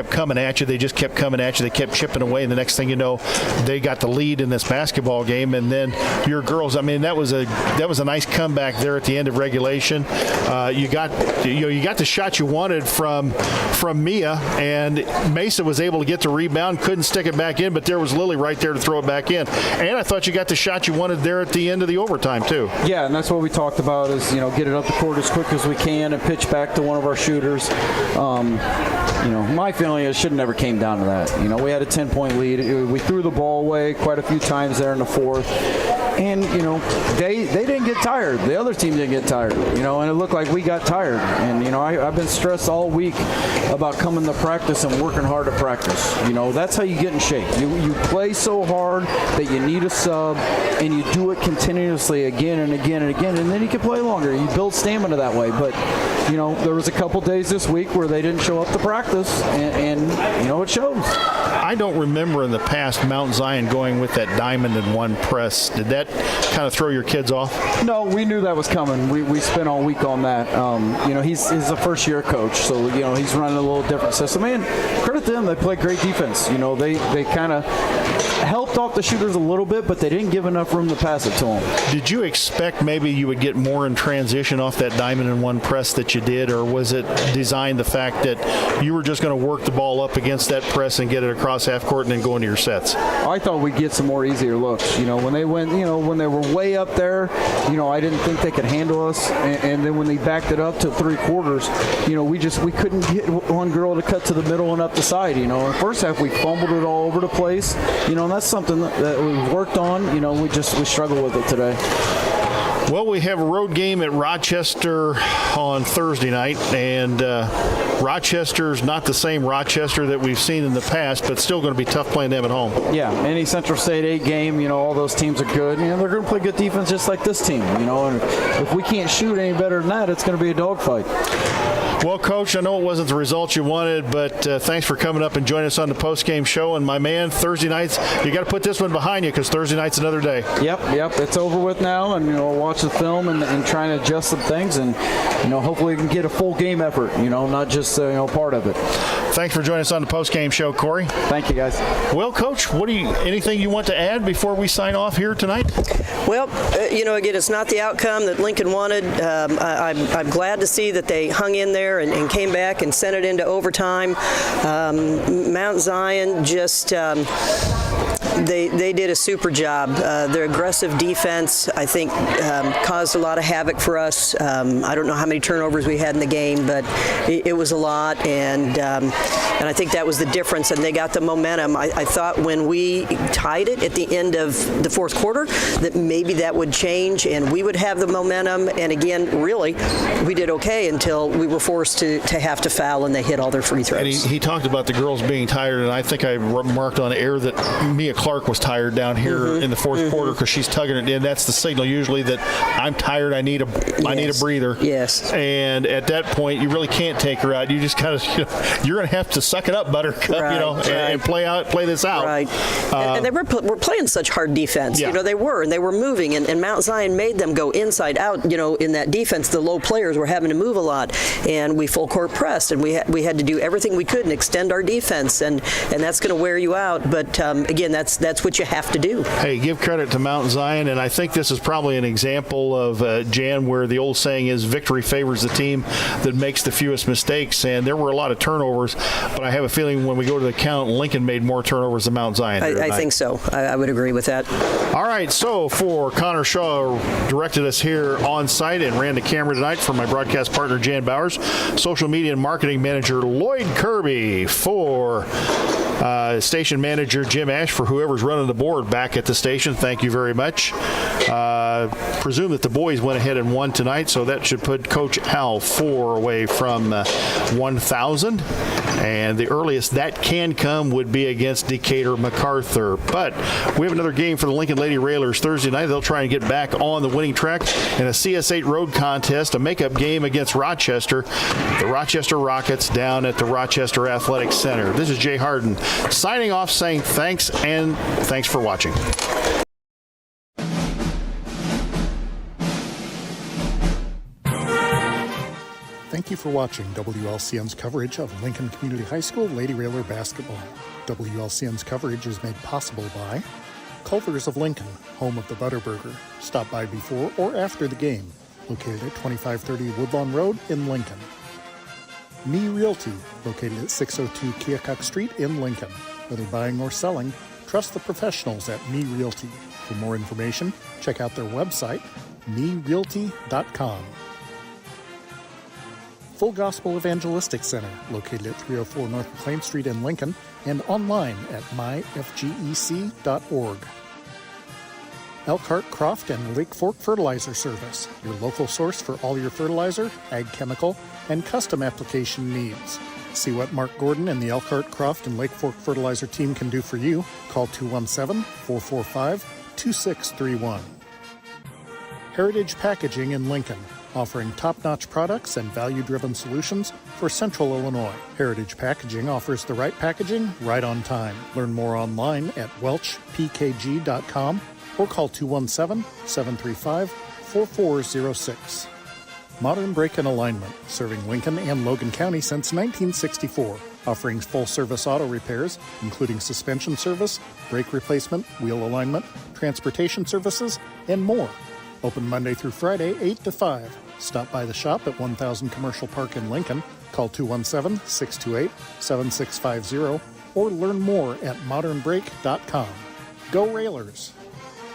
coming at you. They just kept coming at you. They kept chipping away. And the next thing you know, they got the lead in this basketball game. And then your girls, I mean, that was a nice comeback there at the end of regulation. You got the shot you wanted from Mia, and Mesa was able to get the rebound, couldn't stick it back in, but there was Lily right there to throw it back in. And I thought you got the shot you wanted there at the end of the overtime too. Yeah, and that's what we talked about is, get it up the court as quick as we can and pitch back to one of our shooters. My feeling is it should have never came down to that. We had a 10-point lead. We threw the ball away quite a few times there in the fourth. And, they didn't get tired. The other team didn't get tired, and it looked like we got tired. And, I've been stressed all week about coming to practice and working hard at practice. That's how you get in shape. You play so hard that you need a sub, and you do it continuously again and again and again, and then you can play longer. You build stamina that way. But, there was a couple days this week where they didn't show up to practice, and it shows. I don't remember in the past Mount Zion going with that diamond in one press. Did that kind of throw your kids off? No, we knew that was coming. We spent all week on that. He's a first-year coach, so he's running a little different system. And credit to them, they play great defense. They kind of helped off the shooters a little bit, but they didn't give enough room to pass it to them. Did you expect maybe you would get more in transition off that diamond in one press that you did, or was it designed the fact that you were just going to work the ball up against that press and get it across half court and then go into your sets? I thought we'd get some more easier looks. When they went, when they were way up there, I didn't think they could handle us. And then when they backed it up to three quarters, we couldn't get one girl to cut to the middle and up the side. In the first half, we fumbled it all over the place. And that's something that we've worked on. We struggle with it today. Well, we have a road game at Rochester on Thursday night, and Rochester's not the same Rochester that we've seen in the past, but still going to be tough playing them at home. Yeah, any Central State 8 game, all those teams are good. They're going to play good defense just like this team, and if we can't shoot any better than that, it's going to be a dogfight. Well, Coach, I know it wasn't the results you wanted, but thanks for coming up and joining us on the postgame show. And my man, Thursday nights, you got to put this one behind you because Thursday night's another day. Yep, it's over with now, and we'll watch the film and try and adjust some things, and hopefully we can get a full game effort, not just part of it. Thanks for joining us on the postgame show, Corey. Thank you, guys. Well, Coach, anything you want to add before we sign off here tonight? Well, again, it's not the outcome that Lincoln wanted. I'm glad to see that they hung in there and came back and sent it into overtime. Mount Zion just they did a super job. Their aggressive defense, I think, caused a lot of havoc for us. I don't know how many turnovers we had in the game, but it was a lot, and I think that was the difference, and they got the momentum. I thought when we tied it at the end of the fourth quarter that maybe that would change and we would have the momentum, and again, really, we did okay until we were forced to have to foul and they hit all their free throws. And he talked about the girls being tired, and I think I remarked on air that Mia Clark was tired down here in the fourth quarter because she's tugging it in. That's the signal usually that I'm tired, I need a breather. Yes. And at that point, you really can't take her out. You just kind of, you're going to have to suck it up, Buttercup, and play this out. Right. And they were playing such hard defense. Yeah. They were moving, and Mount Zion made them go inside out. In that defense, the low players were having to move a lot, and we full court pressed, and we had to do everything we could and extend our defense, and that's going to wear you out. But again, that's what you have to do. Hey, give credit to Mount Zion, and I think this is probably an example of Jan, where the old saying is victory favors the team that makes the fewest mistakes, and there were a lot of turnovers, but I have a feeling when we go to the count, Lincoln made more turnovers than Mount Zion. I think so. I would agree with that. All right, so for Connor Shaw, directed us here on site and ran the camera tonight, for my broadcast partner Jan Bowers, social media and marketing manager Lloyd Kirby, for station manager Jim Ash, for whoever's running the board back at the station. Thank you very much. Presume that the boys went ahead and won tonight, so that should put Coach Al 4 away from 1,000. And the earliest that can come would be against Decatur MacArthur. But we have another game for the Lincoln Lady Railers Thursday night. They'll try and get back on the winning track in a CS8 road contest, a makeup game against Rochester, the Rochester Rockets, down at the Rochester Athletic Center. This is Jay Harden signing off, saying thanks, and thanks for watching. Thank you for watching WLCN's coverage of Lincoln Community High School Lady Railer basketball. WLCN's coverage is made possible by Culver's of Lincoln, home of the Butterburger. Stop by before or after the game. Located at 2530 Woodlawn Road in Lincoln. Me Realty, located at 602 Keokuk Street in Lincoln. Whether buying or selling, trust the professionals at Me Realty. For more information, check out their website, merealty.com. Full Gospel Evangelistic Center, located at 304 North McLean Street in Lincoln, and online at myfgec.org. Elkhart, Croft, and Lake Fork Fertilizer Service, your local source for all your fertilizer, ag chemical, and custom application needs. See what Mark Gordon and the Elkhart, Croft, and Lake Fork Fertilizer team can do for you. Call 217-445-2631. Heritage Packaging in Lincoln, offering top-notch products and value-driven solutions for Central Illinois. Heritage Packaging offers the right packaging right on time. Learn more online at welchpkg.com or call 217-735-4406. Modern Brake and Alignment, serving Lincoln and Logan County since 1964, offering full-service auto repairs, including suspension service, brake replacement, wheel alignment, transportation services, and more. Open Monday through Friday, 8 to 5. Stop by the shop at 1000 Commercial Park in Lincoln. Call 217-628-7650 or learn more at modernbrake.com. Go Railers!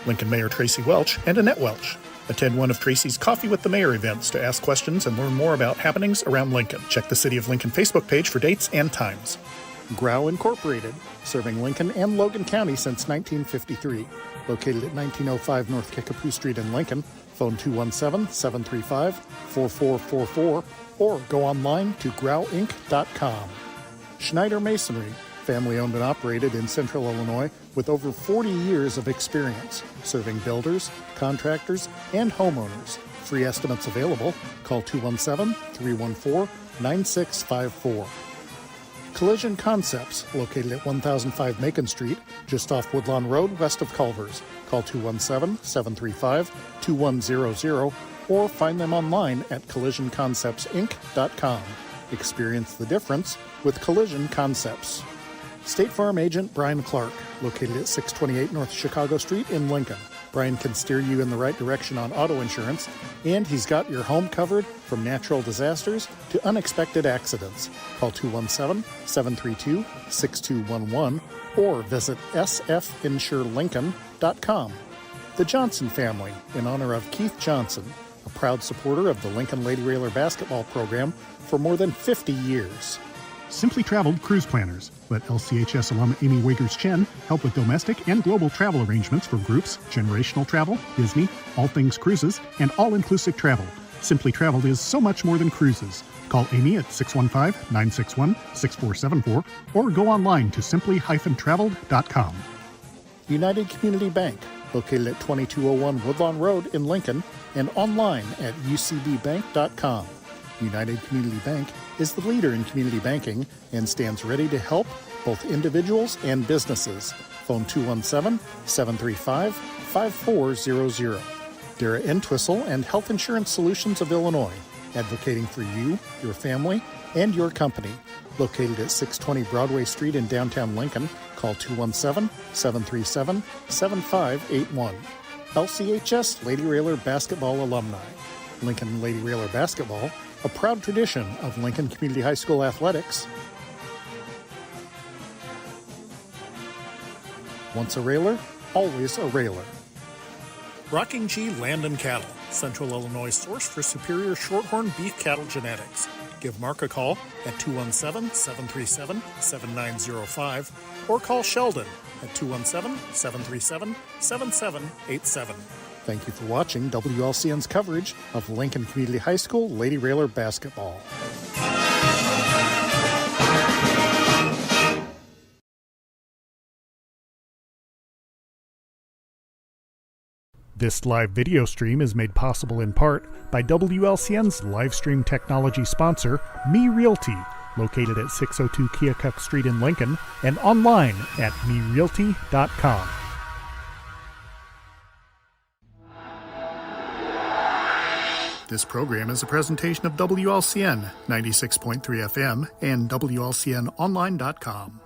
Lincoln Mayor Tracy Welch and Annette Welch. Attend one of Tracy's Coffee with the Mayor events to ask questions and learn more about happenings around Lincoln. Check the City of Lincoln Facebook page for dates and times. Grau Incorporated, serving Lincoln and Logan County since 1953. Located at 1905 North Kickapoo Street in Lincoln. Phone 217-735-4444 or go online to grauinc.com. Schneider Masonry, family owned and operated in Central Illinois with over 40 years of experience, serving builders, contractors, and homeowners. Free estimates available. Call 217-314-9654. Collision Concepts, located at 1005 Macon Street, just off Woodlawn Road, west of Culvers. Call 217-735-2100 or find them online at collisionconceptsinc.com. Experience the difference with Collision Concepts. State Farm Agent Brian Clark, located at 628 North Chicago Street in Lincoln. Brian can steer you in the right direction on auto insurance, and he's got your home covered from natural disasters to unexpected accidents. Call 217-732-6211 or visit sfinsurelincoln.com. The Johnson family, in honor of Keith Johnson, a proud supporter of the Lincoln Lady Railer basketball program for more than 50 years. Simply Traveled Cruise Planners. Let LCHS alum Amy Wiggers-Chen help with domestic and global travel arrangements for groups, generational travel, Disney, all things cruises, and all-inclusive travel. Simply Traveled is so much more than cruises. Call Amy at 615-961-6474 or go online to simply-traveled.com. United Community Bank, located at 2201 Woodlawn Road in Lincoln and online at ucbbank.com. United Community Bank is the leader in community banking and stands ready to help both individuals and businesses. Phone 217-735-5400. Dara Entwistle and Health Insurance Solutions of Illinois, advocating for you, your family, and your company. Located at 620 Broadway Street in downtown Lincoln, call 217-737-7581. LCHS Lady Railer Basketball Alumni. Lincoln Lady Railer Basketball, a proud tradition of Lincoln Community High School athletics. Once a railer, always a railer. Rocking G Land and Cattle, Central Illinois source for superior shorthorn beef cattle genetics. Give Mark a call at 217-737-7905 or call Sheldon at 217-737-7787. Thank you for watching WLCN's coverage of Lincoln Community High School Lady Railer basketball. This live video stream is made possible in part by WLCN's live stream technology sponsor, Me Realty, located at 602 Keokuk Street in Lincoln and online at merealty.com. This program is a presentation of WLCN 96.3 FM and WLCNonline.com.